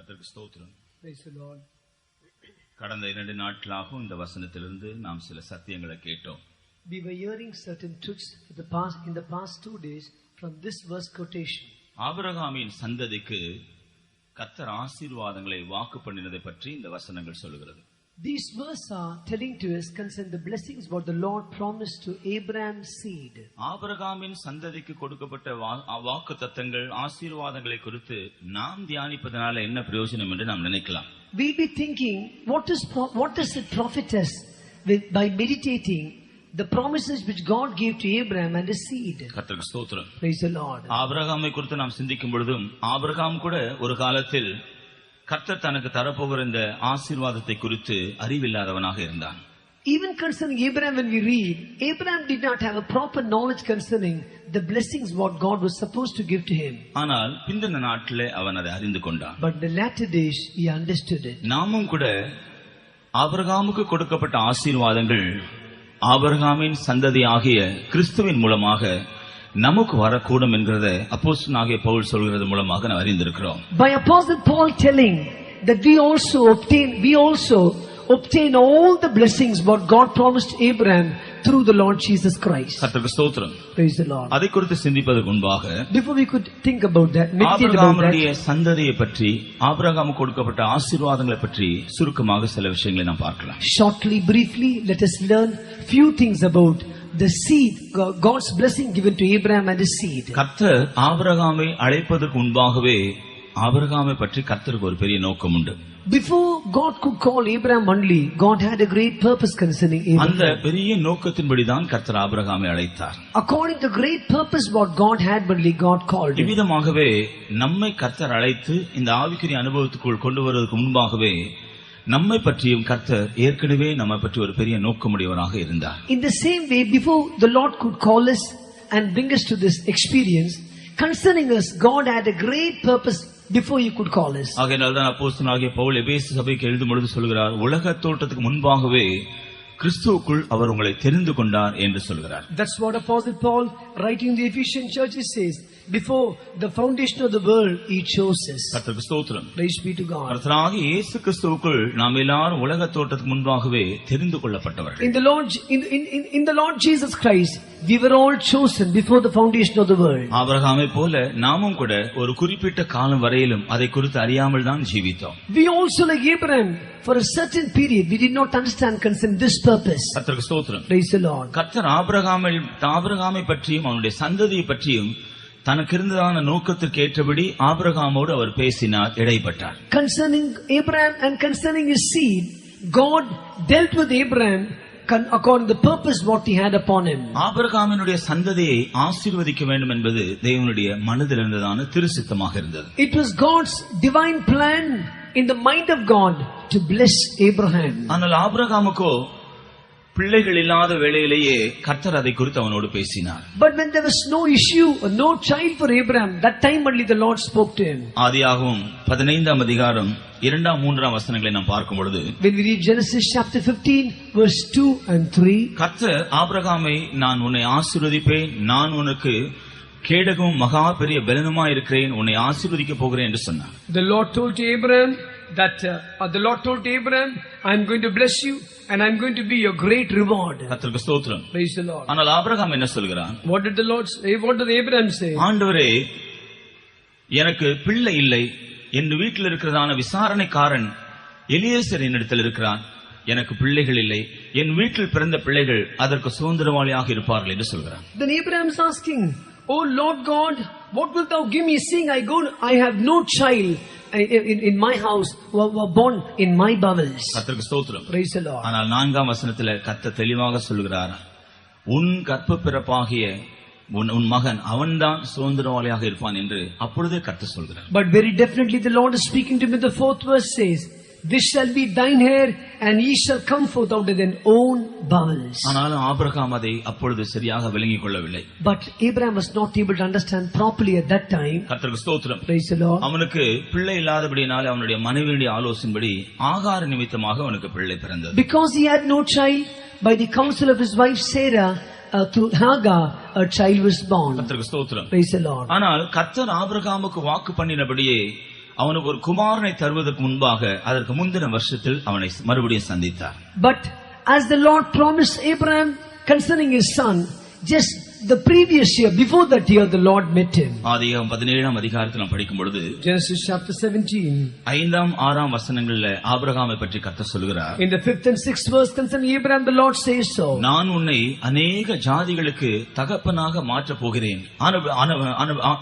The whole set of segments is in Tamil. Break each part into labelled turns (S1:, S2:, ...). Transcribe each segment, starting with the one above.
S1: கர்த்தருக்கு ஸ்தோத்திரம்.
S2: Praise the Lord.
S1: கடந்த 2 நாட்களாக இந்த வசனத்திலிருந்து நாம் சில சத்தியங்களை கேட்டோம்.
S2: We were hearing certain truths in the past 2 days from this verse quotation.
S1: ஆபிரகாமின் சந்ததிக்கு கர்த்தர் ஆசீர்வாதங்களை வாக்கு பண்ணினதை பற்றி இந்த வசனங்கள் சொல்கிறது.
S2: These verses are telling to us concerning the blessings what the Lord promised to Abraham's seed.
S1: ஆபிரகாமின் சந்ததிக்கு கொடுக்கப்பட்ட வாக்குத்தத்தங்கள் ஆசீர்வாதங்களை குறித்து நாம் தியானிப்பதனால என்ன பிரயோஜனம் என்று நாம் நினைக்கலாம்.
S2: We be thinking what does it profit us by meditating the promises which God gave to Abraham and his seed.
S1: கர்த்தருக்கு ஸ்தோத்திரம்.
S2: Praise the Lord.
S1: ஆபிரகாமை குறித்து நாம் சிந்திக்கும் பொழுதும் ஆபிரகாம் கூட ஒரு காலத்தில் கர்த்தர் தனக்கு தரப்போகிற இந்த ஆசீர்வாதத்தை குறித்து அறிவில்லாதவனாக இருந்தான்.
S2: Even concerning Abraham, when we read, Abraham did not have a proper knowledge concerning the blessings what God was supposed to give to him.
S1: ஆனால் பிந்தின நாட்களே அவன் அதை அறிந்து கொண்டான்.
S2: But in the latter days he understood it.
S1: நாமும் கூட ஆபிரகாமுக்கு கொடுக்கப்பட்ட ஆசீர்வாதங்கள் ஆபிரகாமின் சந்ததி ஆகிய கிறிஸ்துவின் மூலமாக நமக்கு வரக்கூடும் என்கிறத அப்போஸ்தலனாகிய பவுல் சொல்கிறது மூலமாக நாம் அறிந்திருக்கிறோம்.
S2: By Apostle Paul telling that we also obtain all the blessings what God promised Abraham through the Lord Jesus Christ.
S1: கர்த்தருக்கு ஸ்தோத்திரம்.
S2: Praise the Lord.
S1: அதை குறித்து சிந்திப்பதற்கு முன்பாக
S2: before we could think about that, meditate about
S1: ஆபிரகாமுடைய சந்ததியை பற்றி ஆபிரகாமுக்கு கொடுக்கப்பட்ட ஆசீர்வாதங்களை பற்றி சுருக்கமாக சில விஷயங்களை நாம் பார்க்கலாம்.
S2: Shortly, briefly, let us learn few things about the seed, God's blessing given to Abraham and his seed.
S1: கர்த்தர் ஆபிரகாமை அழைப்பதற்கு முன்பாகவே ஆபிரகாமை பற்றி கர்த்தருக்கு ஒரு பெரிய நோக்கம் உண்டு.
S2: Before God could call Abraham only, God had a great purpose concerning Abraham.
S1: அந்த பெரிய நோக்கத்தின்படி தான் கர்த்தர் ஆபிரகாமை அழைத்தார்.
S2: According to the great purpose what God had only, God called him.
S1: இவ்விதமாகவே நம்மை கர்த்தர் அழைத்து இந்த ஆவிக்குரிய அனுபவத்துக்குள் கொண்டு வருவதற்கு முன்பாகவே நம்மை பற்றியும் கர்த்தர் ஏற்கனவே நம்மை பற்றி ஒரு பெரிய நோக்கமுடையவராக இருந்தார்.
S2: In the same way, before the Lord could call us and bring us to this experience, concerning us, God had a great purpose before he could call us.
S1: ஆகையால் தான் அப்போஸ்தலனாகிய பவுல் எபேசு சபைக்கு எழுதும் பொழுது சொல்கிறார், உலக தோற்றத்துக்கு முன்பாகவே கிறிஸ்துவுக்குள் அவர் உங்களை தெரிந்து கொண்டார் என்று சொல்கிறார்.
S2: That's what Apostle Paul writing in the Ephesian church says. Before the foundation of the world he chose us.
S1: கர்த்தருக்கு ஸ்தோத்திரம்.
S2: Praise be to God.
S1: கர்த்தராகிய இயேசு கிறிஸ்துவுக்குள் நாம் எல்லாரும் உலக தோற்றத்துக்கு முன்பாகவே தெரிந்து கொள்ளப்பட்டவர்கள்.
S2: In the Lord Jesus Christ we were all chosen before the foundation of the world.
S1: ஆபிரகாமை போல நாமும் கூட ஒரு குறிப்பிட்ட காலம் வரையிலும் அதை குறித்து அறியாமல் தான் ஜீவித்தோம்.
S2: We also like Abraham for a certain period we did not understand concerning this purpose.
S1: கர்த்தருக்கு ஸ்தோத்திரம்.
S2: Praise the Lord.
S1: கர்த்தர் ஆபிரகாமை பற்றியும் அவனுடைய சந்ததியை பற்றியும் தனக்கு இருந்ததான நோக்கத்திற்கு ஏற்றபடி ஆபிரகாமோடு அவர் பேசினார், இடைப்பட்டார்.
S2: Concerning Abraham and concerning his seed, God dealt with Abraham according to the purpose what he had upon him.
S1: ஆபிரகாமினுடைய சந்ததியை ஆசீர்வதிக்க வேண்டும் என்பது தேவனுடைய மனதில் இருந்ததான திருசித்தமாக இருந்தது.
S2: It was God's divine plan in the mind of God to bless Abraham.
S1: ஆனால் ஆபிரகாமுக்கோ பிள்ளைகள் இல்லாத வேளையிலேயே கர்த்தர் அதை குறித்து அவனோடு பேசினார்.
S2: But when there was no issue or no child for Abraham, that time only the Lord spoke to him.
S1: ஆதியாகமம் 15ஆம் அதிகாரம் 2-3 வசனங்களை நாம் பார்க்கும் பொழுது,
S2: when we read Genesis chapter 15 verse 2 and 3,
S1: கர்த்தர் ஆபிரகாமை நான் உன்னை ஆசீர்வதிப்பேன், நான் உனக்கு கேடகம் மகா பெரிய பலனுமா இருக்கிறேன், உன்னை ஆசீர்வதிக்க போகிறேன் என்று சொன்னார்.
S2: The Lord told to Abraham that I am going to bless you and I am going to be your great reward.
S1: கர்த்தருக்கு ஸ்தோத்திரம்.
S2: Praise the Lord.
S1: ஆனால் ஆபிரகாம் என்ன சொல்கிறான்?
S2: What did the Lord say? What did Abraham say?
S1: ஆண்டவரே, எனக்கு பிள்ளை இல்லை, என் வீட்டில் இருக்கிறதான விசாரணைக்காரன் எலியேசர் என்னிடத்தில் இருக்கிறான், எனக்கு பிள்ளைகள் இல்லை, என் வீட்டில் பிறந்த பிள்ளைகள் அதற்கு சுதந்திரவாளியாக இருப்பார்கள் என்று சொல்கிறான்.
S2: Then Abraham is asking, Oh Lord God, what wilt thou give me, seeing I have no child in my house who were born in my bowels.
S1: கர்த்தருக்கு ஸ்தோத்திரம்.
S2: Praise the Lord.
S1: ஆனால் 4ஆம் வசனத்திலே கர்த்தர் தெளிவாக சொல்கிறார், உன் கர்ப்பப்பிறப்பாகிய உன் மகன் அவன்தான் சுதந்திரவாளியாக இருப்பான் என்று அப்பொழுதே கர்த்தர் சொல்கிறார்.
S2: But very definitely the Lord is speaking to me. The 4th verse says, this shall be thine heir and he shall come forth out of thine own bowels.
S1: ஆனாலும் ஆபிரகாம் அதை அப்பொழுது சரியாக விளங்கிக் கொள்ளவில்லை.
S2: But Abraham was not able to understand properly at that time.
S1: கர்த்தருக்கு ஸ்தோத்திரம்.
S2: Praise the Lord.
S1: அவனுக்கு பிள்ளை இல்லாதபடினாலே அவனுடைய மனைவியுடைய ஆலோசனைப்படி ஆகார நிமித்தமாக அவனுக்கு பிள்ளை பிறந்தது.
S2: Because he had no child, by the counsel of his wife Sarah, through Hagar a child was born.
S1: கர்த்தருக்கு ஸ்தோத்திரம்.
S2: Praise the Lord.
S1: ஆனால் கர்த்தர் ஆபிரகாமுக்கு வாக்கு பண்ணினபடியே அவனுக்கு ஒரு குமாரனை தருவதற்கு முன்பாக அதற்கு முந்தின வருஷத்தில் அவனை மறுபடியும் சந்தித்தார்.
S2: But as the Lord promised Abraham concerning his son, just the previous year, before that year, the Lord met him.
S1: ஆதியாகமம் 17ஆம் அதிகாரத்தில் நாம் படிக்கும் பொழுது
S2: Genesis chapter 17.
S1: 5ஆம் 6ஆம் வசனங்களில் ஆபிரகாமை பற்றி கர்த்தர் சொல்கிறார்.
S2: In the 5th and 6th verse concerning Abraham, the Lord says so.
S1: நான் உன்னை அநேக ஜாதிகளுக்கு தகப்பனாக மாற்றப் போகிறேன்.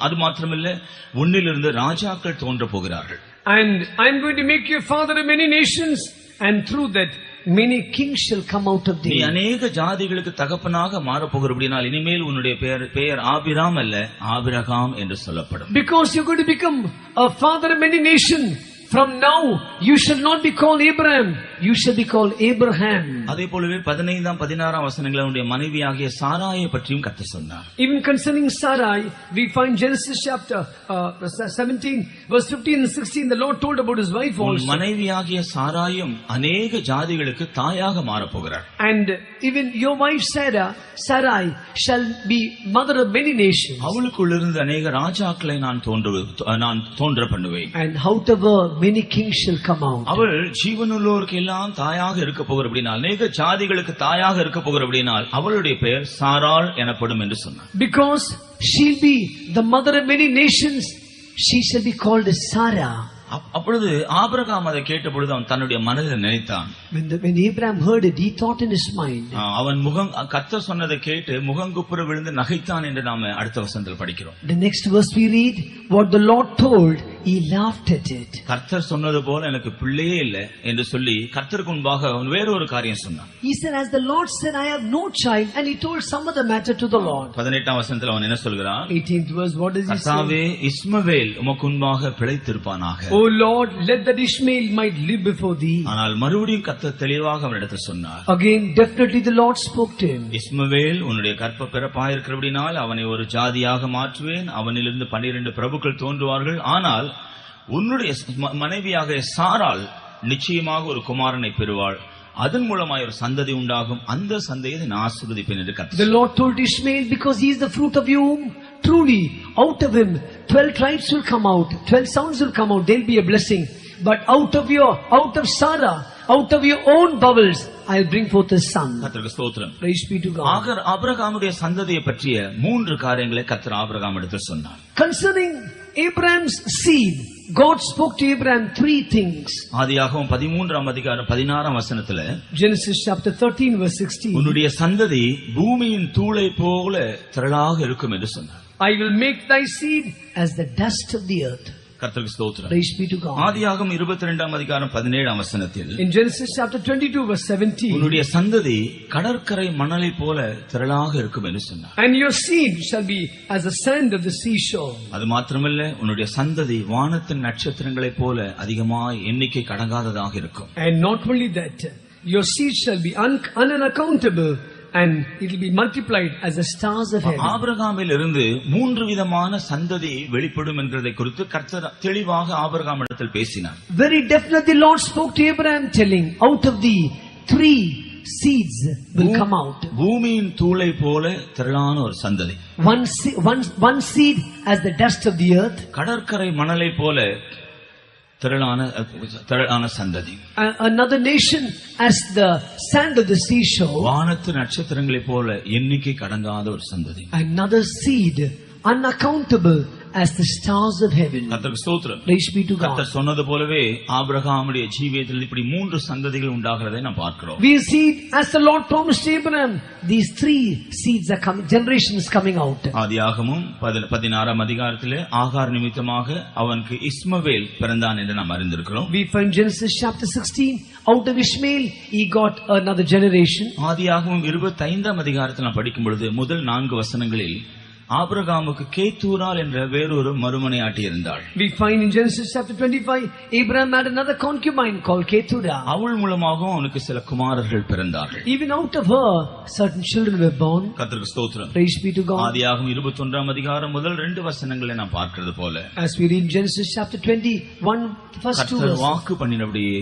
S1: அது மாத்திரமல்ல, உன்னிலிருந்து ராஜாக்கள் தோன்றப் போகிறார்கள்.
S2: And I am going to make you a father of many nations, and through that many kings shall come out of thee.
S1: நீ அநேக ஜாதிகளுக்கு தகப்பனாக மாறப் போகிறபடியால் இனிமேல் உன்னுடைய பெயர் ஆபிராம் அல்ல, ஆபிரகாம் என்று சொல்லப்படும்.
S2: Because you're going to become a father of many nations. From now, you shall not be called Abraham, you shall be called Abraham.
S1: அதே போலவே 15ஆம் 16ஆம் வசனங்களில் அவனுடைய மனைவியாகிய சாராயை பற்றியும் கர்த்தர் சொன்னார்.
S2: Even concerning Sarai, we find Genesis chapter 17, verse 15 and 16, the Lord told about his wife also.
S1: மனைவியாகிய சாராயும் அநேக ஜாதிகளுக்கு தாயாக மாறப் போகிறார்.
S2: And even your wife Sarai shall be mother of many nations.
S1: அவளுக்குள்ளிருந்து அநேக ராஜாக்களை நான் தோன்ற பண்ணுவேன்.
S2: And out of her many kings shall come out.
S1: அவள் ஜீவனுள்ளோருக்கு எல்லாம் தாயாக இருக்க போகிறபடினால், அநேக ஜாதிகளுக்கு தாயாக இருக்க போகிறபடினால் அவளுடைய பெயர் சாராள் எனப்படும் என்று சொன்னார்.
S2: Because she'll be the mother of many nations, she shall be called as Sarah.
S1: அப்பொழுது ஆபிரகாம் அதை கேட்ட பொழுது அவன் தன்னுடைய மனதில் நினைத்தான்.
S2: When Abraham heard it, he thought in his mind.
S1: அவன் கர்த்தர் சொன்னதை கேட்டு முகங்குப்புற விழுந்து நகைத்தான் என்று நாம அடுத்த வசனத்தில் படிக்கிறோம்.
S2: The next verse we read, what the Lord told, he laughed at it.
S1: கர்த்தர் சொன்னது போல எனக்கு பிள்ளையே இல்லை என்று சொல்லி கர்த்தருக்கு முன்பாக அவன் வேற ஒரு காரியம் சொன்னான்.
S2: He said, as the Lord said, I have no child, and he told some other matter to the Lord.
S1: 18ஆம் வசனத்தில் அவன் என்ன சொல்கிறான்?
S2: 18th verse, what does he say?
S1: கர்த்தாவே, இஸ்மவேல் உமக்கு முன்பாக பிழைத்திருப்பானாக.
S2: Oh Lord, let that Ishmael might live before thee.
S1: ஆனால் மறுபடியும் கர்த்தர் தெளிவாக அவனிடத்தில் சொன்னார்.
S2: Again, definitely the Lord spoke to him.
S1: இஸ்மவேல் உன்னுடைய கற்ப பிறப்பாயிருக்கிறபடினால் அவனை ஒரு ஜாதியாக மாற்றுவேன், அவனிலிருந்து 12 பிரபுக்கள் தோன்றுவார்கள். ஆனால் உன்னுடைய மனைவியாக சாராள் நிச்சயமாக ஒரு குமாரனை பெறுவாள், அதன் மூலமாய் ஒரு சந்ததி உண்டாகும், அந்த சந்ததியை நான் ஆசீர்வதிப்பேன் என்று கர்த்தர்.
S2: The Lord told Ishmael, because he is the fruit of your womb, truly out of him 12 tribes will come out, 12 sons will come out, they'll be a blessing. But out of Sarah, out of your own bowels, I'll bring forth a son.
S1: கர்த்தருக்கு ஸ்தோத்திரம்.
S2: Praise be to God.
S1: ஆபிரகாமுடைய சந்ததியை பற்றிய 3 காரியங்களை கர்த்தர் ஆபிரகாமிடத்தில் சொன்னார்.
S2: Concerning Abraham's seed, God spoke to Abraham 3 things.
S1: ஆதியாகமம் 13ஆம் அதிகாரம் 16ஆம் வசனத்துல
S2: Genesis chapter 13 verse 16.
S1: உன்னுடைய சந்ததி பூமியின் தூளை போல திரளாக இருக்கும் என்று சொன்னார்.
S2: I will make thy seed as the dust of the earth.
S1: கர்த்தருக்கு ஸ்தோத்திரம்.
S2: Praise be to God.
S1: ஆதியாகமம் 22ஆம் அதிகாரம் 17ஆம் வசனத்தில்
S2: In Genesis chapter 22 verse 17.
S1: உன்னுடைய சந்ததி கடற்கரை மணலை போல திரளாக இருக்கும் என்று சொன்னார்.
S2: And your seed shall be as the sand of the seashore.
S1: அது மாத்திரமல்ல, உன்னுடைய சந்ததி வானத்தின் நட்சத்திரங்களைப் போல அதிகமாய் எண்ணிக்கை கடங்காததாக இருக்கும்.
S2: And not only that, your seed shall be unaccountable, and it will be multiplied as the stars of heaven.
S1: ஆபிரகாமில் இருந்து 3 விதமான சந்ததி வெளிப்படும் என்கிறதை குறித்து கர்த்தர் தெளிவாக ஆபிரகாமிடத்தில் பேசினார்.
S2: Very definitely Lord spoke to Abraham telling, out of the 3 seeds will come out.
S1: பூமியின் தூளை போல திரளான ஒரு சந்ததி.
S2: One seed as the dust of the earth.
S1: கடற்கரை மணலை போல திரளான சந்ததி.
S2: Another nation as the sand of the seashore.
S1: வானத்து நட்சத்திரங்களைப் போல எண்ணிக்கை கடங்காத ஒரு சந்ததி.
S2: Another seed unaccountable as the stars of heaven.
S1: கர்த்தருக்கு ஸ்தோத்திரம்.
S2: Praise be to God.
S1: கர்த்தர் சொன்னது போலவே ஆபிரகாமுடைய ஜீவியத்தில் இப்படி 3 சந்ததிகள் உண்டாகிறதை நாம் பார்க்கிறோம்.
S2: We see as the Lord promised Abraham, these 3 seeds are coming, generations coming out.
S1: ஆதியாகமம் 16ஆம் அதிகாரத்திலே ஆகார் நிமித்தமாக அவனுக்கு இஸ்மவேல் பிறந்தான் என்று நாம் அறிந்திருக்கிறோம்.
S2: We find Genesis chapter 16, out of Ishmael he got another generation.
S1: ஆதியாகமம் 25ஆம் அதிகாரத்தில் நாம் படிக்கும் பொழுது முதல் 4 வசனங்களில் ஆபிரகாமுக்கு கேத்தூரால் என்ற வேறொரு மறுமனையாட்டி இருந்தாள்.
S2: We find in Genesis chapter 25, Abraham had another concubine called Keturah.
S1: அவள் மூலமாகவும் அவனுக்கு சில குமாரர்கள் பிறந்தார்கள்.
S2: Even out of her, certain children were born.
S1: கர்த்தருக்கு ஸ்தோத்திரம்.
S2: Praise be to God.
S1: ஆதியாகமம் 21ஆம் அதிகாரம் முதல் 2 வசனங்களை நாம் பார்க்கிறது போல,
S2: as we read Genesis chapter 21, first 2 verses,
S1: வாக்கு பண்ணினபடியே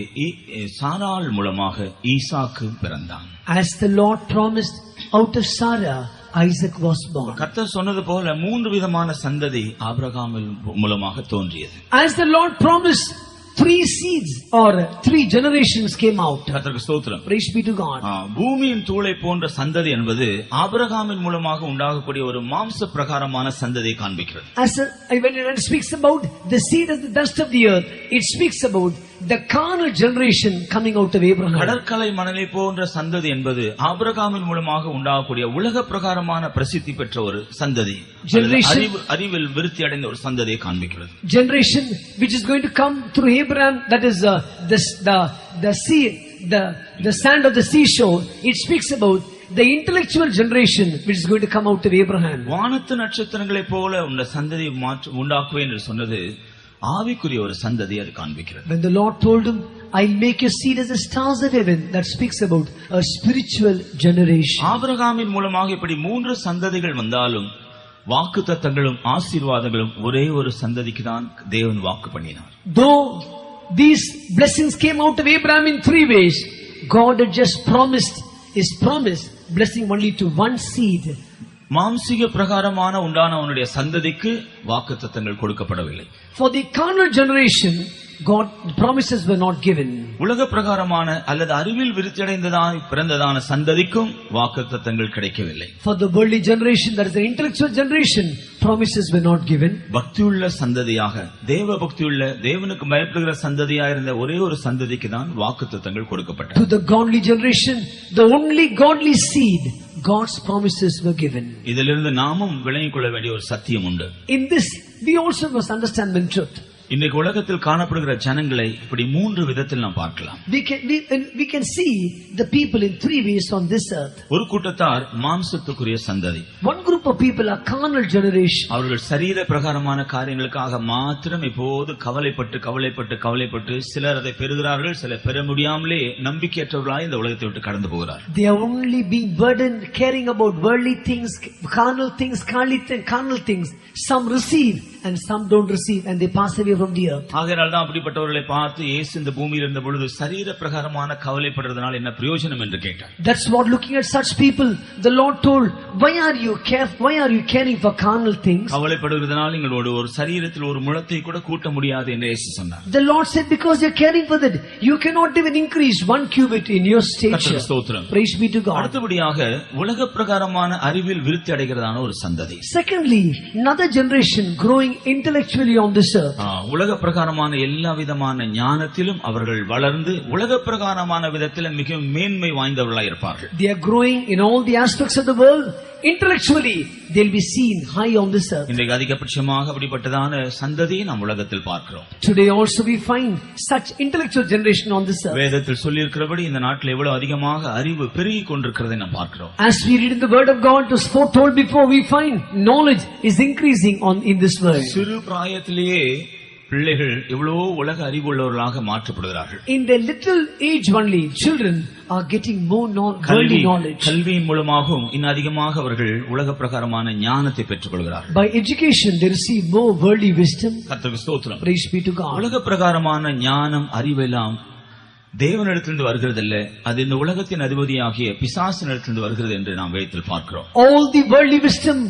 S1: சாராள் மூலமாக ஈசாக்கு பிறந்தான்.
S2: As the Lord promised, out of Sarah Isaac was born.
S1: கர்த்தர் சொன்னது போல 3 விதமான சந்ததி ஆபிரகாமின் மூலமாக தோன்றியது.
S2: As the Lord promised, 3 seeds or 3 generations came out.
S1: கர்த்தருக்கு ஸ்தோத்திரம்.
S2: Praise be to God.
S1: பூமியின் தூளை போன்ற சந்ததி என்பது ஆபிரகாமின் மூலமாக உண்டாகக்கூடிய ஒரு மாம்ச பிரகாரமான சந்ததியை காண்பிக்கிறது.
S2: When it speaks about the seed as the dust of the earth, it speaks about the carnal generation coming out of Abraham.
S1: கடற்கரை மணலை போன்ற சந்ததி என்பது ஆபிரகாமின் மூலமாக உண்டாகக்கூடிய உலக பிரகாரமான பிரசித்தி பெற்ற ஒரு சந்ததி, அறிவில் விருத்தி அடைந்த ஒரு சந்ததியை காண்பிக்கிறது.
S2: Generation which is going to come through Abraham, that is the sea, the sand of the seashore. It speaks about the intellectual generation which is going to come out of Abraham.
S1: வானத்து நட்சத்திரங்களை போல உள்ள சந்ததியை உண்டாக்குவேன் என்று சொன்னது ஆவிக்குரிய ஒரு சந்ததி அது காண்பிக்கிறது.
S2: When the Lord told him, I'll make your seed as the stars of heaven, that speaks about a spiritual generation.
S1: ஆபிரகாமின் மூலமாக இப்படி 3 சந்ததிகள் வந்தாலும் வாக்குத்தத்தங்களும் ஆசீர்வாதங்களும் ஒரே ஒரு சந்ததிக்கு தான் தேவன் வாக்கு பண்ணினார்.
S2: Though these blessings came out of Abraham in 3 ways, God had just promised his promise blessing only to one seed.
S1: மாம்சீக பிரகாரமான உண்டான அவனுடைய சந்ததிக்கு வாக்குத்தத்தங்கள் கொடுக்கப்படவில்லை.
S2: For the carnal generation, God promises were not given.
S1: உலக பிரகாரமான அல்லது அறிவில் விருத்தியடைந்ததாய் பிறந்ததான சந்ததிக்கும் வாக்குத்தத்தங்கள் கிடைக்கவில்லை.
S2: For the worldly generation, that is the intellectual generation, promises were not given.
S1: பக்தியுள்ள சந்ததியாக, தேவ பக்தியுள்ள, தேவனுக்கு பயப்படுகிற சந்ததியாக இருந்த ஒரே ஒரு சந்ததிக்கு தான் வாக்குத்தத்தங்கள் கொடுக்கப்பட்டது.
S2: To the godly generation, the only godly seed, God's promises were given.
S1: இதிலிருந்து நாமும் விளங்கிக் கொள்ள வேண்டிய ஒரு சத்தியம் உண்டு.
S2: In this, we also must understand one truth.
S1: இன்றைக்கு உலகத்தில் காணப்படுகிற ஜனங்களை இப்படி 3 விதத்தில் நாம் பார்க்கலாம்.
S2: We can see the people in 3 ways on this earth.
S1: ஒரு கூட்டத்தார் மாம்சத்துக்குரிய சந்ததி.
S2: One group of people are carnal generation.
S1: அவர்கள் சரீர பிரகாரமான காரியங்களுக்காக மாத்திரம் இப்போது கவலைப்பட்டு சிலர் அதை பெறுகிறார்கள், சிலர் பெற முடியாமலே நம்பிக்கையற்றவர்களாய் இந்த உலகத்தை விட்டு கடந்து போகிறார்கள்.
S2: They are only being burdened, caring about worldly things, carnal things. Some receive and some don't receive, and they pass away from the earth.
S1: ஆகையால் தான் அப்படிப்பட்டவர்களை பார்த்து இயேசு இந்த பூமியில் இருந்த பொழுது சரீர பிரகாரமான கவலைப்படுறதுனால என்ன பிரயோஜனம் என்று கேட்டார்.
S2: That's what, looking at such people, the Lord told, why are you caring for carnal things?
S1: கவலைப்படுகிறதுனால நீங்களோட ஒரு சரீரத்தில் ஒரு முழத்தை கூட கூட்ட முடியாது என்று இயேசு சொன்னார்.
S2: The Lord said, because you're caring for that, you cannot even increase 1 cubit in your stature. Praise be to God.
S1: அடுத்தபடியாக உலக பிரகாரமான அறிவில் விருத்தி அடைகிறதான ஒரு சந்ததி.
S2: Secondly, another generation growing intellectually on this earth.
S1: உலக பிரகாரமான எல்லா விதமான ஞானத்திலும் அவர்கள் வளர்ந்து உலக பிரகாரமான விதத்தில் மிகவும் மேன்மை வாய்ந்தவர்களாக இருப்பார்கள்.
S2: They are growing in all the aspects of the world. Intellectually, they'll be seen high on this earth.
S1: இன்றைக்கு அதிகபட்சமாக அப்படிப்பட்டதான சந்ததியை நாம் உலகத்தில் பார்க்கிறோம்.
S2: Today also we find such intellectual generation on this earth.
S1: வேதத்தில் சொல்லி இருக்கிறபடி இந்த நாட்டில் எவ்வளவு அதிகமாக அறிவு பெருகி கொண்டிருக்கிறதை நாம் பார்க்கிறோம்.
S2: As we read in the word of God, as foretold before, we find knowledge is increasing in this world.
S1: சிறு பிராயத்திலேயே பிள்ளைகள் எவ்வளவோ உலக அறிவுள்ளவர்களாக மாற்றப்படுகிறார்கள்.
S2: In their little age only, children are getting more worldly knowledge.
S1: கல்வியின் மூலமாகவும் இன்னும் அதிகமாக அவர்கள் உலக பிரகாரமான ஞானத்தை பெற்றுக் கொள்கிறார்கள்.
S2: By education they receive more worldly wisdom.
S1: கர்த்தருக்கு ஸ்தோத்திரம்.
S2: Praise be to God.
S1: உலக பிரகாரமான ஞானம் அறிவெல்லாம் தேவனிடத்திலிருந்து வருகிறதில்ல, அது இந்த உலகத்தின் அதிபதியாகிய பிசாசினிடத்திலிருந்து வருகிறது என்று நாம் வேதத்தில் பார்க்கிறோம்.
S2: All the worldly wisdom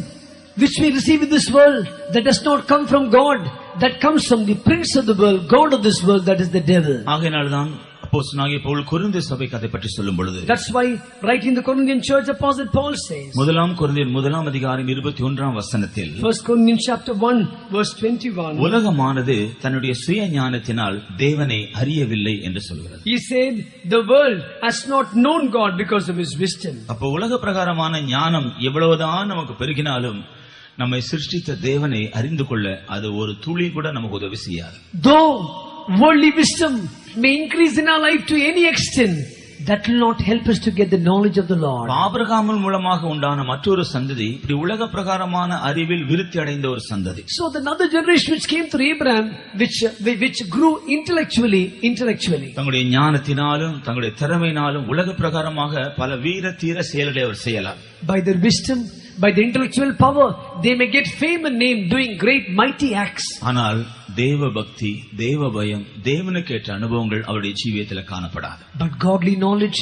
S2: which we receive in this world, that does not come from God, that comes from the prince of the world, god of this world, that is the devil.
S1: ஆகையால்தான் அப்போஸ்தலனாகிய பவுல் கொரிந்து சபைக்கு அதை பற்றி சொல்லும் பொழுது,
S2: that's why right in the Corinthian church apostle Paul says,
S1: முதலாம் கொரிந்தியர் 1 அதிகாரம் 21 வசனத்தில்,
S2: 1 Corinthians chapter 1 verse 21,
S1: உலகமானது தன்னுடைய சுய ஞானத்தினால் தேவனை அறியவில்லை என்று சொல்கிறது.
S2: He said the world has not known God because of his wisdom.
S1: அப்போ உலக பிரகாரமான ஞானம் எவ்வளவுதான் நமக்கு பெருகினாலும் நம்மை சிருஷ்டித்த தேவனை அறிந்து கொள்ள அது ஒரு துளி கூட நமக்கு உதவி செய்யாது.
S2: Though worldly wisdom may increase in our life to any extent, that will not help us to get the knowledge of the Lord.
S1: ஆபிரகாமின் மூலமாக உண்டான மற்றொரு சந்ததி இப்படி உலக பிரகாரமான அறிவில் விருத்தி அடைந்த ஒரு சந்ததி.
S2: So the another generation which came through Abraham, which grew intellectually.
S1: தங்களுடைய ஞானத்தினாலும் தங்களுடைய திறமையினாலும் உலக பிரகாரமாக பல வீர தீர செயல்களை அவர் செய்யலாம்.
S2: By their wisdom, by the intellectual power, they may get fame and name doing great mighty acts.
S1: ஆனால் தேவ பக்தி, தேவ பயம், தேவனுக்கு ஏற்ற அனுபவங்கள் அவருடைய ஜீவியத்தில் காணப்படாது.
S2: But godly knowledge,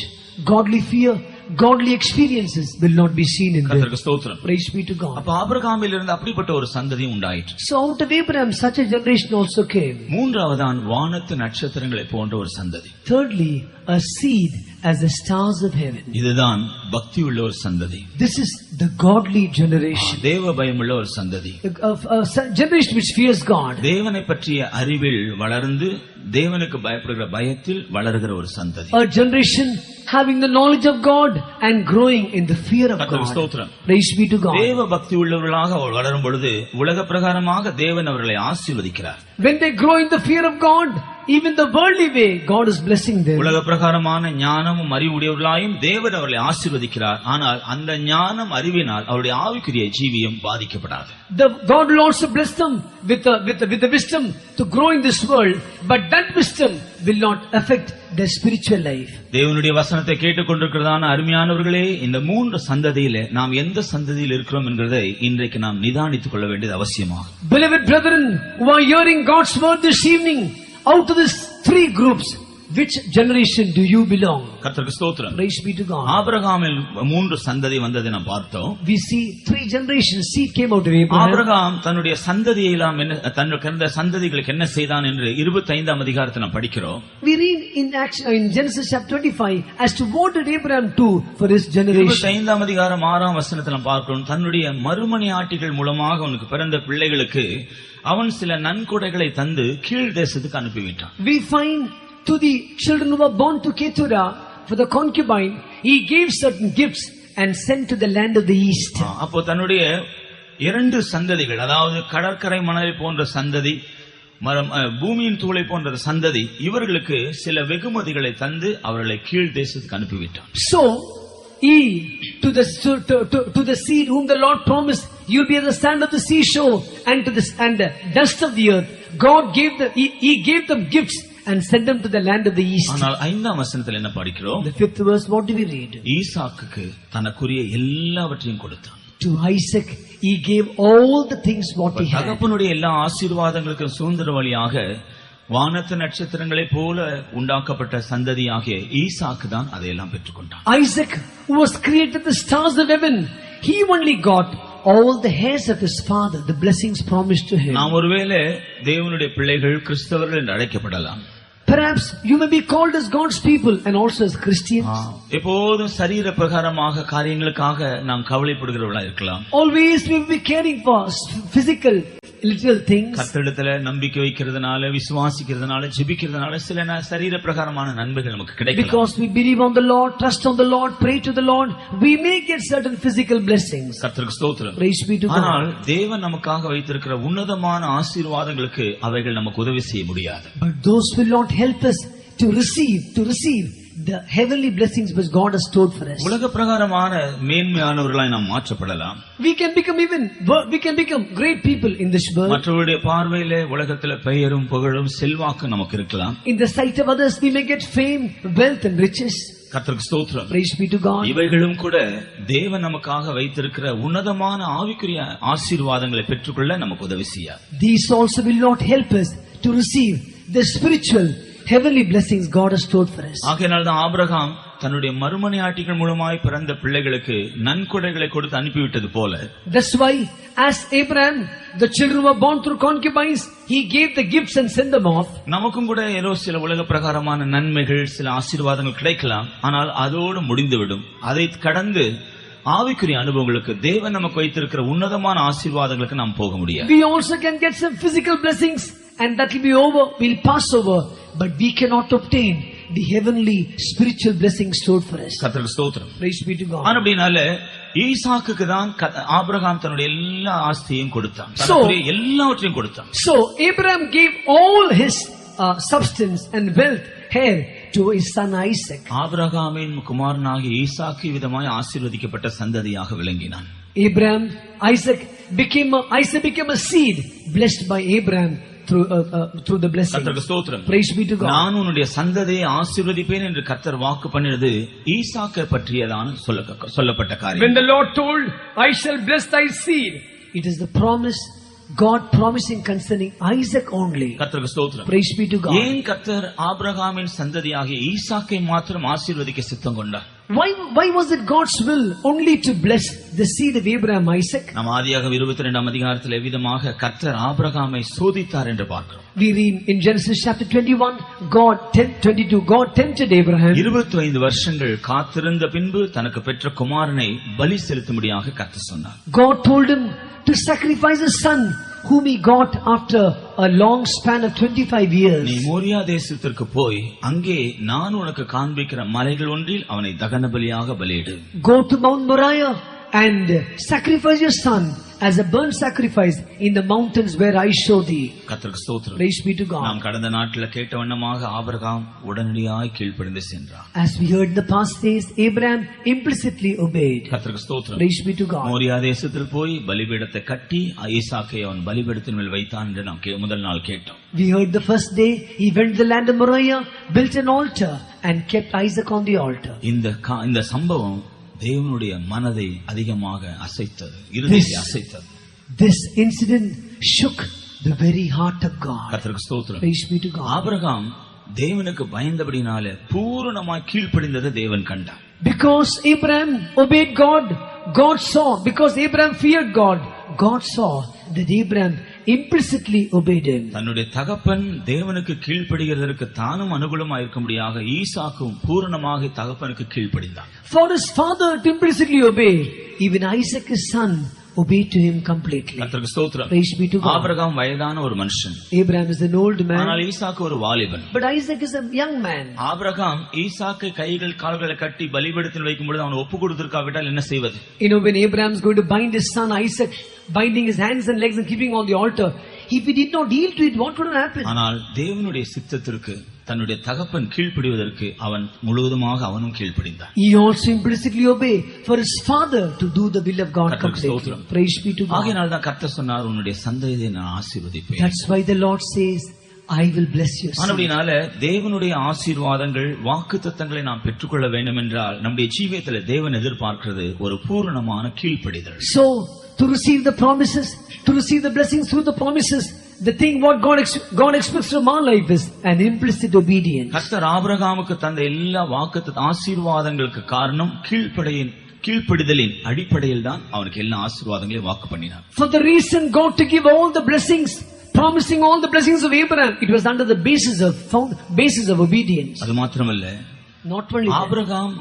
S2: godly fear, godly experiences will not be seen in them.
S1: கர்த்தருக்கு ஸ்தோத்திரம்.
S2: Praise be to God.
S1: அப்ப ஆபிரகாமில் இருந்து அப்படிப்பட்ட ஒரு சந்ததி உண்டாயிற்று.
S2: So out of Abraham such a generation also came.
S1: மூன்றாவதான் வானத்து நட்சத்திரங்களை போன்ற ஒரு சந்ததி.
S2: Thirdly, a seed as the stars of heaven.
S1: இதுதான் பக்தி உள்ள ஒரு சந்ததி.
S2: This is the godly generation.
S1: தேவ பயமுள்ள ஒரு சந்ததி.
S2: A generation which fears God.
S1: தேவனை பற்றிய அறிவில் வளர்ந்து தேவனுக்கு பயப்படுகிற பயத்தில் வளர்கிற ஒரு சந்ததி.
S2: A generation having the knowledge of God and growing in the fear of
S1: கர்த்தருக்கு
S2: God.
S1: ஸ்தோத்திரம்.
S2: Praise be to God.
S1: தேவ பக்தி உள்ளவர்களாக வளரும் பொழுது உலக பிரகாரமாக தேவன் அவர்களை ஆசீர்வதிக்கிறார்.
S2: When they grow in the fear of God, even the worldly way, God is blessing them.
S1: உலக பிரகாரமான ஞானமும் அறிவுடையவர்களாயும் தேவன் அவர்களை ஆசீர்வதிக்கிறார். ஆனால் அந்த ஞானம் அறிவினால் அவருடைய ஆவிக்குரிய ஜீவியம் பாதிக்கப்படாது.
S2: God will also bless them with the wisdom to grow in this world, but that wisdom will not affect their spiritual life.
S1: தேவனுடைய வசனத்தை கேட்டுக்கொண்டிருக்கிறதான அருமையானவர்களே, இந்த மூன்று சந்ததியிலே நாம் எந்த சந்ததியில் இருக்கிறோம் என்கிறதை இன்றைக்கு நாம் நிதானித்துக் கொள்ள வேண்டியது அவசியமாகும்.
S2: Beloved brethren who are hearing God's word this evening, out of these three groups, which generation do you belong?
S1: கர்த்தருக்கு ஸ்தோத்திரம்.
S2: Praise be to God.
S1: ஆபிரகாமில் மூன்று சந்ததி வந்ததை நாம் பார்த்தோம்.
S2: We see three generations, seed came out of Abraham.
S1: Abraham தன்னுடைய சந்ததியை எல்லாம் தன்னுடைய சந்ததிகளுக்கு என்ன செய்தான் என்று 25ஆம் அதிகாரத்தை நாம் படிக்கிறோம்.
S2: We read in Genesis chapter 25 as to what did Abraham do for his generation.
S1: 25ஆம் அதிகாரம் 6ஆம் வசனத்தில் நாம் பார்க்கிறோம். தன்னுடைய மறுமணி ஆட்டிகள் மூலமாக அவனுக்கு பிறந்த பிள்ளைகளுக்கு அவன் சில நன்கொடைகளை தந்து கீழ் தேசத்துக்கு அனுப்பிவிட்டான்.
S2: We find to the children who were born to Keturah for the concubine, he gave certain gifts and sent to the land of the east.
S1: அப்போ தன்னுடைய இரண்டு சந்ததிகள், அதாவது கடற்கரை மணலை போன்ற சந்ததி, பூமியின் தூளை போன்ற சந்ததி, இவர்களுக்கு சில வெகுமதிகளை தந்து அவர்களை கீழ் தேசத்துக்கு அனுப்பிவிட்டான்.
S2: So he to the seed whom the Lord promised, you'll be as the sand of the seashore and to the dust of the earth. God he gave them gifts and sent them to the land of the east.
S1: ஆனால் 5ஆம் வசனத்தில் என்ன படிக்கிறோம்?
S2: The 5th verse, what do we read?
S1: ஈசாக்குக்கு தனக்குரிய எல்லாவற்றையும் கொடுத்தான்.
S2: To Isaac he gave all the things what he had.
S1: தகப்பனுடைய எல்லா ஆசீர்வாதங்களுக்கும் சுதந்திரவாளியாக வானத்து நட்சத்திரங்களை போல உண்டாக்கப்பட்ட சந்ததியாகிய ஈசாக்கு தான் அதையெல்லாம் பெற்றுக்கொண்டான்.
S2: Isaac, who was created the stars of heaven, he only got all the hairs of his father, the blessings promised to him.
S1: நாம் ஒருவேளை தேவனுடைய பிள்ளைகள் கிறிஸ்தவர்கள் என்று அழைக்கப்படலாம்.
S2: Perhaps you may be called as God's people and also as Christians.
S1: எப்போதும் சரீர பிரகாரமாக காரியங்களுக்காக நாம் கவலைப்படுகிறவர்களா இருக்கலாம்.
S2: Always we will be caring for physical little things.
S1: கர்த்தரிடத்துல நம்பிக்கை வைக்கிறதுனால, விசுவாசிக்கிறதுனால, ஜெபிக்கிறதுனால சில சரீர பிரகாரமான நன்மைகள் நமக்கு கிடைக்கும்.
S2: Because we believe on the Lord, trust on the Lord, pray to the Lord, we may get certain physical blessings.
S1: கர்த்தருக்கு ஸ்தோத்திரம்.
S2: Praise be to God.
S1: ஆனால் தேவன் நமக்காக வைத்திருக்கிற உன்னதமான ஆசீர்வாதங்களுக்கு அவைகள் நமக்கு உதவி செய்ய முடியாது.
S2: But those will not help us to receive the heavenly blessings which God has stored for us.
S1: உலக பிரகாரமான மேன்மையானவர்களாய் நாம் மாற்றப்படலாம்.
S2: We can become great people in this world.
S1: மற்றவருடைய பார்வையிலே உலகத்துல பெயரும் புகழும் செல்வாக்கு நமக்கு இருக்கலாம்.
S2: In the sight of others we may get fame, wealth and riches.
S1: கர்த்தருக்கு ஸ்தோத்திரம்.
S2: Praise be to God.
S1: இவைகளும் கூட தேவன் நமக்காக வைத்திருக்கிற உன்னதமான ஆவிக்குரிய ஆசீர்வாதங்களை பெற்றுக்கொள்ள நமக்கு உதவி செய்யாது.
S2: These also will not help us to receive the spiritual heavenly blessings God has stored for us.
S1: ஆகையால் தான் ஆபிரகாம் தன்னுடைய மறுமனையாட்டிகள் மூலமாய் பிறந்த பிள்ளைகளுக்கு நன்கொடைகளை கொடுத்து அனுப்பிவிட்டது போல,
S2: that's why as Abraham, the children were born through concubines, he gave the gifts and sent them off.
S1: நமக்கும் கூட ஏதோ சில உலக பிரகாரமான நன்மைகள், சில ஆசீர்வாதங்கள் கிடைக்கலாம். ஆனால் அதோடு முடிந்துவிடும். அதை கடந்து ஆவிக்குரிய அனுபவங்களுக்கு தேவன் நமக்கு வைத்திருக்கிற உன்னதமான ஆசீர்வாதங்களுக்கு நாம் போக முடியாது.
S2: We also can get some physical blessings and that will be over, we'll pass over, but we cannot obtain the heavenly spiritual blessings stored for us.
S1: கர்த்தருக்கு ஸ்தோத்திரம்.
S2: Praise be to God.
S1: அப்படினால ஈசாக்குக்கு தான் ஆபிரகாம் தன்னுடைய எல்லா ஆஸ்தியையும் கொடுத்தான், தன்னுடைய எல்லாவற்றையும் கொடுத்தான்.
S2: So Abraham gave all his substance and wealth here to his son Isaac.
S1: ஆபிரகாமின் குமாரனாகிய ஈசாக்கு விதமாய் ஆசீர்வதிக்கப்பட்ட சந்ததியாக விளங்கினான்.
S2: Isaac became a seed blessed by Abraham through the blessing.
S1: கர்த்தருக்கு ஸ்தோத்திரம்.
S2: Praise be to God.
S1: நான் உன்னுடைய சந்ததியை ஆசீர்வதிப்பேன் என்று கர்த்தர் வாக்கு பண்ணினது ஈசாக்கை பற்றியதான சொல்லப்பட்ட காரியம்.
S2: When the Lord told, I shall bless thy seed, it is the promise God promising concerning Isaac only.
S1: கர்த்தருக்கு ஸ்தோத்திரம்.
S2: Praise be to God.
S1: ஏன் கர்த்தர் ஆபிரகாமின் சந்ததியாகிய ஈசாக்கை மாத்திரம் ஆசீர்வதிக்க சித்தம் கொண்டார்?
S2: Why was it God's will only to bless the seed of Abraham, Isaac?
S1: நாம் ஆதியாகமம் 22 அதிகாரத்தில் எவ்விதமாக கர்த்தர் ஆபிரகாமை சோதித்தார் என்று பார்க்கிறோம்.
S2: We read in Genesis chapter 21, God tempted Abraham.
S1: 25 வருஷங்கள் காத்திருந்த பின்பு தனக்கு பெற்ற குமாரனை பலி செலுத்தும்படியாக கர்த்தர் சொன்னார்.
S2: God told him to sacrifice his son whom he got after a long span of 25 years.
S1: நீ மோரியா தேசத்திற்கு போய் அங்கே நான் உனக்கு காண்பிக்கிற மலைகள் ஒன்றில் அவனை தகன பலியாக பலியிடு.
S2: Go to Mount Moriah and sacrifice your son as a burnt sacrifice in the mountains where I show thee.
S1: கர்த்தருக்கு ஸ்தோத்திரம்.
S2: Praise be to God.
S1: நாம் கடந்த நாட்ல கேட்ட வண்ணமாக ஆபிரகாம் உடனடியாய் கீழ்ப்படிந்து சென்றார்.
S2: As we heard in the past days, Abraham implicitly obeyed.
S1: கர்த்தருக்கு ஸ்தோத்திரம்.
S2: Praise be to God.
S1: Moriah தேசத்தில் போய் பலிபீடத்தை கட்டி ஈசாக்கை அவன் பலிபீடத்தின் மேல் வைத்தான் என்று நாம் முதல் நாள் கேட்டோம்.
S2: We heard the first day he went to the land of Moriah, built an altar and kept Isaac on the altar.
S1: இந்த சம்பவம் தேவனுடைய மனதை அதிகமாக அசைத்தது, இருதயத்தை அசைத்தது.
S2: This incident shook the very heart of God.
S1: கர்த்தருக்கு ஸ்தோத்திரம்.
S2: Praise be to God.
S1: Abraham தேவனுக்கு பயந்தபடினாலே பூரணமாய் கீழ்ப்படிந்ததை தேவன் கண்டார்.
S2: Because Abraham obeyed God, God saw. Because Abraham feared God, God saw that Abraham implicitly obeyed him.
S1: தன்னுடைய தகப்பன் தேவனுக்கு கீழ்ப்படிகிறதற்கு தானும் அனுகூலமாக இருக்கும்படியாக ஈசாக்கும் பூரணமாக தகப்பனுக்கு கீழ்ப்படிந்தான்.
S2: For his father to implicitly obey, even Isaac his son obeyed to him completely.
S1: கர்த்தருக்கு ஸ்தோத்திரம்.
S2: Praise be to God.
S1: Abraham வயதான ஒரு மனுஷன்.
S2: Abraham is an old man.
S1: ஆனால் ஈசாக்கு ஒரு வாலிபன்.
S2: But Isaac is a young man.
S1: Abraham ஈசாக்கை கைகள் கால்களை கட்டி பலிபீடத்தில் வைக்கும் பொழுது அவன் ஒப்பு கொடுத்திருக்காவிட்டால் என்ன செய்வது?
S2: You know, when Abraham is going to bind his son Isaac, binding his hands and legs and keeping on the altar, if he did not yield to it, what would have happened?
S1: ஆனால் தேவனுடைய சித்தத்திற்கு தன்னுடைய தகப்பன் கீழ்ப்படிவதற்கு அவன் முழுவதுமாக அவனும் கீழ்ப்படிந்தான்.
S2: He also implicitly obeyed for his father to do the will of God completely. Praise be to God.
S1: ஆகையால் தான் கர்த்தர் சொன்னார், உன்னுடைய சந்ததியை நான் ஆசீர்வதிப்பேன்.
S2: That's why the Lord says, I will bless you.
S1: ஆனபடினால தேவனுடைய ஆசீர்வாதங்கள் வாக்குத்தத்தங்களை நாம் பெற்றுக்கொள்ள வேண்டும் என்றால் நம்முடைய ஜீவியத்தில் தேவன் எதிர்பார்க்கிறது ஒரு பூரணமான கீழ்ப்படிதல்.
S2: So to receive the promises, to receive the blessings through the promises, the thing what God expects from our life is an implicit obedience.
S1: கர்த்தர் ஆபிரகாமுக்கு தந்த எல்லா வாக்குத்தத்த ஆசீர்வாதங்களுக்கு காரணம் கீழ்ப்படிதலின் அடிப்படையில் தான் அவனுக்கு எல்லா ஆசீர்வாதங்களையும் வாக்கு பண்ணினார்.
S2: For the reason God to give all the blessings, promising all the blessings of Abraham, it was under the basis of obedience.
S1: அது மாத்திரமல்ல,
S2: Not only
S1: ஆபிரகாம்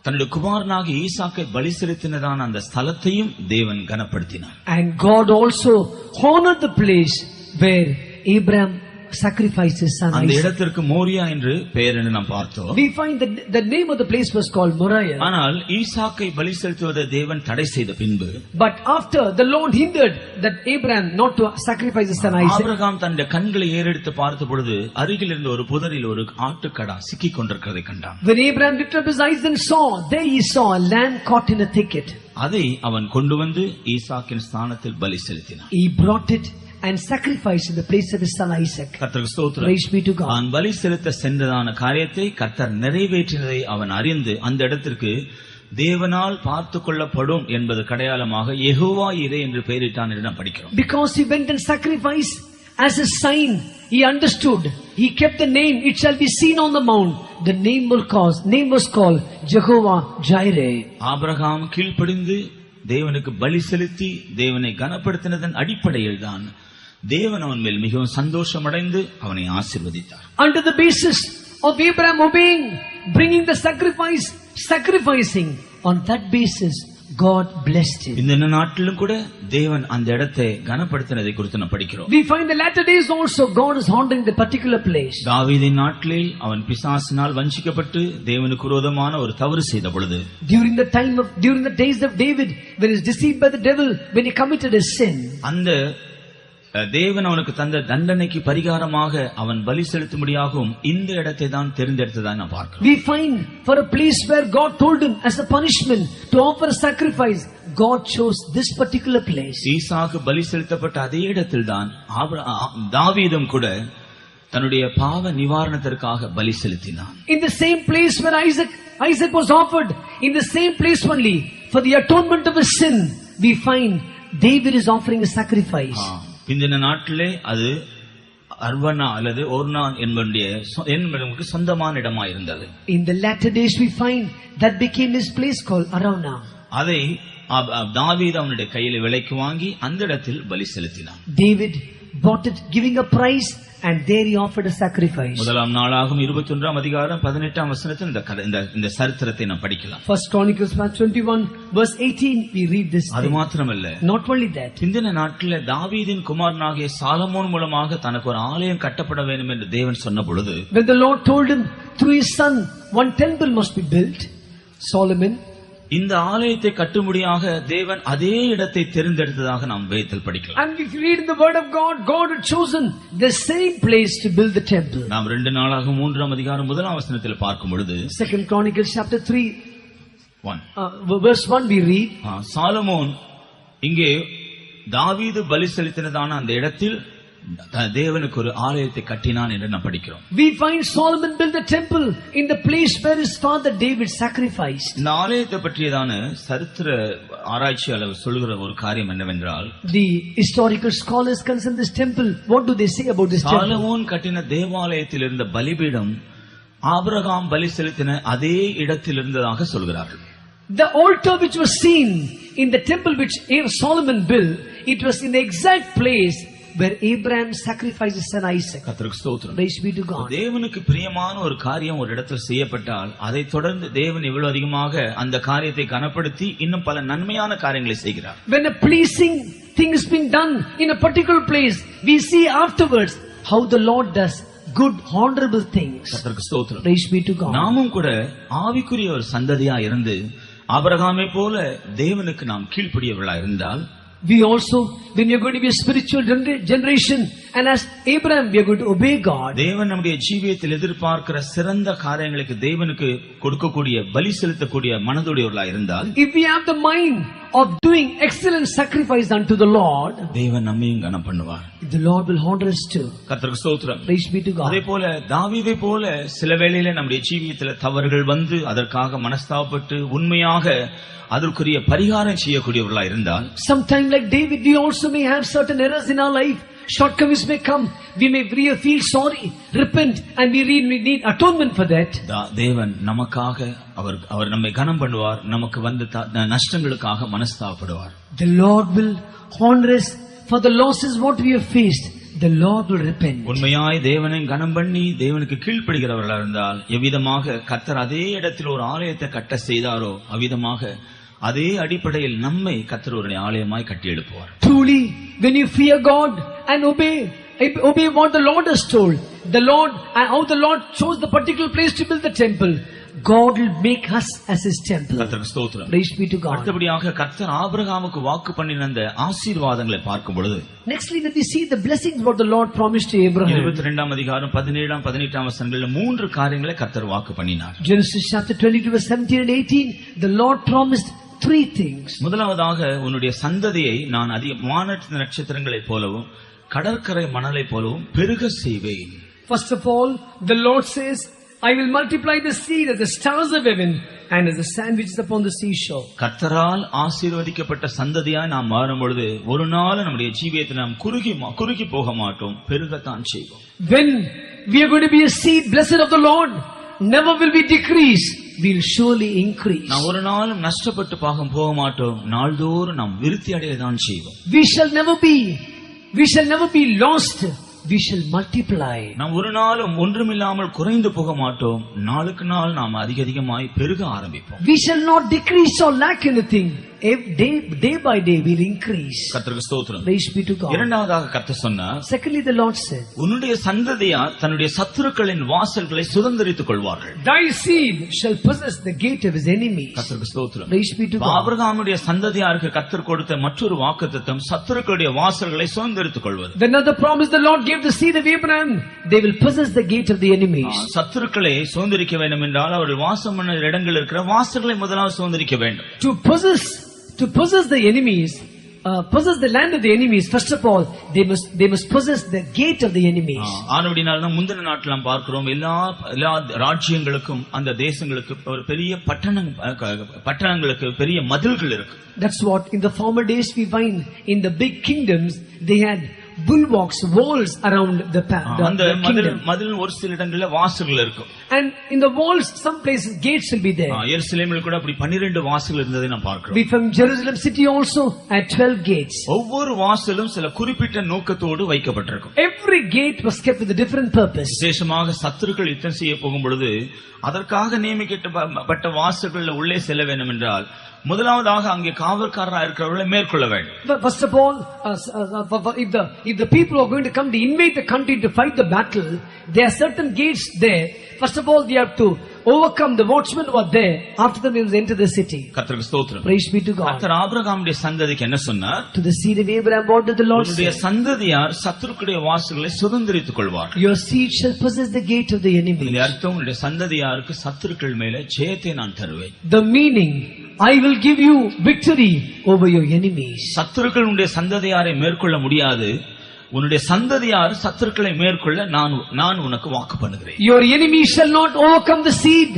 S1: தன்னுடைய குமாரனாக ஈசாக்கை பலி செலுத்தினதான அந்த ஸ்தலத்தையும் தேவன் கனப்படுத்தினார்.
S2: And God also honored the place where Abraham sacrificed his son
S1: அந்த
S2: Isaac.
S1: இடத்திற்கு மோரியா என்று பெயர் என்று நாம் பார்த்தோம்.
S2: We find that the name of the place was called Moriah.
S1: ஆனால் ஈசாக்கை பலி செலுத்துவதை தேவன் தடை செய்த பின்பு,
S2: But after the Lord hindered that Abraham not to sacrifice his son Isaac.
S1: Abraham தன்னுடைய கண்களை ஏறெடுத்து பார்த்த பொழுது அருகில் இருந்த ஒரு புதரில் ஒரு ஆட்டுக்கடா சிக்கிக் கொண்டிருக்கிறதை கண்டான்.
S2: When Abraham lifted up his eyes and saw, there he saw a lamb caught in a thicket.
S1: அதை அவன் கொண்டு வந்து ஈசாக்கின் ஸ்தானத்தில் பலி செலுத்தினான்.
S2: He brought it and sacrificed in the place of his son Isaac.
S1: கர்த்தருக்கு ஸ்தோத்திரம்.
S2: Praise be to God.
S1: அவன் பலி செலுத்த சென்றதான காரியத்தை கர்த்தர் நிறைவேற்றினதை அவன் அறிந்து அந்த இடத்திற்கு தேவனால் பார்த்து கொள்ளப்படும் என்பது அடையாளமாக யெகோவா ஈரே என்று பெயரிட்டான் என்று நாம் படிக்கிறோம்.
S2: Because he went and sacrificed as a sign, he understood. He kept the name, it shall be seen on the mount. The name was called Jehovah Jireh.
S1: Abraham கீழ்ப்படிந்து தேவனுக்கு பலி செலுத்தி தேவனை கனப்படுத்தினதன் அடிப்படையில் தான் தேவன் அவன் மேல் மிகவும் சந்தோஷம் அடைந்து அவனை ஆசீர்வதித்தார்.
S2: Under the basis of Abraham obeying, bringing the sacrifice, sacrificing, on that basis God blessed him.
S1: இந்த நாட்டிலும் கூட தேவன் அந்த இடத்தை கனப்படுத்தினதை குறித்து நாம் படிக்கிறோம்.
S2: We find the latter days also God is honoring the particular place.
S1: தாவீதின் நாட்டில் அவன் பிசாசினால் வஞ்சிக்கப்பட்டு தேவனுக்கு விரோதமான ஒரு தவறு செய்த பொழுது,
S2: during the days of David, when he was deceived by the devil, when he committed a sin,
S1: அந்த தேவன் அவனுக்கு தந்த தண்டனைக்கு பரிகாரமாக அவன் பலி செலுத்தும்படியாகவும் இந்த இடத்தை தான் தெரிந்தெடுத்ததான் நான் பார்க்கிறோம்.
S2: we find for a place where God told him as a punishment to offer a sacrifice, God chose this particular place.
S1: ஈசாக்கு பலி செலுத்தப்பட்ட அதே இடத்தில் தான் தாவீதும் கூட தன்னுடைய பாவ நிவாரணத்திற்காக பலி செலுத்தினான்.
S2: In the same place where Isaac was offered, in the same place only for the atonement of his sin, we find David is offering a sacrifice.
S1: பிந்தின நாட்டிலே அது அர்வனா அல்லது ஓர்னான் என்பவனுக்கு சொந்தமான இடமா இருந்தது.
S2: In the latter days we find that became his place called Araunah.
S1: அதை தாவீது அவனுடைய கையில் விலைக்கு வாங்கி அந்த இடத்தில் பலி செலுத்தினான்.
S2: David bought it, giving a price, and there he offered a sacrifice.
S1: முதலாம் நாளாகும் 21ஆம் அதிகாரம் 18ஆம் வசனத்தில் இந்த சரித்திரத்தை நாம் படிக்கலாம்.
S2: First Chronicles 21 verse 18 we read this.
S1: அது மாத்திரமல்ல,
S2: not only that,
S1: இந்த நாட்களில் தாவீதின் குமாரனாகிய சாலமோன் மூலமாக தனக்கு ஒரு ஆலயம் கட்டப்பட வேண்டும் என்று தேவன் சொன்ன பொழுது,
S2: when the Lord told him through his son one temple must be built, Solomon,
S1: இந்த ஆலயத்தை கட்டும்படியாக தேவன் அதே இடத்தை தெரிந்தெடுத்ததாக நாம் வேதத்தில் படிக்கலாம்.
S2: and if you read in the word of God, God had chosen the same place to build the temple.
S1: நாம் 2 நாளாகும் 3ஆம் அதிகாரம் 1ஆம் வசனத்தில் பார்க்கும் பொழுது,
S2: Second Chronicles chapter 3 verse 1 we read,
S1: Solomon இங்கே தாவீது பலி செலுத்தினதான அந்த இடத்தில் தேவனுக்கு ஒரு ஆலயத்தை கட்டினான் என்று நாம் படிக்கிறோம்.
S2: We find Solomon built a temple in the place where his father David sacrificed.
S1: இந்த ஆலயத்தை பற்றியதான சரித்திர ஆராய்ச்சியாளர் சொல்கிற ஒரு காரியம் என்னவென்றால்,
S2: the historical scholars concern this temple, what do they say about this temple?
S1: Solomon கட்டின தேவாலயத்தில் இருந்த பலிபீடம் ஆபிரகாம் பலி செலுத்தின அதே இடத்தில் இருந்ததாக சொல்கிறார்கள்.
S2: The altar which was seen in the temple which Solomon built, it was in the exact place where Abraham sacrificed his son Isaac.
S1: கர்த்தருக்கு ஸ்தோத்திரம்.
S2: Praise be to God.
S1: தேவனுக்கு பிரியமான ஒரு காரியம் ஒரு இடத்தில் செய்யப்பட்டால் அதை தொடர்ந்து தேவன் இவ்வளவு அதிகமாக அந்த காரியத்தை கனப்படுத்தி இன்னும் பல நன்மையான காரியங்களை செய்கிறார்.
S2: When a pleasing thing is being done in a particular place, we see afterwards how the Lord does good honorable things.
S1: கர்த்தருக்கு ஸ்தோத்திரம்.
S2: Praise be to God.
S1: நாமும் கூட ஆவிக்குரிய ஒரு சந்ததியா இருந்து ஆபிரகாமை போல தேவனுக்கு நாம் கீழ்ப்படியவர்களா இருந்தால்,
S2: we also, when we are going to be a spiritual generation, and as Abraham we are going to obey God.
S1: தேவன் நம்முடைய ஜீவியத்தில் எதிர்பார்க்கிற சிறந்த காரியங்களுக்கு தேவனுக்கு கொடுக்கக்கூடிய பலி செலுத்தக்கூடிய மனதுடையவர்களா இருந்தால்,
S2: if we have the mind of doing excellent sacrifice unto the Lord,
S1: தேவன் நம்மையும் கனம் பண்ணுவார்.
S2: the Lord will honor us too.
S1: கர்த்தருக்கு ஸ்தோத்திரம்.
S2: Praise be to God.
S1: அதே போல தாவீதை போல சில வேளையில நம்முடைய ஜீவியத்தில் தவறுகள் வந்து அதற்காக மனஸ்தாபப்பட்டு உண்மையாக அதற்குரிய பரிகாரம் செய்யக்கூடியவர்களா இருந்தால்,
S2: sometime like David we also may have certain errors in our life, shortcomings may come, we may feel sorry, repent, and we need atonement for that.
S1: தேவன் நமக்காக அவர் நம்மை கனம் பண்ணுவார், நமக்கு வந்த நஷ்டங்களுக்காக மனஸ்தாபப்படுவார்.
S2: The Lord will honor us for the losses what we have faced. The Lord will repent.
S1: உண்மையாய் தேவனை கனம் பண்ணி தேவனுக்கு கீழ்ப்படுகிறவர்களா இருந்தால், எவ்விதமாக கர்த்தர் அதே இடத்தில் ஒரு ஆலயத்தை கட்ட செய்தாரோ அவ்விதமாக அதே அடிப்படையில் நம்மை கர்த்தர் ஒரு ஆலயமாய் கட்டி எழுப்புவார்.
S2: Truly, when you fear God and obey what the Lord has told, the Lord and how the Lord chose the particular place to build the temple, God will make us as his temple.
S1: கர்த்தருக்கு ஸ்தோத்திரம்.
S2: Praise be to God.
S1: அடுத்தபடியாக கர்த்தர் ஆபிரகாமுக்கு வாக்கு பண்ணின அந்த ஆசீர்வாதங்களை பார்க்கும் பொழுது,
S2: nextly when we see the blessings what the Lord promised to Abraham,
S1: 22ஆம் அதிகாரம் 17ஆம் 18ஆம் வசனங்களில் 3 காரியங்களை கர்த்தர் வாக்கு பண்ணினார்.
S2: Genesis chapter 22 verse 17 and 18, the Lord promised 3 things.
S1: முதலாவதாக, உன்னுடைய சந்ததியை நான் வான நட்சத்திரங்களைப் போலவும் கடற்கரை மணலைப் போலவும் பெருக செய்வேன்.
S2: First of all, the Lord says, I will multiply the seed as the stars of heaven and as the sand which is upon the seashore.
S1: கர்த்தரால் ஆசீர்வதிக்கப்பட்ட சந்ததியாய் நாம் மாறும் பொழுது ஒரு நாள் நம்முடைய ஜீவியத்தை நாம் குறுகி போக மாட்டோம், பெருகத்தான் செய்வோம்.
S2: When we are going to be a seed blessed of the Lord, never will we decrease, we will surely increase.
S1: நாம் ஒரு நாளும் நஷ்டப்பட்டு போக மாட்டோம், நாள்தோறும் நாம் விருத்தி அடையதான் செய்வோம்.
S2: We shall never be lost, we shall multiply.
S1: நாம் ஒரு நாளும் ஒன்றுமில்லாமல் குறைந்து போக மாட்டோம், நாளுக்கு நாள் நாம் அதிகமாய் பெருக ஆரம்பிப்போம்.
S2: We shall not decrease or lack anything. Day by day we'll increase.
S1: கர்த்தருக்கு ஸ்தோத்திரம்.
S2: Praise be to God.
S1: இரண்டாவதாக கர்த்தர் சொன்னார்,
S2: secondly the Lord said,
S1: உன்னுடைய சந்ததியார் தன்னுடைய சத்துருக்களின் வாசல்களை சுதந்தரித்துக் கொள்வார்கள்.
S2: Thy seed shall possess the gate of his enemies.
S1: கர்த்தருக்கு ஸ்தோத்திரம்.
S2: Praise be to God.
S1: ஆபிரகாமுடைய சந்ததியாருக்கு கர்த்தர் கொடுத்த மற்றொரு வாக்குத்தத்தம் சத்துருக்களுடைய வாசல்களை சுதந்தரித்துக் கொள்வது.
S2: Another promise the Lord gave the seed of Abraham, they will possess the gate of the enemies.
S1: சத்துருக்களை சுதந்தரிக்க வேண்டும் என்றால் அவர்கள் வாசம் பண்ண இடங்கள் இருக்கிற வாசல்களை முதலாவது சுதந்தரிக்க வேண்டும்.
S2: To possess the enemies, possess the land of the enemies, first of all they must possess the gate of the enemies.
S1: ஆனபடியால் தான் முந்தின நாட்டில் நாம் பார்க்கிறோம், எல்லா ராஜ்யங்களுக்கும் அந்த தேசங்களுக்கு ஒரு பெரிய பட்டணங்களுக்கு பெரிய மதில்கள் இருக்கு.
S2: That's what in the former days we find in the big kingdoms, they had bulwarks, walls around the
S1: அந்த
S2: kingdom.
S1: மதில் ஒரு சில இடங்கள்ல வாசல்கள் இருக்கும்.
S2: And in the walls, some places gates will be there.
S1: எருசலேமில் கூட அப்படி 12 வாசல் இருந்ததை நாம் பார்க்கிறோம்.
S2: We from Jerusalem city also had 12 gates.
S1: ஒவ்வொரு வாசலும் சில குறிப்பிட்ட நோக்கத்தோடு வைக்கப்பட்டிருக்கும்.
S2: Every gate was kept with a different purpose.
S1: விசேஷமாக சத்துருக்கள் யுத்தம் செய்ய போகும் பொழுது அதற்காக நியமிக்கப்பட்ட வாசல்கள் உள்ளே செல்ல வேண்டும் என்றால் முதலாவதாக அங்கே காவல்காரராக இருக்கிறவர்களை மேற்கொள்ள வேண்டும்.
S2: First of all, if the people are going to come to invade the country to fight the battle, there are certain gates there. First of all, they have to overcome the watchmen who are there. After them, they will enter the city.
S1: கர்த்தருக்கு ஸ்தோத்திரம்.
S2: Praise be to God.
S1: கர்த்தர் ஆபிரகாமுடைய சந்ததிக்கு என்ன சொன்னார்?
S2: To the seed of Abraham, what did the Lord say?
S1: உன்னுடைய சந்ததியார் சத்துருக்களுடைய வாசல்களை சுதந்தரித்துக் கொள்வார்.
S2: Your seed shall possess the gate of the enemy.
S1: இந்த அர்த்தம் உன்னுடைய சந்ததியாருக்கு சத்துருக்கள் மேலே ஜெயத்தை நான் தருவேன்.
S2: The meaning, I will give you victory over your enemies.
S1: சத்துருக்கள் உன்னுடைய சந்ததியாரை மேற்கொள்ள முடியாது. உன்னுடைய சந்ததியார் சத்துருக்களை மேற்கொள்ள நான் உனக்கு வாக்கு பண்ணுகிறேன்.
S2: Your enemies shall not overcome the seed.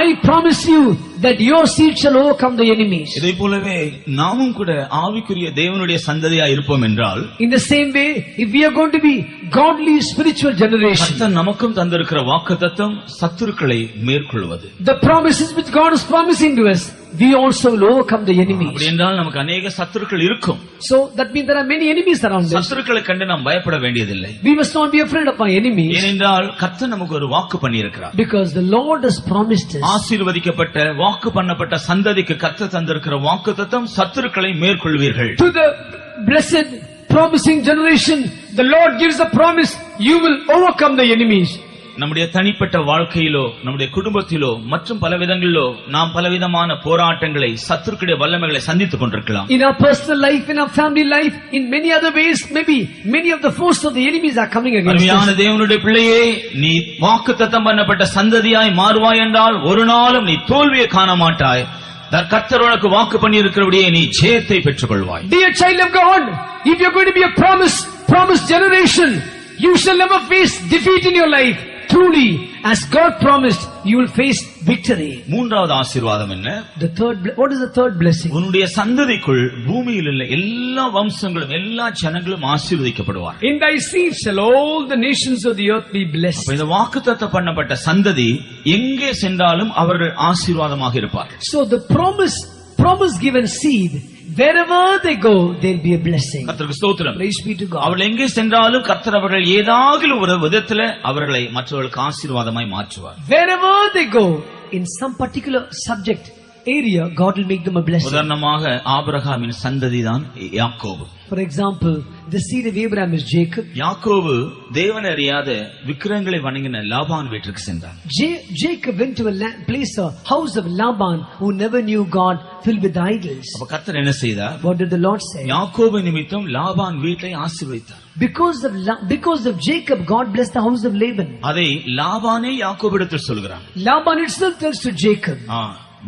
S2: I promise you that your seed shall overcome the enemies.
S1: இதை போலவே நாமும் கூட ஆவிக்குரிய தேவனுடைய சந்ததியா இருப்போம் என்றால்,
S2: in the same way, if we are going to be godly spiritual generation,
S1: கர்த்தர் நமக்கும் தந்திருக்கிற வாக்குத்தத்தம் சத்துருக்களை மேற்கொள்வது.
S2: The promises which God is promising to us, we also will overcome the enemies.
S1: அப்படி என்றால் நமக்கு अनेक சத்துருக்கள் இருக்கும்.
S2: So that means there are many enemies around us.
S1: சத்துருக்களை கண்டு நாம் பயப்பட வேண்டியதில்லை.
S2: We must not be afraid of our enemies.
S1: ஏனென்றால் கர்த்தர் நமக்கு ஒரு வாக்கு பண்ணியிருக்கிறார்.
S2: Because the Lord has promised us.
S1: ஆசீர்வதிக்கப்பட்ட வாக்கு பண்ணப்பட்ட சந்ததிக்கு கர்த்தர் தந்திருக்கிற வாக்குத்தத்தம் சத்துருக்களை மேற்கொள்வீர்கள்.
S2: To the blessed promising generation, the Lord gives a promise, you will overcome the enemies.
S1: நம்முடைய தனிப்பட்ட வாழ்க்கையிலோ நம்முடைய குடும்பத்திலோ மற்றும் பல விதங்களிலோ நாம் பலவிதமான போராட்டங்களை சத்துருக்களுடைய வல்லமைகளை சந்தித்துக் கொண்டிருக்கலாம்.
S2: In our personal life, in our family life, in many other ways, maybe many of the forces of the enemies are coming against us.
S1: அருமையான தேவனுடைய பிள்ளையே, நீ வாக்குத்தத்தம் பண்ணப்பட்ட சந்ததியாய் மாறுவாய் என்றால் ஒரு நாளும் நீ தோல்வியை காண மாட்டாய். கர்த்தர் உனக்கு வாக்கு பண்ணி இருக்கிறபடியே நீ ஜெயத்தை பெற்றுக் கொள்வாய்.
S2: Dear child of God, if you are going to be a promised generation, you shall never face defeat in your life. Truly, as God promised, you will face victory.
S1: மூன்றாவது ஆசீர்வாதம் என்ன?
S2: What is the third blessing?
S1: உன்னுடைய சந்ததிக்குள் பூமியில் உள்ள எல்லா வம்சங்களும் எல்லா ஜனங்களும் ஆசீர்வதிக்கப்படுவார்.
S2: In thy seed shall all the nations of the earth be blessed.
S1: இந்த வாக்குத்தத்தம் பண்ணப்பட்ட சந்ததி எங்கே சென்றாலும் அவர்கள் ஆசீர்வாதமாக இருப்பார்கள்.
S2: So the promise given seed, wherever they go, there will be a blessing.
S1: கர்த்தருக்கு ஸ்தோத்திரம்.
S2: Praise be to God.
S1: அவர்கள் எங்கே சென்றாலும் கர்த்தர் அவர்கள் ஏதாவது ஒரு விதத்தில் அவர்களை மற்றவர்களுக்கு ஆசீர்வாதமாய் மாற்றுவார்.
S2: Wherever they go, in some particular subject area, God will make them a blessing.
S1: உதாரணமாக ஆபிரகாமின் சந்ததிதான் யாக்கோபு.
S2: For example, the seed of Abraham is Jacob.
S1: யாக்கோபு தேவனை அறியாத விக்கிரகங்களை வணங்கின லாபான் வீட்டுக்கு சென்றார்.
S2: Jacob went to a place, a house of Laban, who never knew God, filled with idols.
S1: அப்ப கர்த்தர் என்ன செய்தார்?
S2: What did the Lord say?
S1: யாக்கோபு நிமித்தம் லாபான் வீட்டை ஆசீர்வதித்தார்.
S2: Because of Jacob, God blessed the house of Laban.
S1: அதை லாபானே யாக்கோபிடத்தில் சொல்கிறான்.
S2: Laban itself tells to Jacob,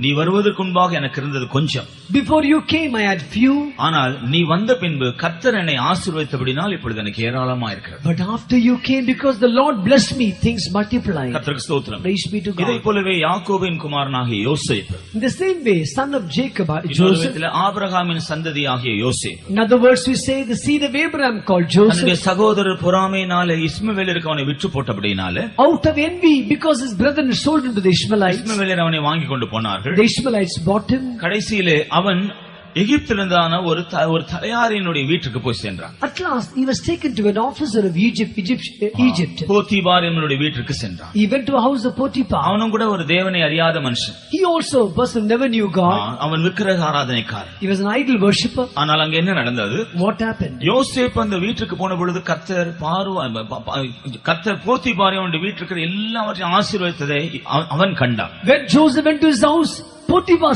S1: நீ வருவதற்கு முன்பாக எனக்கு இருந்தது கொஞ்சம்.
S2: Before you came, I had few.
S1: ஆனால் நீ வந்த பின்பு கர்த்தர் என்னை ஆசீர்வதித்தபடியால் இப்பொழுது எனக்கு ஏராளமா இருக்கிறது.
S2: But after you came, because the Lord blessed me, things multiplied.
S1: கர்த்தருக்கு ஸ்தோத்திரம்.
S2: Praise be to God.
S1: இதை போலவே யாக்கோபின் குமாரனாகிய யோசேப்பு,
S2: In the same way, son of Jacob, Joseph.
S1: ஆபிரகாமின் சந்ததியாகிய யோசேப்பு.
S2: In other words, we say the seed of Abraham called Joseph.
S1: தன்னுடைய சகோதரர் பொறாமையினாலே இஸ்மவேலருக்கு அவனை விற்று போட்டபடியால்,
S2: out of envy, because his brethren sold him to the Ishmaelites,
S1: இஸ்மவேலர் அவனை வாங்கி கொண்டு போனார்கள்.
S2: the Ishmaelites bought him.
S1: கடைசியிலே அவன் எகிப்திலிருந்தான ஒரு தலையாரினுடைய வீட்டுக்கு போய் சென்றான்.
S2: At last he was taken to an officer of Egypt.
S1: Potiphar என்னுடைய வீட்டுக்கு சென்றான்.
S2: He went to a house of Potiphar.
S1: அவனும் கூட ஒரு தேவனை அறியாத மனுஷன்.
S2: He also a person who never knew God.
S1: அவன் விக்கிரக ஆராதனைக்காரன்.
S2: He was an idol worshipper.
S1: ஆனால் அங்க என்ன நடந்தது?
S2: What happened?
S1: யோசேப்பு அந்த வீட்டுக்கு போன பொழுது கர்த்தர் போத்திபார் அவனுடைய வீட்டுக்கு எல்லாவற்றையும் ஆசீர்வதித்ததை அவன் கண்டான்.
S2: When Joseph went to his house, Potiphar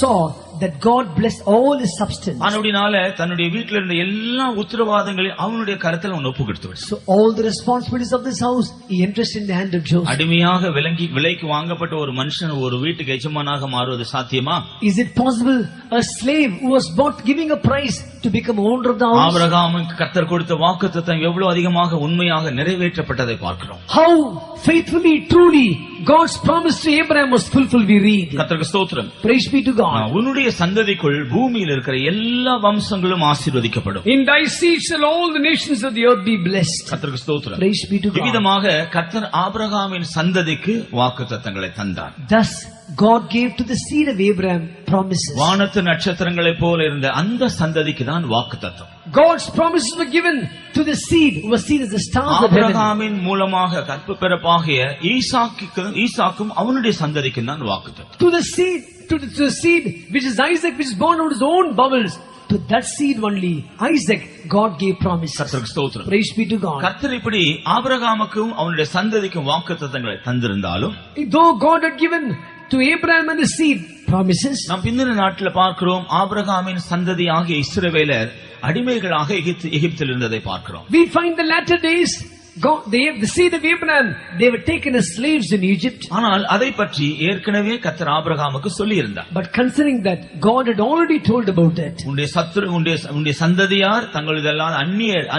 S2: saw that God blessed all his substance.
S1: அவனுடையனால தன்னுடைய வீட்டில் இருந்த எல்லா உத்தரவாதங்களையும் அவனுடைய கரத்தில் அவன் ஒப்பு கொடுத்து விட்டான்.
S2: So all the responsibilities of this house he entrusted in the hand of Joseph.
S1: அடிமையாக விலைக்கு வாங்கப்பட்ட ஒரு மனுஷன் ஒரு வீட்டுக்கு எஜமானாக மாறுவது சாத்தியமா?
S2: Is it possible a slave who was bought giving a price to become owner of the house?
S1: ஆபிரகாமுக்கு கர்த்தர் கொடுத்த வாக்குத்தத்தம் எவ்வளவு அதிகமாக உண்மையாக நிறைவேற்றப்பட்டதை பார்க்கிறோம்.
S2: How faithfully, truly God's promise to Abraham was fulfilled, we read.
S1: கர்த்தருக்கு ஸ்தோத்திரம்.
S2: Praise be to God.
S1: உன்னுடைய சந்ததிக்குள் பூமியில் இருக்கிற எல்லா வம்சங்களும் ஆசீர்வதிக்கப்படும்.
S2: In thy seed shall all the nations of the earth be blessed.
S1: கர்த்தருக்கு ஸ்தோத்திரம்.
S2: Praise be to God.
S1: இவ்விதமாக கர்த்தர் ஆபிரகாமின் சந்ததிக்கு வாக்குத்தத்தங்களை தந்தார்.
S2: Thus God gave to the seed of Abraham promises.
S1: வானத்து நட்சத்திரங்களைப் போல இருந்த அந்த சந்ததிக்கு தான் வாக்குத்தத்தம்.
S2: God's promises were given to the seed who was seen as the stars of heaven.
S1: ஆபிரகாமின் மூலமாக கற்பு பிறப்பாகிய ஈசாக்கும் அவனுடைய சந்ததிக்கு தான் வாக்குத்தத்தம்.
S2: To the seed which is Isaac, which is born out of his own bowels. To that seed only, Isaac, God gave promises.
S1: கர்த்தருக்கு ஸ்தோத்திரம்.
S2: Praise be to God.
S1: கர்த்தர் இப்படி ஆபிரகாமுக்கும் அவனுடைய சந்ததிக்கும் வாக்குத்தத்தங்களை தந்திருந்தாலும்,
S2: though God had given to Abraham and his seed promises,
S1: நாம் பிந்தின நாட்டில் பார்க்கிறோம் ஆபிரகாமின் சந்ததி ஆகிய இஸ்ரவேலர் அடிமைகளாக எகிப்தில் இருந்ததை பார்க்கிறோம்.
S2: we find the latter days God, the seed of Abraham, they were taken as slaves in Egypt.
S1: ஆனால் அதை பற்றி ஏற்கனவே கர்த்தர் ஆபிரகாமுக்கு சொல்லி இருந்தார்.
S2: But considering that God had already told about that,
S1: உன்னுடைய சந்ததியார் தங்களதெல்லாம்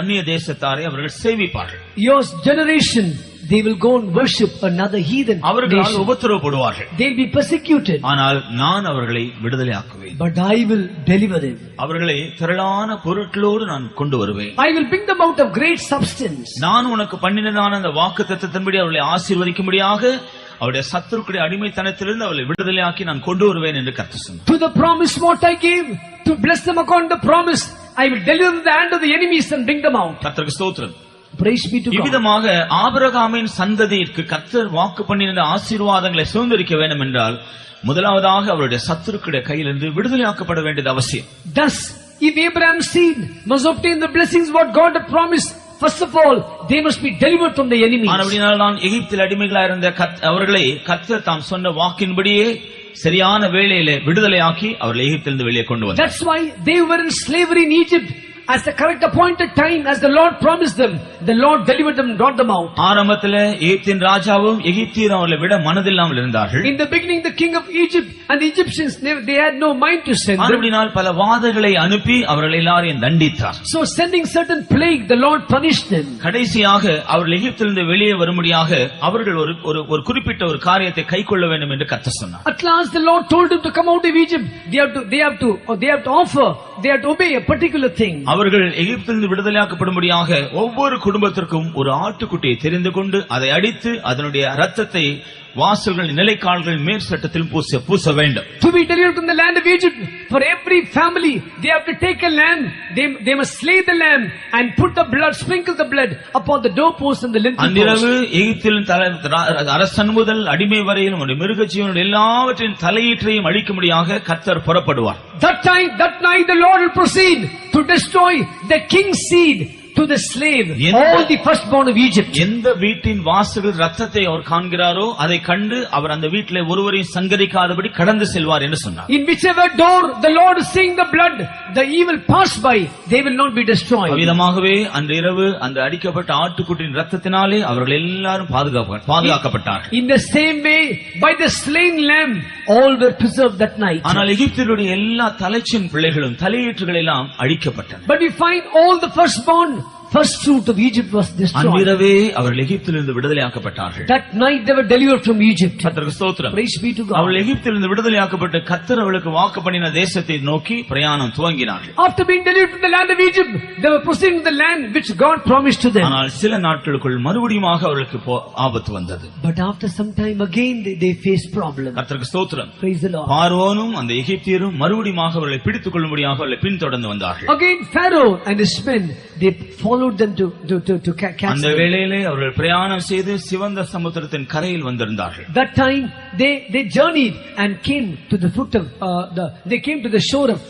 S1: அந்நிய தேசத்தாரை அவர்கள் சேவிப்பார்கள்.
S2: your generation, they will go and worship another heathen
S1: அவர்களால்
S2: nation.
S1: உபத்திரவப்படுவார்கள்.
S2: They'll be persecuted.
S1: ஆனால் நான் அவர்களை விடுதலையாக்குவேன்.
S2: But I will deliver them.
S1: அவர்களை திரளான பொருட்களோடு நான் கொண்டு வருவேன்.
S2: I will bring them out of great substance.
S1: நான் உனக்கு பண்ணினதான அந்த வாக்குத்தத்தத்தின்படி அவர்களை ஆசீர்வதிக்கும்படியாக அவருடைய சத்துருக்குடைய அடிமைத்தனத்திலிருந்து அவர்களை விடுதலையாக்கி நான் கொண்டு வருவேன் என்று கர்த்தர் சொன்னார்.
S2: To the promise what I gave, to bless them according to the promise, I will deliver them the hand of the enemies and bring them out.
S1: கர்த்தருக்கு ஸ்தோத்திரம்.
S2: Praise be to God.
S1: இவ்விதமாக ஆபிரகாமின் சந்ததிக்கு கர்த்தர் வாக்கு பண்ணின ஆசீர்வாதங்களை சுதந்திரிக்க வேண்டும் என்றால் முதலாவதாக அவருடைய சத்துருக்குடைய கையிலிருந்து விடுதலையாக்கப்பட வேண்டியது அவசியம்.
S2: Thus, if Abraham's seed must obtain the blessings what God had promised, first of all, they must be delivered from the enemies.
S1: அப்படினால் தான் எகிப்தில் அடிமைகளாக இருந்த அவர்களை கர்த்தர் தாம் சொன்ன வாக்கின்படியே சரியான வேளையிலே விடுதலையாக்கி அவர்களை எகிப்திலிருந்து வெளியே கொண்டு வந்தார்.
S2: That's why they were in slavery in Egypt. As the correct appointed time, as the Lord promised them, the Lord delivered them and brought them out.
S1: ஆரம்பத்திலே எகிப்தின் ராஜாவும் எகிப்தியரும் அவர்களை விட மனதில்லாமல் இருந்தார்கள்.
S2: In the beginning, the king of Egypt and the Egyptians, they had no mind to send them.
S1: அப்படினால் பல வாதைகளை அனுப்பி அவர்களை எல்லாரையும் தண்டித்தார்.
S2: So sending certain plague, the Lord punished them.
S1: கடைசியாக அவர்கள் எகிப்திலிருந்து வெளியே வரும்படியாக அவர்கள் ஒரு குறிப்பிட்ட ஒரு காரியத்தை கைக்கொள்ள வேண்டும் என்று கர்த்தர் சொன்னார்.
S2: At last, the Lord told them to come out of Egypt. They have to obey a particular thing. அவர்கள்
S1: எகிப்திலிருந்து விடுதலையாக்கப்படும்படியாக ஒவ்வொரு குடும்பத்திற்கும் ஒரு ஆட்டுக்குட்டியை தெரிந்து கொண்டு அதை அடித்து அதனுடைய இரத்தத்தை வாசல்கள் நிலைக்கால்கள் மேல் சட்டத்தில் பூச வேண்டும்.
S2: To be delivered from the land of Egypt, for every family they have to take a lamb. They must slay the lamb and put the blood, sprinkle the blood upon the doorpost and the lintel post.
S1: அன்றிரவு எகிப்தில் அரசன் முதல் அடிமை வரையிலும் மிருகஜீவன் எல்லாவற்றின் தலையீற்றையும் அழிக்கும்படியாக கர்த்தர் புறப்படுவார்.
S2: That night the Lord will proceed to destroy the king's seed to the slave, all the firstborn of Egypt.
S1: எந்த வீட்டின் வாசலில் ரத்தத்தை அவர் காண்கிறாரோ அதை கண்டு அவர் அந்த வீட்டிலே ஒருவரையும் சங்கரிக்காதபடி கடந்து செல்வார் என்று சொன்னார்.
S2: In whichever door the Lord is seeing the blood, the evil pass by, they will not be destroyed.
S1: அவ்விதமாகவே அன்று இரவு அந்த அடிக்கப்பட்ட ஆட்டுக்குட்டியின் ரத்தத்தினாலே அவர்கள் எல்லாரும் பாதுகாக்கப்பட்டார்கள்.
S2: In the same way, by the slain lamb, all were preserved that night.
S1: ஆனால் எகிப்தியருடைய எல்லா தலைச்சின் பிள்ளைகளும் தலையீற்றுகள் எல்லாம் அழிக்கப்பட்டன.
S2: But we find all the firstborn, first fruit of Egypt was destroyed.
S1: அன்றிரவே அவர்கள் எகிப்திலிருந்து விடுதலையாக்கப்பட்டார்கள்.
S2: That night they were delivered from Egypt.
S1: கர்த்தருக்கு ஸ்தோத்திரம்.
S2: Praise be to God.
S1: அவர்கள் எகிப்திலிருந்து விடுதலையாக்கப்பட்டு கர்த்தர் அவர்களுக்கு வாக்கு பண்ணின தேசத்தை நோக்கி பிரயாணம் துவங்கினார்கள்.
S2: After being delivered from the land of Egypt, they were proceeding to the land which God promised to them.
S1: ஆனால் சில நாட்களுக்குள் மறுபடியும் அவர்களுக்கு ஆபத்து வந்தது.
S2: But after some time again they faced problems.
S1: கர்த்தருக்கு ஸ்தோத்திரம்.
S2: Praise the Lord.
S1: பார்வோனும் அந்த எகிப்தியரும் மறுபடியும் அவர்களை பிடித்துக் கொள்ளும்படியாக அவர்களை பின்தொடர்ந்து வந்தார்கள்.
S2: Again Pharaoh and his men, they followed them to catch them.
S1: அந்த வேளையிலே அவர்கள் பிரயாணம் செய்து சிவந்த சமுத்திரத்தின் கரையில் வந்திருந்தார்கள்.
S2: That time they journeyed and came to the foot of they came to the shore of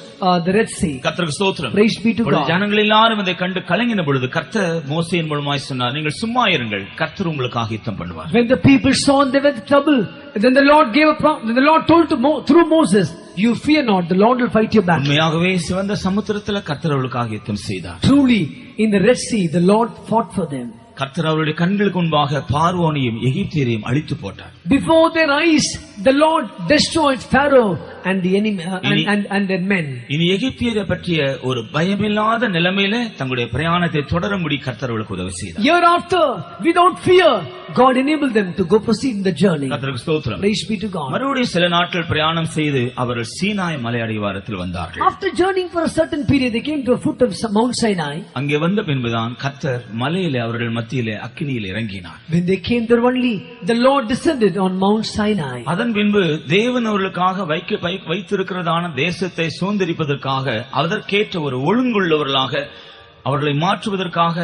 S2: the Red Sea.
S1: கர்த்தருக்கு ஸ்தோத்திரம்.
S2: Praise be to God.
S1: ஜனங்கள் எல்லாரும் இதை கண்டு கலங்கின பொழுது கர்த்தர் மோசேயின் மூலமாய் சொன்னார், நீங்கள் சும்மா இருங்கள், கர்த்தர் உங்களுக்காக யுத்தம் பண்ணுவார்.
S2: When the people saw they were in trouble, then the Lord told through Moses, you fear not, the Lord will fight your battle.
S1: உண்மையாகவே சிவந்த சமுத்திரத்தில் கர்த்தர் அவர்களுக்காக யுத்தம் செய்தார்.
S2: Truly, in the Red Sea, the Lord fought for them.
S1: கர்த்தர் அவருடைய கண்களுக்கு முன்பாக பார்வோனையும் எகிப்தியரையும் அழித்து போட்டார்.
S2: Before their eyes, the Lord destroyed Pharaoh and the enemy and their men.
S1: இனி எகிப்தியரை பற்றிய ஒரு பயமில்லாத நிலைமையில தங்களுடைய பிரயாணத்தை தொடரும்படி கர்த்தர் அவர்களுக்கு உதவி செய்தார்.
S2: Hereafter, without fear, God enabled them to go proceed in the journey.
S1: கர்த்தருக்கு ஸ்தோத்திரம்.
S2: Praise be to God.
S1: மறுபடியும் சில நாட்கள் பிரயாணம் செய்து அவர்கள் சீனாய் மலை அடிவாரத்தில் வந்தார்கள்.
S2: After journeying for a certain period, they came to a foot of Mount Sinai.
S1: அங்கே வந்த பின்புதான் கர்த்தர் மலையிலே அவர்கள் மத்தியிலே அக்கினியில் இறங்கினார்.
S2: When they came there only, the Lord descended on Mount Sinai.
S1: அதன் பின்பு தேவன் அவர்களுக்காக வைத்திருக்கிறதான தேசத்தை சுதந்திரிப்பதற்காக அதற்கேற்ற ஒரு ஒழுங்குள்ளவர்களாக அவர்களை மாற்றுவதற்காக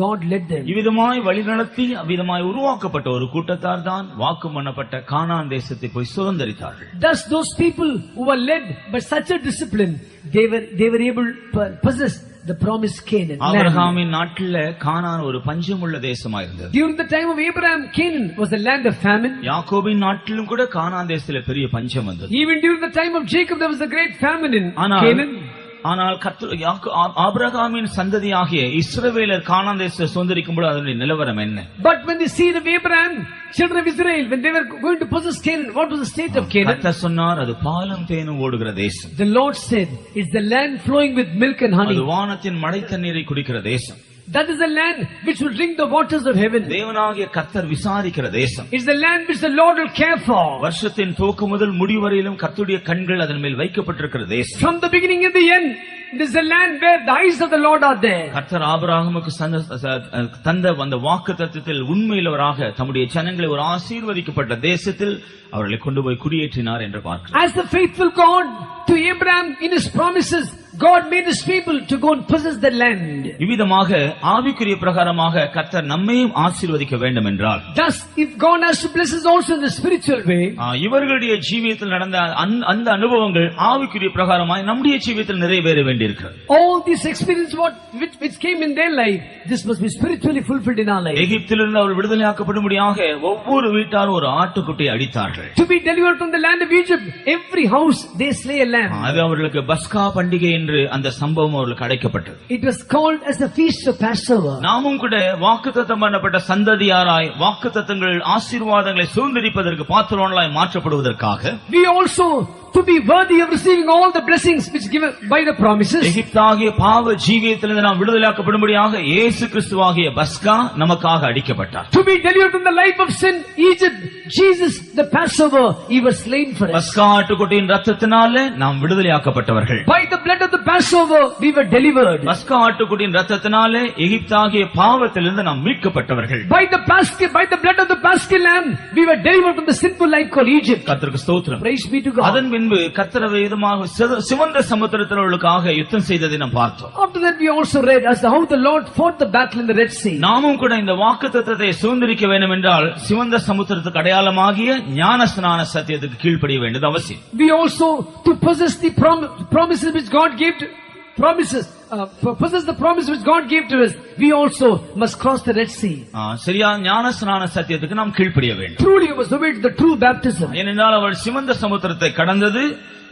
S2: God led them.
S1: இவ்விதமாய் வழிநடத்தி அவ்விதமாய் உருவாக்கப்பட்ட ஒரு கூட்டத்தார் தான் வாக்கு பண்ணப்பட்ட கானான் தேசத்தை போய் சுதந்திரித்தார்கள்.
S2: Thus those people who were led by such a discipline, they were able to possess the promised Canaan.
S1: ஆபிரகாமின் நாட்டிலே கானான் ஒரு பஞ்சமுள்ள தேசமாய் இருந்தது.
S2: During the time of Abraham, Canaan was a land of famine.
S1: யாக்கோபின் நாட்டிலும் கூட கானான் தேசத்திலே பெரிய பஞ்சம் வந்தது.
S2: Even during the time of Jacob, there was a great famine in Canaan.
S1: ஆனால் ஆபிரகாமின் சந்ததியாகிய இஸ்ரவேலர் கானான் தேசத்தை சுதந்திரிக்கும் பொழுது அதனுடைய நிலவரம் என்ன?
S2: But when the seed of Abraham, children of Israel, when they were going to possess Canaan, what was the state of Canaan?
S1: கர்த்தர் சொன்னார், அது பாலும் தேனும் ஓடுகிற தேசம்.
S2: The Lord said, it's the land flowing with milk and honey.
S1: அது வானத்தின் மழை தண்ணீரை குடிக்கிற தேசம்.
S2: That is the land which will drink the waters of heaven.
S1: தேவனாகிய கர்த்தர் விசாரிக்கிற தேசம்.
S2: It's the land which the Lord will care for.
S1: வருஷத்தின் துவக்கம் முதல் முடிவு வரையிலும் கர்த்தருடைய கண்கள் அதன் மேல் வைக்கப்பட்டிருக்கிற தேசம்.
S2: From the beginning and the end, this is the land where the eyes of the Lord are there.
S1: கர்த்தர் ஆபிரகாமுக்கு தந்த அந்த வாக்குத்தத்தத்தில் உண்மையுள்ளவராக தம்முடைய ஜனங்களை ஒரு ஆசீர்வதிக்கப்பட்ட தேசத்தில் அவர்களை கொண்டு போய் குடியேற்றினார் என்று பார்க்கிறோம்.
S2: As the faithful God to Abraham in his promises, God made his people to go and possess the land.
S1: இவ்விதமாக ஆவிக்குரிய பிரகாரமாக கர்த்தர் நம்மையும் ஆசீர்வதிக்க வேண்டும் என்றால்,
S2: thus if God has to bless us also in the spiritual way,
S1: இவர்களுடைய ஜீவியத்தில் நடந்த அந்த அனுபவங்கள் ஆவிக்குரிய பிரகாரமாய் நம்முடைய ஜீவியத்தில் நிறைவேற வேண்டியிருக்கிறது.
S2: all this experience which came in their life, this must be spiritually fulfilled in our life.
S1: எகிப்திலிருந்து அவர் விடுதலையாக்கப்படும்படியாக ஒவ்வொரு வீட்டாரும் ஒரு ஆட்டுக்குட்டியை அடித்தார்கள்.
S2: to be delivered from the land of Egypt, every house they slay a lamb.
S1: அது அவர்களுக்கு பஸ்கா பண்டிகை என்று அந்த சம்பவம் அவர்களுக்கு அழைக்கப்பட்டது.
S2: It was called as the feast of Passover.
S1: நாமும் கூட வாக்குத்தத்தம் பண்ணப்பட்ட சந்ததியாராய் வாக்குத்தத்தங்கள் ஆசீர்வாதங்களை சுதந்திரிப்பதற்கு பாத்திரவான்களாய் மாற்றப்படுவதற்காக,
S2: we also to be worthy of receiving all the blessings which given by the promises.
S1: எகிப்தாகிய பாவ ஜீவியத்திலிருந்து நாம் விடுதலையாக்கப்படும்படியாக இயேசு கிறிஸ்துவாகிய பஸ்கா நமக்காக அடிக்கப்பட்டார்.
S2: to be delivered from the life of sin, Egypt, Jesus the Passover, he was slain for us.
S1: பஸ்கா ஆட்டுக்குட்டியின் இரத்தத்தினாலே நாம் விடுதலையாக்கப்பட்டவர்கள்.
S2: by the blood of the Passover we were delivered.
S1: பஸ்கா ஆட்டுக்குட்டியின் இரத்தத்தினாலே எகிப்தாகிய பாவத்திலிருந்து நாம் மீட்கப்பட்டவர்கள்.
S2: by the blood of the Paschal lamb we were delivered from the sinful life called Egypt.
S1: கர்த்தருக்கு ஸ்தோத்திரம்.
S2: Praise be to God.
S1: அதன் பின்பு கர்த்தர் விதமாக சிவந்த சமுத்திரத்தினர்களுக்காக யுத்தம் செய்ததை நாம் பார்த்தோம்.
S2: After that we also read as how the Lord fought the battle in the Red Sea.
S1: நாமும் கூட இந்த வாக்குத்தத்தத்தை சுதந்திரிக்க வேண்டும் என்றால் சிவந்த சமுத்திரத்துக்கு அடையாளமாகிய ஞானஸ்நான சத்தியத்துக்கு கீழ்ப்படிய வேண்டியது அவசியம்.
S2: we also to possess the promises which God gave to possess the promise which God gave to us, we also must cross the Red Sea.
S1: சரியா ஞானஸ்நான சத்தியத்துக்கு நாம் கீழ்ப்படிய வேண்டும்.
S2: truly was obeyed the true baptism.
S1: ஏனென்றால் அவர் சிவந்த சமுத்திரத்தை கடந்தது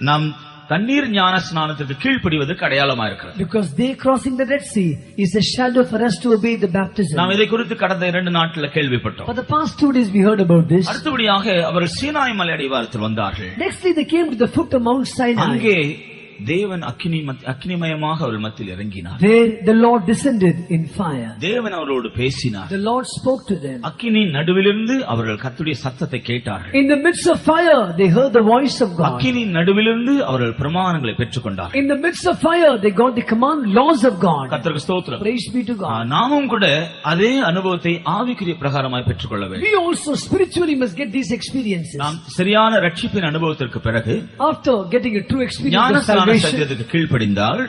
S1: நாம் தண்ணீர் ஞானஸ்நானத்துக்கு கீழ்ப்படிவதற்கு அடையாளமா இருக்கிறது.
S2: because they crossing the Red Sea is a shadow for us to obey the baptism.
S1: நாம் இதை குறித்து கடந்த 2 நாட்களில் கேள்விப்பட்டோம்.
S2: for the past 2 days we heard about this.
S1: அடுத்தபடியாக அவர்கள் சீனாய் மலை அடிவாரத்தில் வந்தார்கள்.
S2: nextly they came to the foot of Mount Sinai.
S1: அங்கே தேவன் அக்கினிமயமாக அவர்கள் மத்தியில் இறங்கினார்.
S2: there the Lord descended in fire.
S1: தேவன் அவர்களோடு பேசினார்.
S2: the Lord spoke to them.
S1: அக்கினியின் நடுவிலிருந்து அவர்கள் கர்த்தருடைய சத்தத்தை கேட்டார்கள்.
S2: in the midst of fire they heard the voice of God.
S1: அக்கினியின் நடுவிலிருந்து அவர்கள் பிரமாணங்களை பெற்றுக்கொண்டார்கள்.
S2: in the midst of fire they got the command laws of God.
S1: கர்த்தருக்கு ஸ்தோத்திரம்.
S2: praise be to God.
S1: நாமும் கூட அதே அனுபவத்தை ஆவிக்குரிய பிரகாரமாய் பெற்றுக்கொள்ள வேண்டும்.
S2: we also spiritually must get these experiences.
S1: நாம் சரியான ரட்சிப்பின் அனுபவத்திற்கு பிறகு
S2: after getting a true experience of
S1: சத்தியத்துக்கு கீழ்ப்படிந்தால்,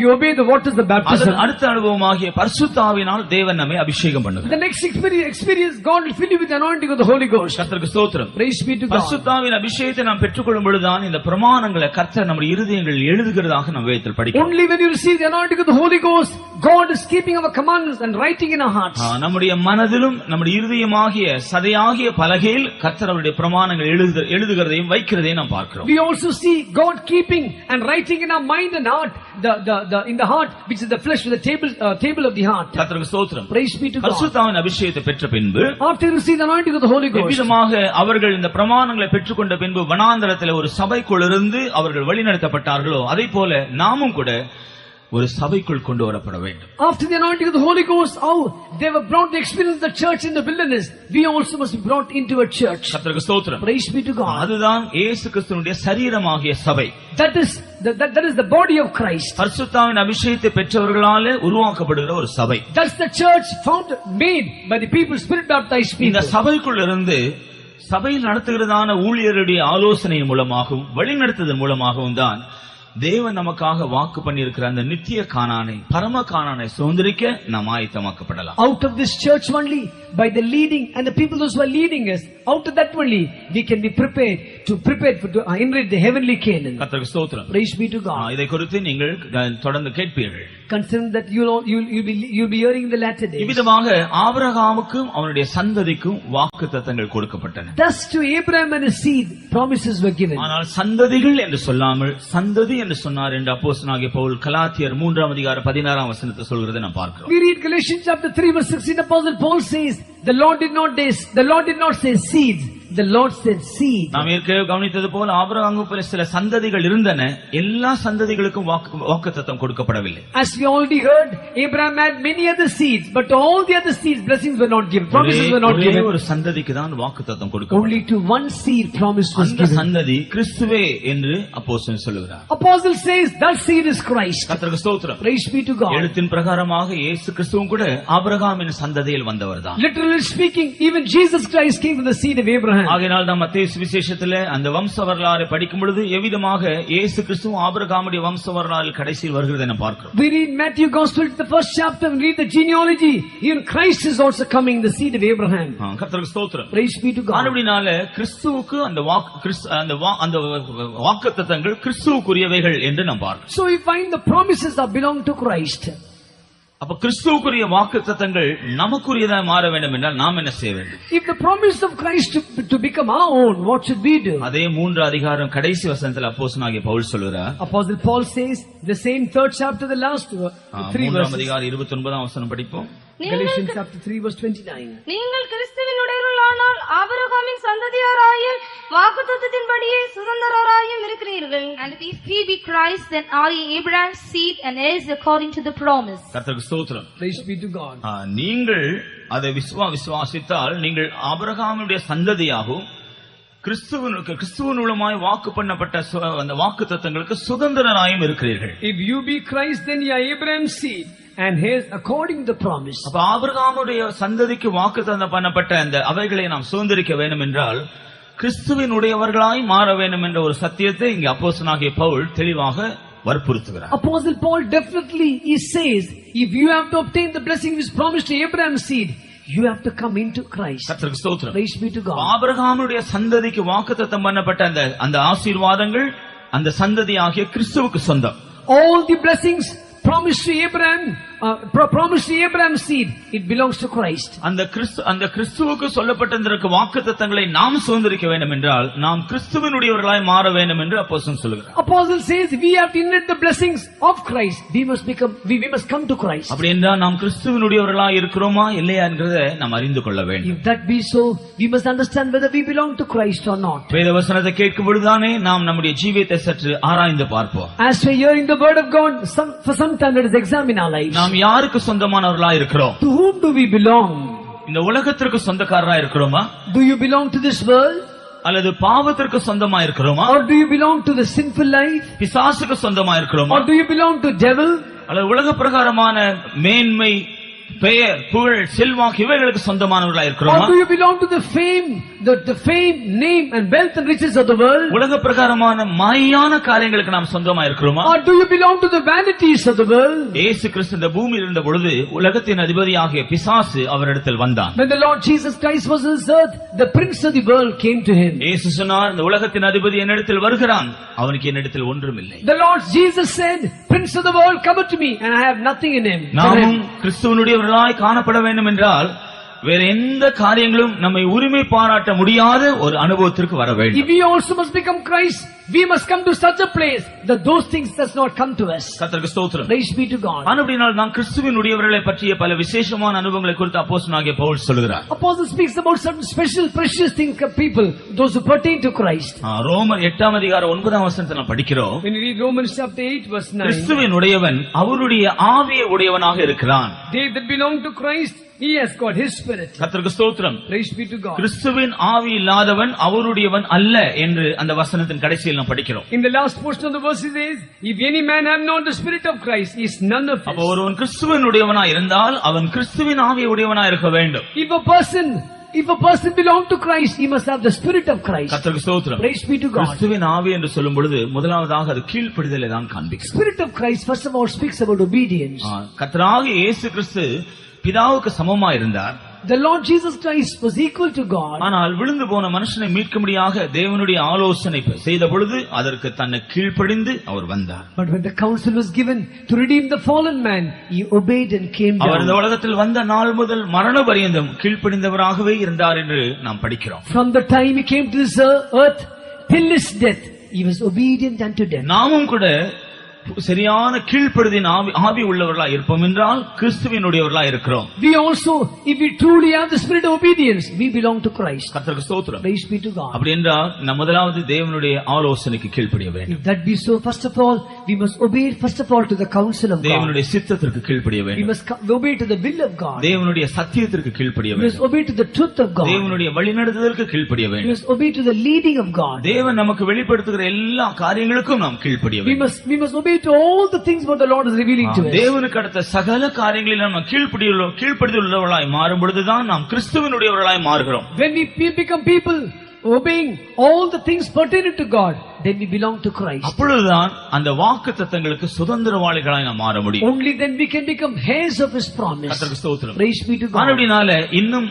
S2: you obey the waters of baptism,
S1: அடுத்த அனுபவமாகிய பரிசுத்த ஆவியினால் தேவன் நம்மை அபிஷேகம் பண்ணுகிறார்.
S2: the next experience God will fill you with the anointing of the Holy Ghost.
S1: கர்த்தருக்கு ஸ்தோத்திரம்.
S2: praise be to God.
S1: பரிசுத்த ஆவியின் அபிஷேகத்தை நாம் பெற்றுக்கொள்ளும் பொழுதுதான் இந்த பிரமாணங்களை கர்த்தர் நம்முடைய இருதயங்களில் எழுதுகிறதாக நாம் வேதத்தில் படிக்கிறோம்.
S2: only when you receive the anointing of the Holy Ghost, God is keeping our commandments and writing in our hearts.
S1: நம்முடைய மனதிலும் நம்முடைய இருதயமாகிய சதையாகிய பலகையில் கர்த்தர் அவருடைய பிரமாணங்களை எழுதுகிறதையும் வைக்கிறதையும் நாம் பார்க்கிறோம்.
S2: we also see God keeping and writing writing in our mind and heart, in the heart, which is the flesh, with the table of the heart.
S1: கர்த்தருக்கு ஸ்தோத்திரம்.
S2: Praise be to God.
S1: பரிசுத்தாவின் அபிஷேகத்தை பெற்ற பின்பு,
S2: after receiving the anointing of the Holy Ghost,
S1: விதமாக அவர்கள் இந்த பிரமாணங்களை பெற்றுக்கொண்ட பின்பு வனாந்தரத்தில் ஒரு சபைக்குள் இருந்து அவர்கள் வழிநடத்தப்பட்டார்களோ அதே போல நாமும் கூட ஒரு சபைக்குள் கொண்டு வரப்பட வேண்டும்.
S2: After the anointing of the Holy Ghost, how they were brought the experience of the church in the wilderness, we also must be brought into a church.
S1: கர்த்தருக்கு ஸ்தோத்திரம்.
S2: Praise be to God.
S1: அதுதான் இயேசு கிறிஸ்துவினுடைய சரீரமாகிய சபை.
S2: That is the body of Christ.
S1: பரிசுத்தாவின் அபிஷேகத்தை பெற்றவர்களாலே உருவாக்கப்படுகிற ஒரு சபை.
S2: That's the church made by the people, spirit baptized people.
S1: இந்த சபைக்குள் இருந்து சபையில் நடத்துகிறதான ஊழியருடைய ஆலோசனை மூலமாகவும் வழிநடத்துதல் மூலமாகவும் தான் தேவன் நமக்காக வாக்கு பண்ணியிருக்கிற அந்த நித்திய கானானை, பரம கானானை சுதந்திரிக்க நாம் ஆயத்தமாக்கப்படலாம்.
S2: Out of this church only, by the leading and the people those who are leading us, out of that only we can be prepared to inherit the heavenly Canaan.
S1: கர்த்தருக்கு ஸ்தோத்திரம்.
S2: Praise be to God.
S1: இதை குறித்து நீங்கள் தொடர்ந்து கேட்பீர்கள்.
S2: Consider that you'll be hearing in the latter days.
S1: இவ்விதமாக ஆபிரகாமுக்கும் அவனுடைய சந்ததிக்கும் வாக்குத்தத்தங்கள் கொடுக்கப்பட்டன.
S2: Thus to Abraham and his seed promises were given.
S1: ஆனால் சந்ததிகள் என்று சொல்லாமல் சந்ததி என்று சொன்னார் என்று அப்போஸ்தலனாகிய பவுல் கலாத்தியர் 3ஆம் அதிகாரம் 16ஆம் வசனத்தை சொல்கிறதை நாம் பார்க்கிறோம்.
S2: We read Galatians chapter 3 verse 16. Apostle Paul says, the Lord did not say seeds, the Lord said seed.
S1: நாம் ஏற்கனவே கவனித்தது போல ஆபிரகாமுக்கு சில சந்ததிகள் இருந்தன. எல்லா சந்ததிகளுக்கும் வாக்குத்தத்தம் கொடுக்கப்படவில்லை.
S2: As we already heard, Abraham had many other seeds, but all the other seeds blessings were not given, promises were not given.
S1: ஒரு சந்ததிக்கு தான் வாக்குத்தத்தம் கொடுக்கப்பட்டது.
S2: Only to one seed promise was given.
S1: அந்த சந்ததி கிறிஸ்துவே என்று அப்போஸ்தலன் சொல்லுகிறார்.
S2: Apostle says that seed is Christ.
S1: கர்த்தருக்கு ஸ்தோத்திரம்.
S2: Praise be to God.
S1: எழுத்தின் பிரகாரமாக இயேசு கிறிஸ்துவும் கூட ஆபிரகாமின் சந்ததியில் வந்தவர்தான்.
S2: Literally speaking, even Jesus Christ came from the seed of Abraham.
S1: ஆகையால் நாம் மத்தேயு சுவிசேஷத்திலே அந்த வம்ச வரலாறை படிக்கும் பொழுது எவ்விதமாக இயேசு கிறிஸ்து ஆபிரகாமுடைய வம்ச வரலாறு கடைசியில் வருகிறதை நாம் பார்க்கிறோம்.
S2: We read Matthew Gospel, the first chapter, and read the genealogy. Even Christ is also coming, the seed of Abraham.
S1: கர்த்தருக்கு ஸ்தோத்திரம்.
S2: Praise be to God.
S1: ஆனபடினால கிறிஸ்துவுக்கு அந்த வாக்குத்தத்தங்கள் கிறிஸ்துவுக்குரியவைகள் என்று நாம் பார்க்கிறோம்.
S2: So we find the promises are belong to Christ.
S1: அப்ப கிறிஸ்துவுக்குரிய வாக்குத்தத்தங்கள் நமக்குரியதா மாற வேண்டும் என்றால் நாம் என்ன செய்ய வேண்டும்?
S2: If the promise of Christ to become our own, what should we do?
S1: அதே 3 அதிகாரம் கடைசி வசனத்தில் அப்போஸ்தலனாகிய பவுல் சொல்கிறார்.
S2: Apostle Paul says the same 3rd chapter, the last 3 verses.
S1: 3 அதிகாரம் 29ஆம் வசனம் படிப்போம்.
S2: Galatians chapter 3 verse 29.
S3: நீங்கள் கிறிஸ்துவினுடையவர்களானால் ஆபிரகாமின் சந்ததியாராயும் வாக்குத்தத்தத்தின்படியே சுதந்திரராயும் இருக்கிறீர்கள். And if he be Christ, then are ye Abraham's seed and heirs according to the promise.
S1: கர்த்தருக்கு ஸ்தோத்திரம்.
S2: Praise be to God.
S1: நீங்கள் அதை விசுவாசித்தால் நீங்கள் ஆபிரகாமுடைய சந்ததியாகவும் கிறிஸ்துவின் மூலமாய் வாக்கு பண்ணப்பட்ட அந்த வாக்குத்தத்தங்களுக்கு சுதந்திரராயும் இருக்கிறீர்கள்.
S2: If you be Christ, then you are Abraham's seed and heirs according to the promise.
S1: அப்ப ஆபிரகாமுடைய சந்ததிக்கு வாக்குத்தத்தம் பண்ணப்பட்ட அந்த அவைகளை நாம் சுதந்திரிக்க வேண்டும் என்றால் கிறிஸ்துவினுடையவர்களாய் மாற வேண்டும் என்ற ஒரு சத்தியத்தை இங்கே அப்போஸ்தலனாகிய பவுல் தெளிவாக வற்புறுத்துகிறார்.
S2: Apostle Paul definitely he says, if you have to obtain the blessing which is promised to Abraham's seed, you have to come into Christ.
S1: கர்த்தருக்கு ஸ்தோத்திரம்.
S2: Praise be to God.
S1: ஆபிரகாமுடைய சந்ததிக்கு வாக்குத்தத்தம் பண்ணப்பட்ட அந்த ஆசீர்வாதங்கள் அந்த சந்ததியாகிய கிறிஸ்துவுக்கு சொந்தம்.
S2: All the blessings promised to Abraham's seed, it belongs to Christ.
S1: அந்த கிறிஸ்துவுக்கு சொல்லப்பட்டிருக்கிற வாக்குத்தத்தங்களை நாம் சுதந்திரிக்க வேண்டும் என்றால் நாம் கிறிஸ்துவினுடையவர்களாய் மாற வேண்டும் என்று அப்போஸ்தலன் சொல்கிறார்.
S2: Apostle says we have to inherit the blessings of Christ. We must come to Christ.
S1: அப்படி என்றால் நாம் கிறிஸ்துவினுடையவர்களாய் இருக்கிறோமா இல்லையா என்கிறதை நாம் அறிந்து கொள்ள வேண்டும்.
S2: If that be so, we must understand whether we belong to Christ or not.
S1: வேத வசனத்தை கேட்கும் பொழுதுதானே நாம் நம்முடைய ஜீவியத்தை சற்று ஆராய்ந்து பார்ப்போம்.
S2: As we are hearing the word of God, for some time let us examine our lives.
S1: நாம் யாருக்கு சொந்தமானவர்களாய் இருக்கிறோம்?
S2: To whom do we belong?
S1: இந்த உலகத்திற்கு சொந்தக்காரராய் இருக்கிறோமா?
S2: Do you belong to this world?
S1: அல்லது பாவத்திற்கு சொந்தமா இருக்கிறோமா?
S2: Or do you belong to the sinful life?
S1: பிசாசுக்கு சொந்தமா இருக்கிறோமா?
S2: Or do you belong to devil?
S1: அல்லது உலக பிரகாரமான மேன்மை, பெயர், புகழ், செல்வாக்கு இவைகளுக்கு சொந்தமானவர்களாய் இருக்கிறோமா?
S2: Or do you belong to the fame, the fame, name and wealth and riches of the world?
S1: உலக பிரகாரமான மாயான காரியங்களுக்கு நாம் சொந்தமா இருக்கிறோமா?
S2: Or do you belong to the vanities of the world?
S1: இயேசு கிறிஸ்து இந்த பூமியில் இருந்த பொழுது உலகத்தின் அதிபதியாகிய பிசாசு அவரிடத்தில் வந்தான்.
S2: When the Lord Jesus Christ was on this earth, the prince of the world came to him.
S1: இயேசு சொன்னார், இந்த உலகத்தின் அதிபதி என்னிடத்தில் வருகிறான், அவனுக்கு என்னிடத்தில் ஒன்றும் இல்லை.
S2: The Lord Jesus said, prince of the world, come to me and I have nothing in him.
S1: நாமும் கிறிஸ்துவினுடையவர்களாய் காணப்பட வேண்டும் என்றால் வேற எந்த காரியங்களும் நம்மை உரிமை பாராட்ட முடியாத ஒரு அனுபவத்திற்கு வர வேண்டும்.
S2: If we also must become Christ, we must come to such a place that those things does not come to us.
S1: கர்த்தருக்கு ஸ்தோத்திரம்.
S2: Praise be to God.
S1: ஆனபடியால் நாம் கிறிஸ்துவின் உடையவர்களை பற்றிய பல விசேஷமான அனுபவங்களை குறித்து அப்போஸ்தலனாகிய பவுல் சொல்கிறார்.
S2: Apostle speaks about certain special precious things of people, those who pertain to Christ.
S1: ரோமர் 8 அதிகாரம் 9 வசனத்தை நாம் படிக்கிறோம்.
S2: When we read Romans chapter 8 verse 9,
S1: கிறிஸ்துவின் உடையவன் அவருடைய ஆவியை உடையவனாக இருக்கிறான்.
S2: they that belong to Christ, he has got his spirit.
S1: கர்த்தருக்கு ஸ்தோத்திரம்.
S2: Praise be to God.
S1: கிறிஸ்துவின் ஆவி இல்லாதவன் அவருடையவன் அல்ல என்று அந்த வசனத்தின் கடைசியில் நாம் படிக்கிறோம்.
S2: In the last portion of the verse it says, if any man have not the spirit of Christ, he is none of
S1: அப்ப
S2: his.
S1: ஒருவன் கிறிஸ்துவின் உடையவனாய் இருந்தால் அவன் கிறிஸ்துவின் ஆவியை உடையவனாய் இருக்க வேண்டும்.
S2: If a person belong to Christ, he must have the spirit of Christ.
S1: கர்த்தருக்கு ஸ்தோத்திரம்.
S2: Praise be to God.
S1: கிறிஸ்துவின் ஆவி என்று சொல்லும் பொழுது முதலாவதாக அது கீழ்ப்படிதலை தான் காண்பிக்கும்.
S2: Spirit of Christ first of all speaks about obedience.
S1: கர்த்தராகிய இயேசு கிறிஸ்து பிதாவுக்கு சமமா இருந்தார்.
S2: The Lord Jesus Christ was equal to God.
S1: ஆனால் விழுந்து போன மனுஷனை மீட்கும்படியாக தேவனுடைய ஆலோசனை செய்த பொழுது அதற்கு தன்னை கீழ்ப்படிந்து அவர் வந்தார்.
S2: But when the counsel was given to redeem the fallen man, he obeyed and came down.
S1: அவர் இந்த உலகத்தில் வந்த நாள் முதல் மரண பரியந்தம் கீழ்ப்படிந்தவராகவே இருந்தார் என்று நாம் படிக்கிறோம்.
S2: From the time he came to this earth till his death, he was obedient unto death.
S1: நாமும் கூட சரியான கீழ்ப்படிதின் ஆவி உள்ளவர்களாய் இருப்போம் என்றால் கிறிஸ்துவினுடையவர்களாய் இருக்கிறோம்.
S2: We also, if we truly have the spirit of obedience, we belong to Christ.
S1: கர்த்தருக்கு ஸ்தோத்திரம்.
S2: Praise be to God.
S1: அப்படி என்றால் நாம் முதலாவது தேவனுடைய ஆலோசனைக்கு கீழ்ப்படிய வேண்டும்.
S2: If that be so, first of all, we must obey first of all to the counsel of God.
S1: தேவனுடைய சித்தத்திற்கு கீழ்ப்படிய
S2: We
S1: வேண்டும்.
S2: must obey to the will of God.
S1: தேவனுடைய சத்தியத்திற்கு கீழ்ப்படிய
S2: We must
S1: வேண்டும்.
S2: obey to the truth of God.
S1: தேவனுடைய வழிநடத்துதலுக்கு கீழ்ப்படிய
S2: We
S1: வேண்டும்.
S2: must obey to the leading of God.
S1: தேவன் நமக்கு வெளிப்படுத்துகிற எல்லா காரியங்களுக்கும் நாம் கீழ்ப்படிய
S2: We
S1: வேண்டும்.
S2: must obey to all the things what the Lord is revealing to us.
S1: தேவனுக்கு அடுத்த சகல காரியங்களில் நாம் கீழ்ப்படிதல் உள்ளவர்களாய் மாறும் பொழுதுதான் நாம் கிறிஸ்துவினுடையவர்களாய் மாறுகிறோம்.
S2: When we become people obeying all the things pertaining to God, then we belong to Christ.
S1: அப்பொழுதுதான் அந்த வாக்குத்தத்தங்களுக்கு சுதந்திரவாளிகளாய் நாம் மாற முடியும்.
S2: Only then we can become heirs of His promise.
S1: கர்த்தருக்கு ஸ்தோத்திரம்.
S2: Praise be to God.
S1: ஆனபடியால இன்னும்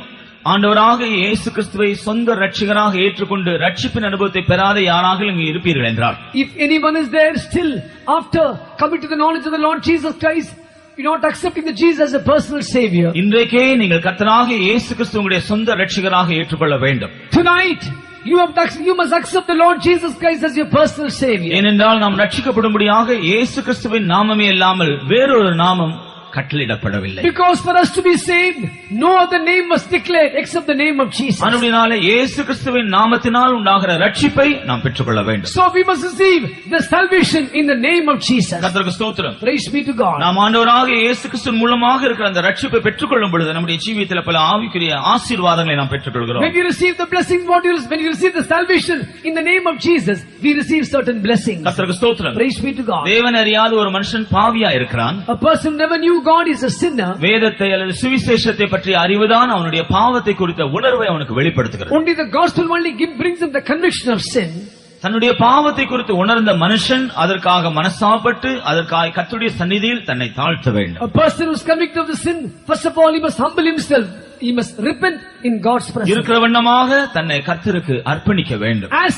S1: ஆண்டவராக இயேசு கிறிஸ்துவை சொந்த ரட்சகராக ஏற்றுக்கொண்டு ரட்சிப்பின் அனுபவத்தை பெறாத யாராக இங்கு இருப்பீர்கள் என்றால்,
S2: If anyone is there still after coming to the knowledge of the Lord Jesus Christ, you're not accepting the Jesus as a personal savior,
S1: இன்றைக்கே நீங்கள் கர்த்தராக இயேசு கிறிஸ்துவுடைய சொந்த ரட்சகராக ஏற்றுக்கொள்ள வேண்டும்.
S2: tonight you must accept the Lord Jesus Christ as your personal savior.
S1: ஏனென்றால் நாம் ரட்சிக்கப்படும்படியாக இயேசு கிறிஸ்துவின் நாமமே இல்லாமல் வேறொரு நாமம் கட்டளையிடப்படவில்லை.
S2: Because for us to be saved, no other name was declared except the name of Jesus.
S1: ஆனபடியால இயேசு கிறிஸ்துவின் நாமத்தினால் உண்டாகிற ரட்சிப்பை நாம் பெற்றுக்கொள்ள வேண்டும்.
S2: So we must receive the salvation in the name of Jesus.
S1: கர்த்தருக்கு ஸ்தோத்திரம்.
S2: Praise be to God.
S1: நாம் ஆண்டவராக இயேசு கிறிஸ்துவின் மூலமாக இருக்கிற அந்த ரட்சிப்பை பெற்றுக்கொள்ளும் பொழுது நம்முடைய ஜீவியத்தில் பல ஆவிக்குரிய ஆசீர்வாதங்களை நாம் பெற்றுக்கொள்கிறோம்.
S2: When we receive the blessing, when you receive the salvation in the name of Jesus, we receive certain blessings.
S1: கர்த்தருக்கு ஸ்தோத்திரம்.
S2: Praise be to God.
S1: தேவன் அறியாத ஒரு மனுஷன் பாவியா இருக்கிறான்.
S2: A person never knew God is a sinner.
S1: வேதத்தை அல்லது சுவிசேஷத்தை பற்றி அறிவுதான் அவனுடைய பாவத்தை குறித்த உணர்வை அவனுக்கு வெளிப்படுத்துகிறது.
S2: Only the gospel only brings him the conviction of sin.
S1: தன்னுடைய பாவத்தை குறித்து உணர்ந்த மனுஷன் அதற்காக மனசாப்பட்டு அதற்காக கர்த்தருடைய சந்நிதியில் தன்னை தாழ்த்த வேண்டும்.
S2: A person who is convicted of the sin, first of all he must humble himself. He must repent in God's presence.
S1: இருக்கிற வண்ணமாக தன்னை கர்த்தருக்கு அர்ப்பணிக்க வேண்டும்.
S2: As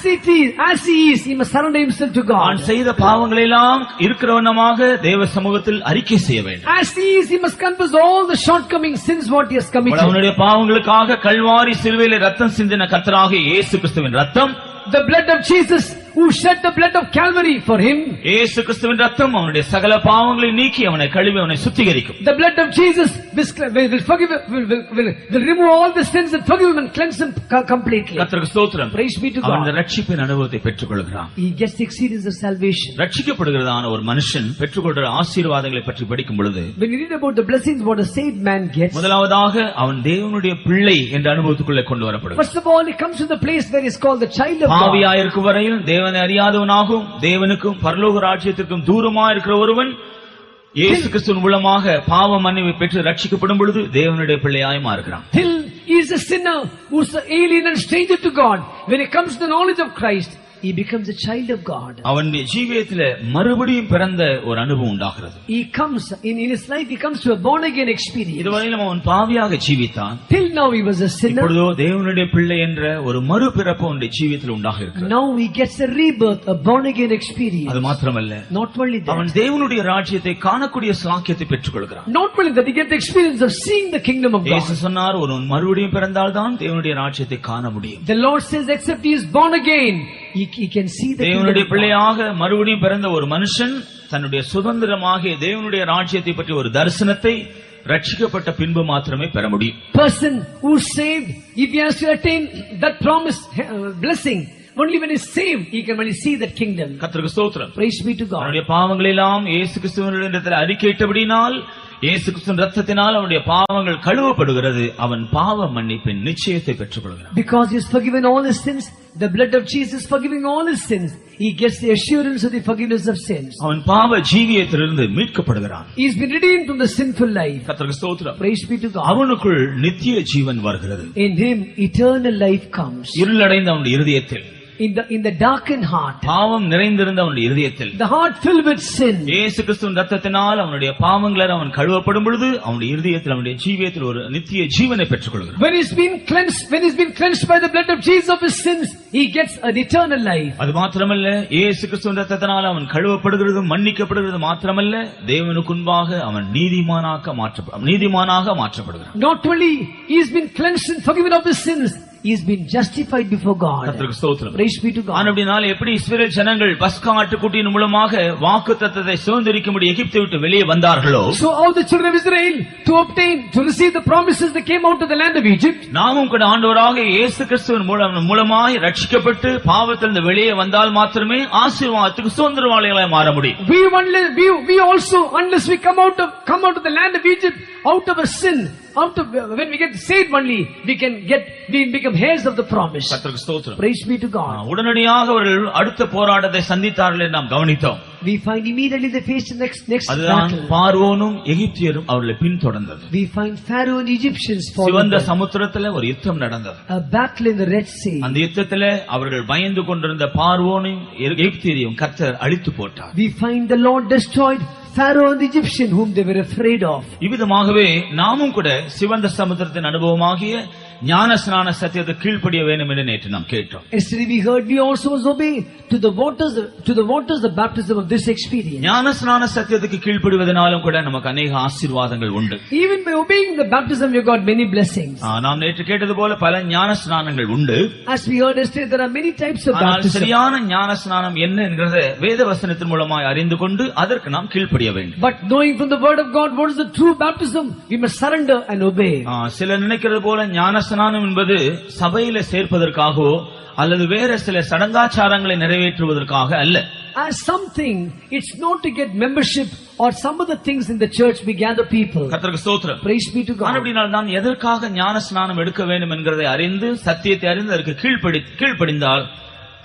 S2: he is, he must surrender himself to God.
S1: தான் செய்த பாவங்களை எல்லாம் இருக்கிற வண்ணமாக தேவ சமூகத்தில் அறிக்கை செய்ய வேண்டும்.
S2: As he is, he must confess all the shortcoming sins what he has committed.
S1: அவனுடைய பாவங்களுக்காக கல்வாரி சிலுவையிலே ரத்தம் சிந்தின கர்த்தராகிய இயேசு கிறிஸ்துவின் ரத்தம்,
S2: the blood of Jesus who shed the blood of Calvary for him.
S1: இயேசு கிறிஸ்துவின் ரத்தம் அவனுடைய சகல பாவங்களை நீக்கி அவனை கழுவி அவனை சுத்திகரிக்கும்.
S2: The blood of Jesus will forgive, will remove all the sins and forgive him and cleanse him completely.
S1: கர்த்தருக்கு ஸ்தோத்திரம்.
S2: Praise be to
S1: அவன்
S2: God.
S1: ரட்சிப்பின் அனுபவத்தை பெற்றுக்கொள்கிறான்.
S2: He gets the experience of salvation.
S1: ரட்சிக்கப்படுகிறதான ஒரு மனுஷன் பெற்றுக்கொள்கிற ஆசீர்வாதங்களை பற்றி படிக்கும் பொழுது,
S2: When you read about the blessings what a saved man gets,
S1: முதலாவதாக அவன் தேவனுடைய பிள்ளை என்ற அனுபவத்துக்குள்ளே கொண்டு வரப்படுகிறான்.
S2: first of all he comes to the place where he is called the child of God.
S1: பாவியாயிருக்கும் வரையில் தேவனை அறியாதவனாகும் தேவனுக்கும் பரலோக ராஜ்யத்திற்கும் தூரமா இருக்கிற ஒருவன் இயேசு கிறிஸ்துவின் மூலமாக பாவ மன்னிப்பை பெற்று ரட்சிக்கப்படும் பொழுது தேவனுடைய பிள்ளையாய் மாறுகிறான்.
S2: Till he is a sinner who is an alien and stranger to God. When he comes to the knowledge of Christ, he becomes a child of God.
S1: அவனுடைய ஜீவியத்திலே மறுபடியும் பிறந்த ஒரு அனுபவம் உண்டாகிறது.
S2: He comes in his life, he comes to a born again experience.
S1: இதுவரையிலும் அவன் பாவியாக ஜீவித்தான்.
S2: Till now he was a sinner.
S1: இப்பொழுதோ தேவனுடைய பிள்ளை என்ற ஒரு மறுபிறப்பு அவனுடைய ஜீவியத்தில் உண்டாக இருக்கிறது.
S2: Now he gets a rebirth, a born again experience.
S1: அது மாத்திரமல்ல,
S2: Not only that,
S1: அவன் தேவனுடைய ராஜ்யத்தை காணக்கூடிய சாக்கியத்தை பெற்றுக்கொள்கிறான்.
S2: not only that, he gets the experience of seeing the kingdom of God.
S1: இயேசு சொன்னார், ஒருவன் மறுபடியும் பிறந்தால்தான் தேவனுடைய ராஜ்யத்தை காண முடியும்.
S2: The Lord says, except he is born again, he can see the kingdom
S1: தேவனுடைய
S2: of God.
S1: பிள்ளையாக மறுபடியும் பிறந்த ஒரு மனுஷன் தன்னுடைய சுதந்திரமாகிய தேவனுடைய ராஜ்யத்தை பற்றி ஒரு தரிசனத்தை ரட்சிக்கப்பட்ட பின்பு மாத்திரமே பெற முடியும்.
S2: Person who is saved, if he has to attain that promised blessing, only when he is saved, he can only see that kingdom.
S1: கர்த்தருக்கு ஸ்தோத்திரம்.
S2: Praise be to God.
S1: அவனுடைய பாவங்களை எல்லாம் இயேசு கிறிஸ்துவினிடத்தில் அறிக்கையிட்டபடினால், இயேசு கிறிஸ்துவின் ரத்தத்தினால் அவனுடைய பாவங்கள் கழுவப்படுகிறது. அவன் பாவ மன்னிப்பின் நிச்சயத்தை பெற்றுக்கொள்கிறான்.
S2: Because he has forgiven all his sins, the blood of Jesus forgiving all his sins, he gets the assurance of the forgiveness of sins.
S1: அவன் பாவ ஜீவியத்திலிருந்து மீட்கப்படுகிறான்.
S2: He has been redeemed from the sinful life.
S1: கர்த்தருக்கு ஸ்தோத்திரம்.
S2: Praise be to God.
S1: அவனுக்குள் நித்திய ஜீவன் வருகிறது.
S2: In him eternal life comes.
S1: இருளடைந்த அவனுடைய இருதயத்தில்,
S2: In the darkened heart,
S1: பாவம் நிறைந்திருந்த அவனுடைய இருதயத்தில்,
S2: the heart filled with sin,
S1: இயேசு கிறிஸ்துவின் ரத்தத்தினால் அவனுடைய பாவங்களை அவன் கழுவப்படும் பொழுது அவனுடைய இருதயத்தில், அவனுடைய ஜீவியத்தில் ஒரு நித்திய ஜீவனை பெற்றுக்கொள்கிறான்.
S2: when he's been cleansed by the blood of Jesus of his sins, he gets an eternal life.
S1: அது மாத்திரமல்ல, இயேசு கிறிஸ்துவின் ரத்தத்தினால் அவன் கழுவப்படுகிறது, மன்னிக்கப்படுகிறது மாத்திரமல்ல, தேவனுக்கு முன்பாக அவன் நீதிமானாக மாற்றப்படுகிறான்.
S2: Not only he has been cleansed and forgiven of his sins, he has been justified before God.
S1: கர்த்தருக்கு ஸ்தோத்திரம்.
S2: Praise be to God.
S1: ஆனபடியால் எப்படி இஸ்ரவேல் ஜனங்கள் பஸ்கா ஆட்டுக்குட்டியின் மூலமாக வாக்குத்தத்தத்தை சுதந்தரிக்கும்படி எகிப்தை விட்டு வெளியே வந்தார்களோ,
S2: So how the children of Israel to receive the promises that came out of the land of Egypt,
S1: நாமும் கூட ஆண்டவராக இயேசு கிறிஸ்துவின் மூலமாய் ரட்சிக்கப்பட்டு பாவத்திலிருந்து வெளியே வந்தால் மாத்திரமே ஆசீர்வாதத்துக்கு சுதந்திரவாளிகளாய் மாற முடியும்.
S2: we also, unless we come out of the land of Egypt, out of a sin, when we get saved only, we become heirs of the promise.
S1: கர்த்தருக்கு ஸ்தோத்திரம்.
S2: Praise be to God.
S1: உடனடியாக அவர்கள் அடுத்த போராட்டத்தை சந்தித்தார்கள் என்று நாம் கவனித்தோம்.
S2: We find immediately they faced the next
S1: அதுதான்
S2: battle.
S1: பார்வோனும் எகிப்தியரும் அவர்களை பின்தொடர்ந்தது.
S2: We find Pharaoh and Egyptians
S1: சிவந்த
S2: followed them.
S1: சமுத்திரத்தில் ஒரு யுத்தம் நடந்தது.
S2: A battle in the Red Sea.
S1: அந்த யுத்தத்திலே அவர்கள் பயந்து கொண்டிருந்த பார்வோனையும் எகிப்தியரையும் கர்த்தர் அழித்து போட்டார்.
S2: We find the Lord destroyed Pharaoh and the Egyptian whom they were afraid of.
S1: இவ்விதமாகவே நாமும் கூட சிவந்த சமுத்திரத்தின் அனுபவமாகிய ஞானஸ்நான சத்தியத்தை கீழ்ப்படிய வேண்டும் என்று நேற்று நாம் கேட்டோம்.
S2: Yesterday we heard we also must obey to the waters the baptism of this experience.
S1: ஞானஸ்நான சத்தியத்துக்கு கீழ்ப்படிவதனாலும் கூட நமக்கு अनेक ஆசீர்வாதங்கள் உண்டு.
S2: Even by obeying the baptism we got many blessings.
S1: நாம் நேற்று கேட்டது போல பல ஞானஸ்நானங்கள் உண்டு.
S2: As we heard yesterday, there are many types of baptism.
S1: சரியான ஞானஸ்நானம் என்ன என்கிறதை வேத வசனத்தின் மூலமாய் அறிந்து கொண்டு அதற்கு நாம் கீழ்ப்படிய வேண்டும்.
S2: But knowing from the word of God what is the true baptism, we must surrender and obey.
S1: சில நினைக்கிறது போல ஞானஸ்நானம் என்பது சபையில சேர்ப்பதற்காகவோ அல்லது வேற சில சடங்காச்சாரங்களை நிறைவேற்றுவதற்காக அல்ல.
S2: As something, it's not to get membership or some of the things in the church we gather people.
S1: கர்த்தருக்கு ஸ்தோத்திரம்.
S2: Praise be to God.
S1: அப்படினால் தான் எதற்காக ஞானஸ்நானம் எடுக்க வேண்டும் என்கிறதை அறிந்து சத்தியத்தை அறிந்து அதற்கு கீழ்ப்படிந்தால்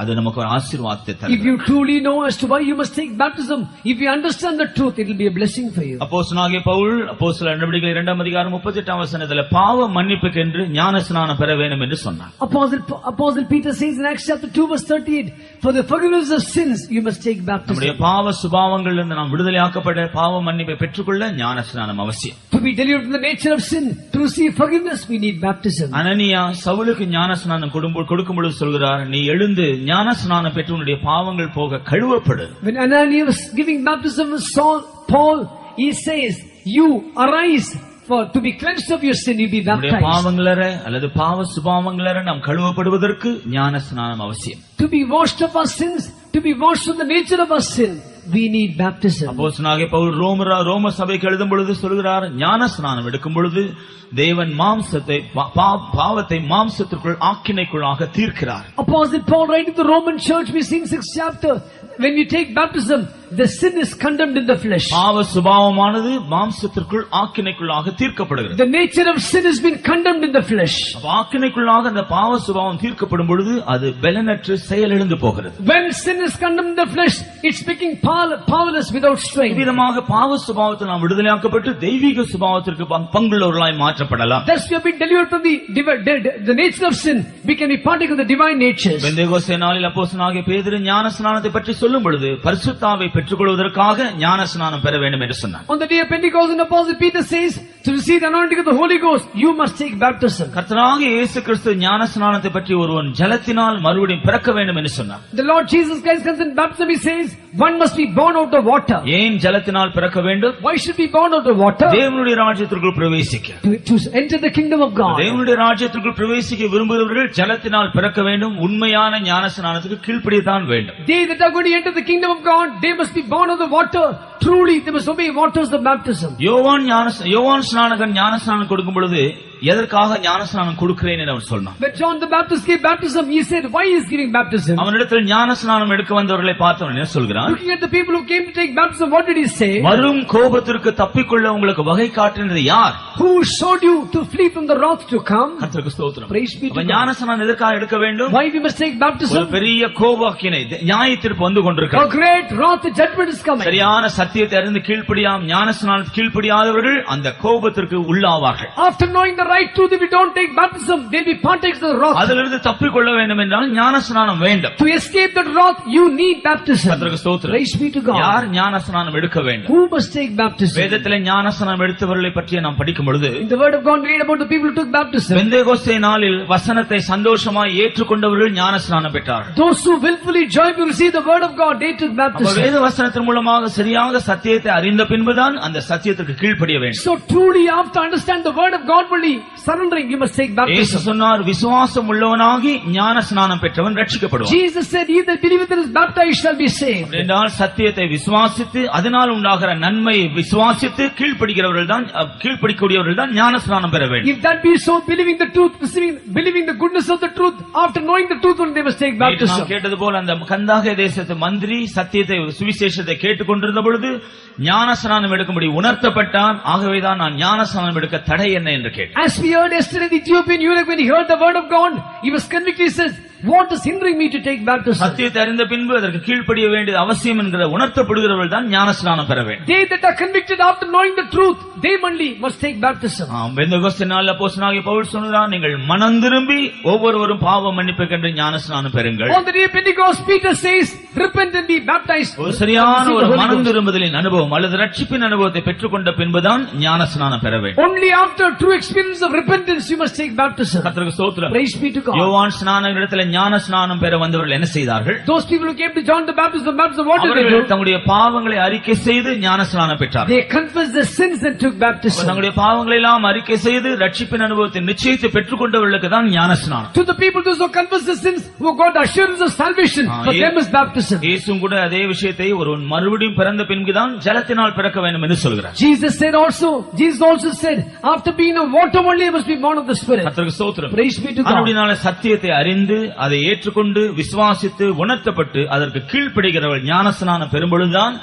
S1: அது நமக்கு ஒரு ஆசீர்வாதத்தை தரும்.
S2: If you truly know as to why you must take baptism, if you understand the truth, it will be a blessing for you.
S1: அப்போஸ்தலனாகிய பவுல் அப்போஸ்தலர் நடவடிக்கைகள் 2 அதிகாரம் 38 வசனத்தில் பாவ மன்னிப்புக்கென்று ஞானஸ்நானம் பெற வேண்டும் என்று சொன்னார்.
S2: Apostle Peter says in Acts chapter 2 verse 38, for the forgiveness of sins you must take baptism.
S1: நம்முடைய பாவ சுபாவங்களிலிருந்து நாம் விடுதலையாக்கப்பட பாவ மன்னிப்பை பெற்றுக்கொள்ள ஞானஸ்நானம் அவசியம்.
S2: To be delivered from the nature of sin, to receive forgiveness, we need baptism.
S1: அனனியா சவுலுக்கு ஞானஸ்நானம் கொடுக்கும் பொழுது சொல்கிறார், நீ எழுந்து ஞானஸ்நானம் பெற்று உன்னுடைய பாவங்கள் போக கழுவப்படு.
S2: When Ananias was giving baptism to Paul, he says, you arise to be cleansed of your sin, you be baptized.
S1: பாவங்களற அல்லது பாவ சுபாவங்களற நாம் கழுவப்படுவதற்கு ஞானஸ்நானம் அவசியம்.
S2: To be washed of our sins, to be washed from the nature of our sin, we need baptism.
S1: அப்போஸ்தலனாகிய பவுல் ரோம சபைக்கு எழுதும் பொழுது சொல்கிறார், ஞானஸ்நானம் எடுக்கும் பொழுது தேவன் பாவத்தை மாம்சத்திற்குள் ஆக்கினைக்குள்ளாக தீர்க்கிறார்.
S2: Apostle Paul writing to the Roman church, we see in 6th chapter, when you take baptism, the sin is condemned in the flesh.
S1: பாவ சுபாவமானது மாம்சத்திற்குள் ஆக்கினைக்குள்ளாக தீர்க்கப்படுகிறது.
S2: The nature of sin has been condemned in the flesh.
S1: ஆக்கினைக்குள்ளாக அந்த பாவ சுபாவம் தீர்க்கப்படும் பொழுது அது பலனற்று செயலிழந்து போகிறது.
S2: When sin is condemned in the flesh, it's becoming powerless without strength.
S1: விதமாக பாவ சுபாவத்தில் நாம் விடுதலையாக்கப்பட்டு தெய்வீக சுபாவத்திற்கு பங்குள்ளவர்களாய் மாற்றப்படலாம்.
S2: Thus we have been delivered from the nature of sin. We can be partaker of the divine natures.
S1: Pentecost நாளில் அப்போஸ்தலனாகிய பேதுரு ஞானஸ்நானத்தை பற்றி சொல்லும் பொழுது பரிசுத்தாவை பெற்றுக்கொள்வதற்காக ஞானஸ்நானம் பெற வேண்டும் என்று சொன்னார்.
S2: On the day of Pentecost, and Apostle Peter says, to receive the anointing of the Holy Ghost, you must take baptism.
S1: கர்த்தராகிய இயேசு கிறிஸ்து ஞானஸ்நானத்தை பற்றி ஒருவன் ஜலத்தினால் மறுபடியும் பிறக்க வேண்டும் என்று சொன்னார்.
S2: The Lord Jesus Christ comes in baptism. He says, one must be born out of water.
S1: ஏன் ஜலத்தினால் பிறக்க வேண்டும்?
S2: Why should be born out of water?
S1: தேவனுடைய ராஜ்யத்திற்குள் பிரவேசிக்க.
S2: To enter the kingdom of God.
S1: தேவனுடைய ராஜ்யத்திற்குள் பிரவேசிக்க விரும்புகிறவர்கள் ஜலத்தினால் பிறக்க வேண்டும். உண்மையான ஞானஸ்நானத்துக்கு கீழ்ப்படியத்தான் வேண்டும்.
S2: They that are going to enter the kingdom of God, they must be born of the water. Truly, they must obey waters of baptism.
S1: யோவான் ஸ்நானகன் ஞானஸ்நானம் கொடுக்கும் பொழுது எதற்காக ஞானஸ்நானம் கொடுக்கிறேன் என்று அவர் சொன்னார்.
S2: When John the Baptist gave baptism, he said, why he is giving baptism?
S1: அவனிடத்தில் ஞானஸ்நானம் எடுக்க வந்தவர்களை பார்த்தவன் என்ன சொல்கிறான்?
S2: Looking at the people who came to take baptism, what did he say?
S1: வரும் கோபத்திற்கு தப்பிக்கொள்ள உங்களுக்கு வகை காட்டினது யார்?
S2: Who showed you to flee from the wrath to come?
S1: கர்த்தருக்கு ஸ்தோத்திரம்.
S2: Praise be to God.
S1: ஞானஸ்நானம் எதற்காக எடுக்க வேண்டும்?
S2: Why we must take baptism?
S1: ஒரு பெரிய கோபாக்கினை நியாயத்தீர்ப்பு வந்து
S2: A
S1: கொண்டிருக்கிறது.
S2: great wrath, judgment is coming.
S1: சரியான சத்தியத்தை அறிந்து கீழ்ப்படியாம் ஞானஸ்நானத்துக்கு கீழ்ப்படியாதவர்கள் அந்த கோபத்திற்கு உள்ளாவார்கள்.
S2: After knowing the right truth, if we don't take baptism, they'll be partakers of the wrath.
S1: அதிலிருந்து தப்பிக்கொள்ள வேண்டும் என்றால் ஞானஸ்நானம் வேண்டும்.
S2: To escape that wrath, you need baptism.
S1: கர்த்தருக்கு ஸ்தோத்திரம்.
S2: Praise be to God.
S1: யார் ஞானஸ்நானம் எடுக்க வேண்டும்?
S2: Who must take baptism?
S1: வேதத்திலே ஞானஸ்நானம் எடுத்தவர்களை பற்றி நாம் படிக்கும் பொழுது
S2: In the word of God, we read about the people who took baptism.
S1: Pentecost நாளில் வசனத்தை சந்தோஷமாய் ஏற்றுக்கொண்டவர்கள் ஞானஸ்நானம் பெற்றார்கள்.
S2: Those who willfully joyfully receive the word of God, they took baptism.
S1: வேத வசனத்தின் மூலமாக சரியாக சத்தியத்தை அறிந்த பின்புதான் அந்த சத்தியத்திற்கு கீழ்ப்படிய வேண்டும்.
S2: So truly, after understand the word of God, only surrendering, you must take
S1: இயேசு
S2: baptism.
S1: சொன்னார், விசுவாசம் உள்ளவனாகி ஞானஸ்நானம் பெற்றவன் ரட்சிக்கப்படுவான்.
S2: Jesus said, he that believeth and is baptized shall be saved.
S1: என்றால் சத்தியத்தை விசுவாசித்து அதனால் உண்டாகிற நன்மையை விசுவாசித்து கீழ்ப்படிக்கிறவர்கள் தான் கீழ்ப்படிக்கூடியவர்கள் தான் ஞானஸ்நானம் பெற வேண்டும்.
S2: If that be so, believing the truth, believing the goodness of the truth, after knowing the truth, only they must take baptism.
S1: நாம் கேட்டது போல அந்த கந்தாகே தேசத்து மந்திரி சத்தியத்தை சுவிசேஷத்தை கேட்டுக்கொண்டிருந்த பொழுது ஞானஸ்நானம் எடுக்கும்படி உணர்த்தப்பட்டான். ஆகவேதான் நான் ஞானஸ்நானம் எடுக்க தடை என்ன என்று கேட்டேன்.
S2: As we heard yesterday, the Ethiopian eunuch, when he heard the word of God, he was convicted. He says, what is hindering me to take baptism?
S1: சத்தியத்தை அறிந்த பின்பு அதற்கு கீழ்ப்படிய வேண்டியது அவசியம் என்கிற உணர்த்தப்படுகிறவர்கள் தான் ஞானஸ்நானம் பெற வேண்டும்.
S2: They that are convicted after knowing the truth, they only must take baptism.
S1: Pentecost நாளில் அப்போஸ்தலனாகிய பவுல் சொன்னார், நீங்கள் மனம் திரும்பி ஒவ்வொருவரும் பாவ மன்னிப்புக்கென்று ஞானஸ்நானம் பெறுங்கள்.
S2: On the day of Pentecost, Peter says, repent and be baptized.
S1: ஒரு சரியான ஒரு மனம் திரும்புதலின் அனுபவம் அல்லது ரட்சிப்பின் அனுபவத்தை பெற்றுக்கொண்ட பின்புதான் ஞானஸ்நானம் பெற வேண்டும்.
S2: Only after true experience of repentance, you must take baptism.
S1: கர்த்தருக்கு ஸ்தோத்திரம்.
S2: Praise be to God.
S1: யோவான் ஸ்நானகன் இடத்துல ஞானஸ்நானம் பெற வந்தவர்கள் என்ன செய்தார்கள்?
S2: Those people who came to John the Baptist, what did they do?
S1: தங்களுடைய பாவங்களை அறிக்கை செய்து ஞானஸ்நானம் பெற்றார்கள்.
S2: They confessed their sins and took baptism.
S1: தங்களுடைய பாவங்களை எல்லாம் அறிக்கை செய்து ரட்சிப்பின் அனுபவத்தை நிச்சயித்து பெற்றுக்கொண்டவர்களுக்கு தான் ஞானஸ்நானம்.
S2: To the people those who confess their sins, who got assurance of salvation, for them is baptism.
S1: இயேசு கூட அதே விஷயத்தை ஒருவன் மறுபடியும் பிறந்த பின்புதான் ஜலத்தினால் பிறக்க வேண்டும் என்று சொல்கிறார்.
S2: Jesus also said, after being of water only, must be born of the Spirit.
S1: கர்த்தருக்கு ஸ்தோத்திரம்.
S2: Praise be to God.
S1: அப்படினால சத்தியத்தை அறிந்து அதை ஏற்றுக்கொண்டு விசுவாசித்து உணர்த்தப்பட்டு அதற்கு கீழ்ப்படுகிறவர்கள் ஞானஸ்நானம் பெறும்பொழுதுதான்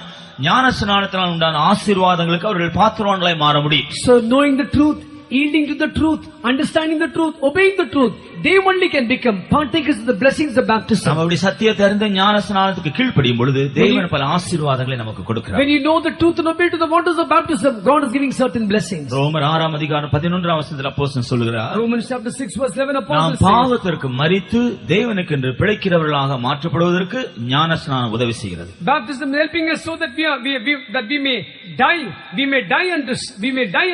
S1: ஞானஸ்நானத்தினால் உண்டான ஆசீர்வாதங்களுக்கு அவர்கள் பாத்திரவான்களாய் மாற முடியும்.
S2: So knowing the truth, yielding to the truth, understanding the truth, obeying the truth, they only can become partakers of the blessings of baptism.
S1: நாம் அப்படி சத்தியத்தை அறிந்து ஞானஸ்நானத்துக்கு கீழ்ப்படியும் பொழுது தேவன் பல ஆசீர்வாதங்களை நமக்கு கொடுக்கிறார்.
S2: When you know the truth and obey to the waters of baptism, God is giving certain blessings.
S1: ரோமர் 6 அதிகாரம் 11 வசனத்தில் அப்போஸ்தலன் சொல்கிறார்,
S2: Romans chapter 6 verse 11,
S1: நாம்
S2: Apostle says,
S1: பாவத்திற்கு மரித்து தேவனுக்கென்று பிழைக்கிறவர்களாக மாற்றப்படுவதற்கு ஞானஸ்நானம் உதவி செய்கிறது.
S2: baptism helping us so that we may die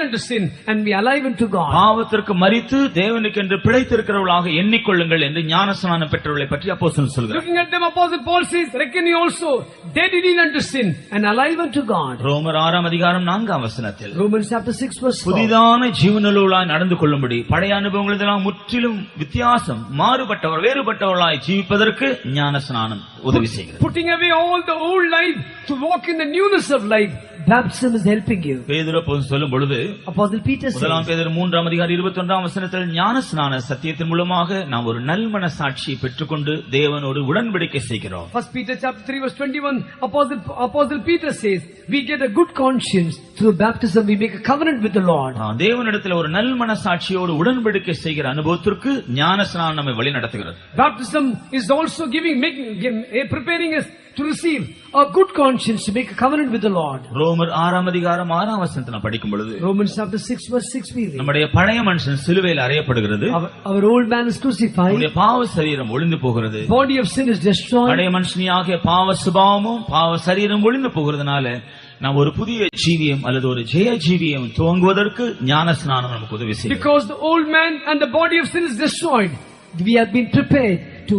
S2: unto sin and be alive unto God.
S1: பாவத்திற்கு மரித்து தேவனுக்கென்று பிழைத்திருக்கிறவர்களாக எண்ணிக்கொள்ளுங்கள் என்று ஞானஸ்நானம் பெற்றவர்களை பற்றி அப்போஸ்தலன் சொல்கிறார்.
S2: Looking at them, Apostle Paul says, reckon ye also dead indeed unto sin and alive unto God.
S1: ரோமர் 6 அதிகாரம் 4 வசனத்தில்
S2: Romans chapter 6 verse 4.
S1: புதிதான ஜீவனுள்ளவர்களாய் நடந்து கொள்ளும்படி பழைய அனுபவங்களெல்லாம் முற்றிலும் வித்தியாசம் வேறுபட்டவர்களாய் ஜீவிப்பதற்கு ஞானஸ்நானம் உதவி செய்கிறது.
S2: Putting away all the old life to walk in the newness of life, baptism is helping you.
S1: பேதுரு அப்போஸ்தலன் சொல்லும் பொழுது
S2: Apostle Peter says,
S1: பேதுரு 3:21 ஞானஸ்நான சத்தியத்தின் மூலமாக நாம் ஒரு நல்மன சாட்சியை பெற்றுக்கொண்டு தேவனோடு உடன்படிக்கை செய்கிறோம்.
S2: 1 Peter chapter 3 verse 21, Apostle Peter says, we get a good conscience through baptism. We make a covenant with the Lord.
S1: தேவனிடத்தில் ஒரு நல்மன சாட்சியோடு உடன்படிக்கை செய்கிற அனுபவத்திற்கு ஞானஸ்நானம் நம்மை வழி நடத்துகிறது.
S2: Baptism is also preparing us to receive a good conscience, to make a covenant with the Lord.
S1: ரோமர் 6:6 நாம் படிக்கும் பொழுது
S2: Romans chapter 6 verse 6 we read,
S1: நம்முடைய பழைய மனுஷன் சிலுவையில் அறையப்படுகிறது.
S2: our old man is crucified,
S1: நம்முடைய பாவ சரீரம் ஒழிந்து போகிறது.
S2: body of sin is destroyed.
S1: பழைய மனுஷனியாகிய பாவ சுபாவமும் பாவ சரீரம் ஒழிந்து போகிறதுனால நாம் ஒரு புதிய ஜீவியம் அல்லது ஒரு ஜெய ஜீவியம் துவங்குவதற்கு ஞானஸ்நானம் நமக்கு உதவி செய்யும்.
S2: Because the old man and the body of sin is destroyed, we have been prepared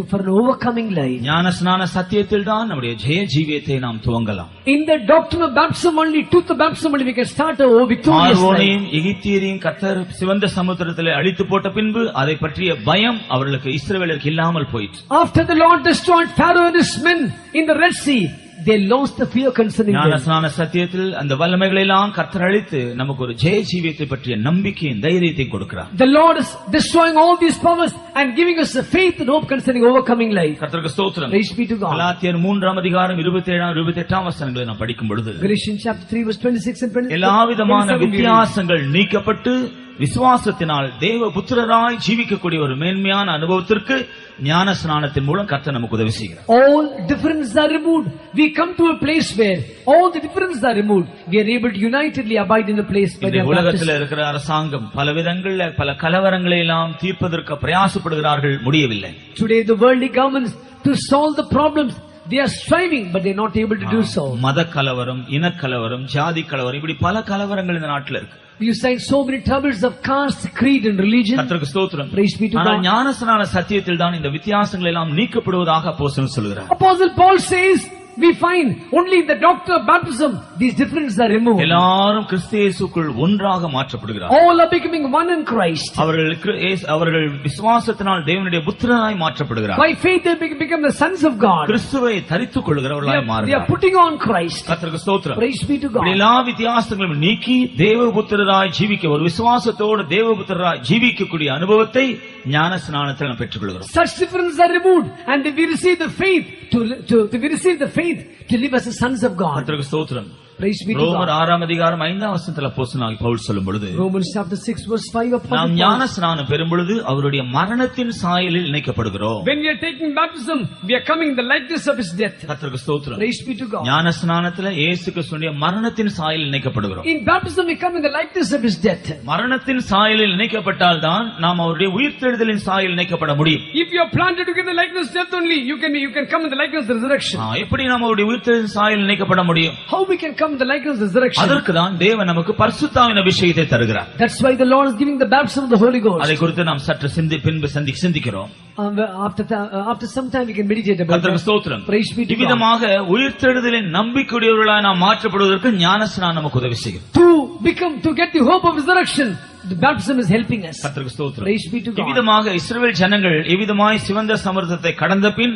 S2: for an overcoming life.
S1: ஞானஸ்நான சத்தியத்தில் தான் நம்முடைய ஜெய ஜீவியத்தை நாம் துவங்கலாம்.
S2: In the doctrine of baptism only, truth of baptism only, we can start a victorious life.
S1: எகிப்தியரையும் கர்த்தர் சிவந்த சமுத்திரத்திலே அழித்து போட்ட பின்பு அதை பற்றிய பயம் அவர்களுக்கு இஸ்ரவேலருக்கு இல்லாமல் போயிற்று.
S2: After the Lord destroyed Pharaoh and his men in the Red Sea, they lost the fear concerning them.
S1: ஞானஸ்நான சத்தியத்தில் அந்த வல்லமைகளை எல்லாம் கர்த்தர் அழித்து நமக்கு ஒரு ஜெய ஜீவியத்தை பற்றிய நம்பிக்கையும் தைரியத்தையும் கொடுக்கிறார்.
S2: The Lord is destroying all these powers and giving us a faith and hope concerning overcoming life.
S1: கர்த்தருக்கு ஸ்தோத்திரம்.
S2: Praise be to God.
S1: கலாத்தியர் 3:27-28 நாம் படிக்கும் பொழுது
S2: Galatians chapter 3 verse 26 and 27.
S1: எல்லாவிதமான வித்தியாசங்கள் நீக்கப்பட்டு விசுவாசத்தினால் தேவ புத்திரராய் ஜீவிக்கக்கூடிய ஒரு மேன்மையான அனுபவத்திற்கு ஞான ஸ்நானத்தின் மூலம் கர்த்தர் நமக்கு உதவி செய்கிறார்.
S2: All differences are removed. We come to a place where all the differences are removed. We are able to unitedly abide in a place where the
S1: உலகத்தில் இருக்கிற அரசாங்கம் பல விதங்கள்ல பல கலவரங்களை எல்லாம் தீர்ப்பதற்கு பிரயாசப்படுகிறார்கள், முடியவில்லை.
S2: Today the worldly governments to solve the problems, they are striving but they are not able to do so.
S1: மத கலவரம், இன கலவரம், ஜாதி கலவரம், இப்படி பல கலவரங்கள் இந்த நாட்டில் இருக்கு.
S2: You find so many troubles of caste, creed and religion.
S1: கர்த்தருக்கு ஸ்தோத்திரம்.
S2: Praise be to God.
S1: ஆனால் ஞானஸ்நான சத்தியத்தில் தான் இந்த வித்தியாசங்கள் எல்லாம் நீக்கப்படுவதாக அப்போஸ்தலன் சொல்கிறார்.
S2: Apostle Paul says we find only in the doctrine of baptism these differences are removed.
S1: எல்லாரும் கிறிஸ்து இயேசுக்குள் ஒன்றாக மாற்றப்படுகிறார்கள்.
S2: All are becoming one in Christ.
S1: அவர்கள் விசுவாசத்தினால் தேவனுடைய புத்திரராய் மாற்றப்படுகிறார்கள்.
S2: By faith they become the sons of God.
S1: கிறிஸ்துவை தரித்துக் கொள்கிறவர்களாய் மாறுகிறார்கள்.
S2: They are putting on Christ.
S1: கர்த்தருக்கு ஸ்தோத்திரம்.
S2: Praise be to God.
S1: எல்லா வித்தியாசங்களையும் நீக்கி தேவபுத்திரராய் ஜீவிக்க, ஒரு விசுவாசத்தோடு தேவபுத்திரராய் ஜீவிக்கக்கூடிய அனுபவத்தை ஞான ஸ்நானத்தில் நாம் பெற்றுக்கொள்கிறோம்.
S2: Such differences are removed and we receive the faith to live as the sons of God.
S1: கர்த்தருக்கு ஸ்தோத்திரம்.
S2: Praise be to
S1: ரோமர்
S2: God.
S1: 6:5 அப்போஸ்தலனாகிய பவுல் சொல்லும் பொழுது,
S2: Romans chapter 6 verse 5,
S1: நாம் ஞான ஸ்நானம் பெறும் பொழுது அவருடைய மரணத்தின் சாயலில் இணைக்கப்படுகிறோம்.
S2: when we are taking baptism, we are coming in the likeness of his death.
S1: கர்த்தருக்கு ஸ்தோத்திரம்.
S2: Praise be to God.
S1: ஞான ஸ்நானத்திலே இயேசு கிறிஸ்துவின் மரணத்தின் சாயலில் இணைக்கப்படுகிறோம்.
S2: In baptism we come in the likeness of his death.
S1: மரணத்தின் சாயலில் இணைக்கப்பட்டால் தான் நாம் அவருடைய உயிர்த்தெழுதலின் சாயலில் இணைக்கப்பட முடியும்.
S2: If you are planted to get the likeness of death only, you can come in the likeness of resurrection.
S1: எப்படி நாம் அவருடைய உயிர்த்தெழுதலின் சாயலில் இணைக்கப்பட முடியும்?
S2: How we can come in the likeness of resurrection?
S1: அதற்கு தான் தேவன் நமக்கு பரிசுத்தாவின் அபிஷேகத்தை தருகிறார்.
S2: That's why the Lord is giving the baptism of the Holy Ghost.
S1: அதை குறித்து நாம் சற்று சிந்திக்கிறோம்.
S2: After some time we can meditate about
S1: கர்த்தருக்கு
S2: that.
S1: ஸ்தோத்திரம்.
S2: Praise be to God.
S1: இவ்விதமாக உயிர்த்தெழுதலின் நம்பிக்கையுடையவர்களாய் நாம் மாற்றப்படுவதற்கு ஞான ஸ்நானம் நமக்கு உதவி செய்யும்.
S2: To get the hope of resurrection, the baptism is helping us.
S1: கர்த்தருக்கு ஸ்தோத்திரம்.
S2: Praise be to God.
S1: இவ்விதமாக இஸ்ரவேல் ஜனங்கள் எவ்விதமாய் சிவந்த சமுத்திரத்தை கடந்த பின்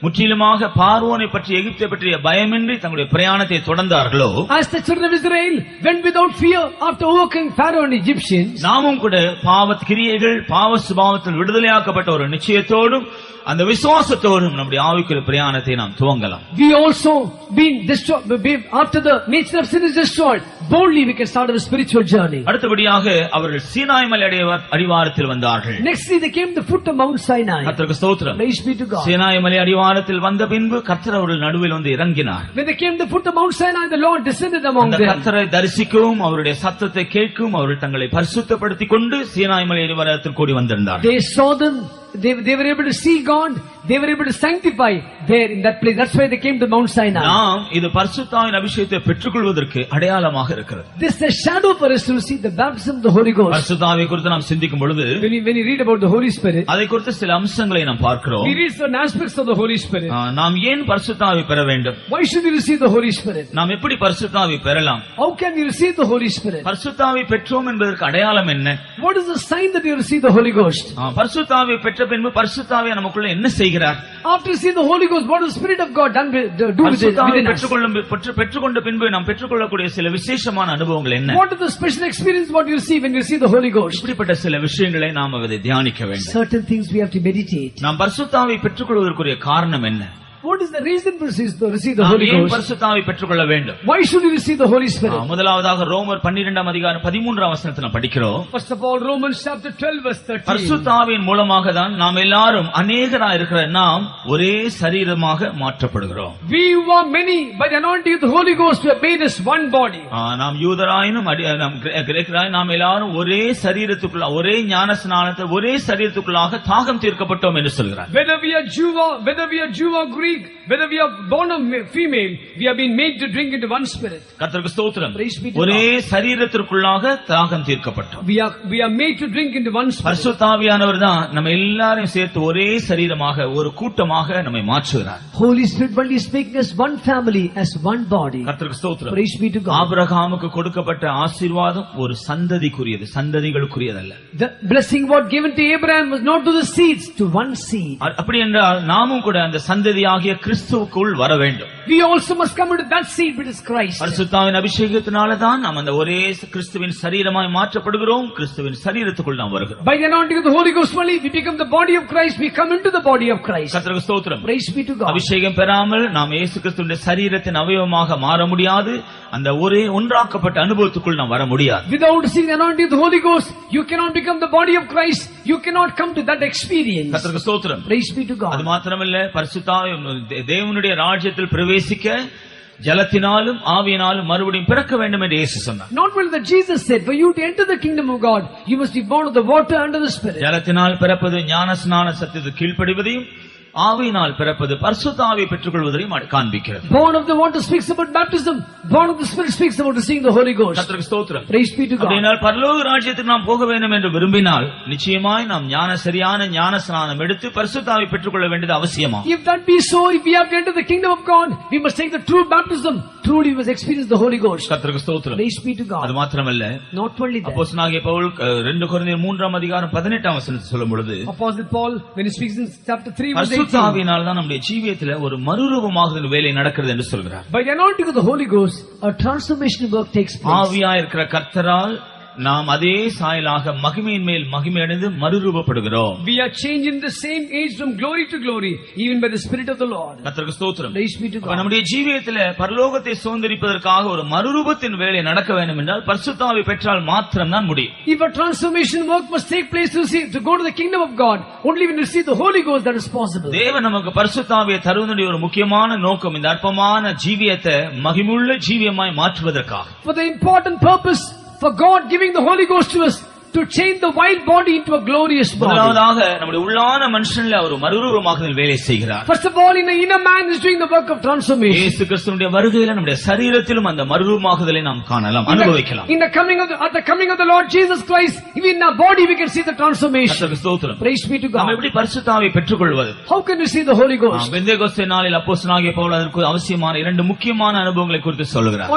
S1: முற்றிலுமாக பார்வோனை பற்றி, எகிப்தை பற்றிய பயமின்றி தங்களுடைய பிரயாணத்தை தொடர்ந்தார்களோ,
S2: as the children of Israel went without fear after overcoming Pharaoh and Egyptians,
S1: நாமும் கூட பாவத் கிரியைகள், பாவ சுபாவத்தில் விடுதலையாக்கப்பட்ட ஒரு நிச்சயத்தோடும் அந்த விசுவாசத்தோடும் நம்முடைய ஆவிக்குரிய பிரயாணத்தை நாம் துவங்கலாம்.
S2: We also been destroyed after the nature of sin is destroyed. Boldly we can start our spiritual journey.
S1: அடுத்தபடியாக அவர்கள் சீனாய் மலை அடிவாரத்தில் வந்தார்கள்.
S2: Nextly they came to the foot of Mount Sinai.
S1: கர்த்தருக்கு ஸ்தோத்திரம்.
S2: Praise be to God.
S1: Sinai மலை அடிவாரத்தில் வந்த பின்பு கர்த்தர் அவர்கள் நடுவில் வந்து இறங்கினார்.
S2: When they came to the foot of Mount Sinai, the Lord descended among them.
S1: கர்த்தரை தரிசிக்கவும் அவருடைய சத்தத்தை கேட்கவும் அவர்கள் தங்களை பரிசுத்தப்படுத்திக் கொண்டு சீனாய் மலை அடிவாரத்தில் கூடி வந்திருந்தார்கள்.
S2: They saw them. They were able to see God. They were able to sanctify there in that place. That's why they came to Mount Sinai.
S1: நாம் இது பரிசுத்தாவின் அபிஷேகத்தை பெற்றுக்கொள்வதற்கு அடையாளமாக இருக்கிறது.
S2: This is a shadow for us to receive the baptism of the Holy Ghost.
S1: பரிசுத்தாவை குறித்து நாம் சிந்திக்கும் பொழுது,
S2: when you read about the Holy Spirit,
S1: அதை குறித்து சில அம்சங்களை நாம் பார்க்கிறோம்.
S2: we read certain aspects of the Holy Spirit.
S1: நாம் ஏன் பரிசுத்தாவை பெற வேண்டும்?
S2: Why should we receive the Holy Spirit?
S1: நாம் எப்படி பரிசுத்தாவை பெறலாம்?
S2: How can we receive the Holy Spirit?
S1: பரிசுத்தாவை பெற்றோம் என்பதற்கு அடையாளம் என்ன?
S2: What is the sign that we receive the Holy Ghost?
S1: பரிசுத்தாவை பெற்ற பின்பு பரிசுத்தாவை நமக்குள்ள என்ன செய்கிறது? செய்கிறார்?
S2: After you see the Holy Ghost, what does the Spirit of God do with it
S1: பரிசுத்தாவியை
S2: within us?
S1: பெற்றுக்கொண்ட பின்பு நாம் பெற்றுக்கொள்ளக்கூடிய சில விசேஷமான அனுபவங்கள் என்ன?
S2: What is the special experience what you see when you see the Holy Ghost?
S1: இப்படிப்பட்ட சில விஷயங்களை நாம் அதை தியானிக்க வேண்டும்.
S2: Certain things we have to meditate.
S1: நாம் பரிசுத்தாவியை பெற்றுக்கொள்வதற்குரிய காரணம் என்ன?
S2: What is the reason for receive the
S1: நாம்
S2: Holy
S1: ஏன்
S2: Ghost?
S1: பரிசுத்தாவியை பெற்றுக்கொள்ள வேண்டும்?
S2: Why should we receive the Holy Spirit?
S1: முதலாவதாக ரோமர் 12ஆம் அதிகாரம் 13ஆம் வசனத்தை நாம் படிக்கிறோம்.
S2: First of all, Romans chapter 12 verse 13.
S1: பரிசுத்தாவியின் மூலமாக தான் நாம் எல்லாரும் அநேகராய் இருக்கிற நாம் ஒரே சரீரமாக மாற்றப்படுகிறோம்.
S2: We who are many by the anointing of the Holy Ghost we are made as one body.
S1: நாம் யூதராயினும் நாம் கிரேக்கராய் நாம் எல்லாரும் ஒரே சரீரத்துக்குள்ள ஒரே ஞானஸ்நானத்தை ஒரே சரீரத்துக்குள்ளாக தாகம் தீர்க்கப்பட்டோம் என்று சொல்கிறார்.
S2: Whether we are Jew or Greek, whether we are born of female, we have been made to drink into one spirit.
S1: கர்த்தருக்கு ஸ்தோத்திரம்.
S2: Praise be to
S1: ஒரே
S2: God.
S1: சரீரத்துக்குள்ளாக தாகம் தீர்க்கப்பட்டோம்.
S2: We are made to drink into one spirit.
S1: பரிசுத்தாவியானவர் தான் நம்ம எல்லாரையும் சேர்த்து ஒரே சரீரமாக ஒரு கூட்டமாக நம்மை மாற்றுகிறார்.
S2: Holy Spirit only is making us one family as one body.
S1: கர்த்தருக்கு ஸ்தோத்திரம்.
S2: Praise be to God.
S1: ஆபிரகாமுக்கு கொடுக்கப்பட்ட ஆசீர்வாதம் ஒரு சந்ததிக்குரியது, சந்ததிகளுக்குரியதல்ல.
S2: The blessing what given to Abraham was not to the seeds, to one seed.
S1: அப்படி என்றால் நாமும் கூட அந்த சந்ததியாகிய கிறிஸ்துவுக்குள் வர வேண்டும்.
S2: We also must come into that seed which is Christ.
S1: பரிசுத்தாவின் அபிஷேகத்தினால தான் நாம் அந்த ஒரே கிறிஸ்துவின் சரீரமாய் மாற்றப்படுகிறோம். கிறிஸ்துவின் சரீரத்துக்குள் நாம் வருகிறோம்.
S2: By the anointing of the Holy Ghost only we become the body of Christ, we come into the body of Christ.
S1: கர்த்தருக்கு ஸ்தோத்திரம்.
S2: Praise be to God.
S1: அபிஷேகம் பெறாமல் நாம் இயேசு கிறிஸ்துவின் சரீரத்தின் அவயவமாக மாற முடியாது. அந்த ஒரே ஒன்றாக்கப்பட்ட அனுபவத்துக்குள் நாம் வர முடியாது.
S2: Without seeing the anointing of the Holy Ghost, you cannot become the body of Christ. You cannot come to that experience.
S1: கர்த்தருக்கு ஸ்தோத்திரம்.
S2: Praise be to God.
S1: அது மாத்திரமல்ல பரிசுத்தாவி தேவனுடைய ராஜ்யத்தில் பிரவேசிக்க ஜலத்தினாலும் ஆவியினாலும் மறுபடியும் பிறக்க வேண்டும் என்று இயேசு சொன்னார்.
S2: Not only that Jesus said, for you to enter the kingdom of God, you must be born of the water and of the Spirit.
S1: ஜலத்தினால் பிறப்பது ஞானஸ்நான சத்தியத்துக்கு கீழ்ப்படிவதையும் ஆவியினால் பிறப்பது பரிசுத்த ஆவியை பெற்றுக்கொள்வதையும் காண்பிக்கிறது.
S2: Born of the water speaks about baptism. Born of the Spirit speaks about receiving the Holy Ghost.
S1: கர்த்தருக்கு ஸ்தோத்திரம்.
S2: Praise be to God.
S1: அப்படினால் பரலோக ராஜ்யத்துக்கு நாம் போக வேண்டும் என்று விரும்பினால் நிச்சயமாய் நாம் சரியான ஞானஸ்நானம் எடுத்து பரிசுத்த ஆவியை பெற்றுக்கொள்ள வேண்டியது அவசியமா?
S2: If that be so, if we have to enter the kingdom of God, we must take the true baptism. Truly we must experience the Holy Ghost.
S1: கர்த்தருக்கு ஸ்தோத்திரம்.
S2: Praise be to God.
S1: அது மாத்திரமல்ல,
S2: Not only that.
S1: அப்போஸ்தலனாகிய பவுல் 2 கொரிந்தியர் 3ஆம் அதிகாரம் 18ஆம் வசனத்தில் சொல்லும் பொழுது
S2: Apostle Paul when he speaks in chapter 3 verse
S1: பரிசுத்த
S2: 18.
S1: ஆவியினால் தான் நம்முடைய ஜீவியத்தில் ஒரு மறுரூபமாகுதல் வேலை நடக்கிறது என்று சொல்கிறார்.
S2: By the anointing of the Holy Ghost, a transformation work takes place.
S1: ஆவியாய் இருக்கிற கர்த்தரால் நாம் அதே சாயலாக மகிமையின் மேல் மகிமை அடைந்து மறுரூபப்படுகிறோம்.
S2: We are changed in the same age from glory to glory, even by the Spirit of the Lord.
S1: கர்த்தருக்கு ஸ்தோத்திரம்.
S2: Praise be to God.
S1: நம்முடைய ஜீவியத்தில் பரலோகத்தை சுதந்தரிப்பதற்காக ஒரு மறுரூபத்தின் வேலை நடக்க வேண்டும் என்றால் பரிசுத்த ஆவி பெற்றால் மாத்திரம் தான் முடியும்.
S2: If a transformation work must take place to go to the kingdom of God, only when you see the Holy Ghost that is possible.
S1: தேவன் நமக்கு பரிசுத்த ஆவியை தருவதனுடைய ஒரு முக்கியமான நோக்கம் இந்த அற்பமான ஜீவியத்தை மகிமுள்ள ஜீவியமாய் மாற்றுவதற்காக.
S2: For the important purpose for God giving the Holy Ghost to us, to change the wild body into a glorious body.
S1: முதலாவதாக நம்முடைய உள்ளான மனுஷனில் ஒரு மறுரூபமாகுதல் வேலை செய்கிறார்.
S2: First of all, in the inner man is doing the work of transformation.
S1: இயேசு கிறிஸ்துவினுடைய வருகையில் நம்முடைய சரீரத்திலும் அந்த மறுரூபமாகுதலை நாம் காணலாம், அனுபவிக்கலாம்.
S2: In the coming of the Lord Jesus Christ, even in our body we can see the transformation.
S1: கர்த்தருக்கு ஸ்தோத்திரம்.
S2: Praise be to
S1: நாம்
S2: God.
S1: எப்படி பரிசுத்த ஆவியை பெற்றுக்கொள்வது?
S2: How can we see the Holy Ghost?
S1: Pentecost நாளில் அப்போஸ்தலனாகிய பவுல் அதற்கு அவசியமான 2 முக்கியமான அனுபவங்களை குறித்து சொல்கிறார்.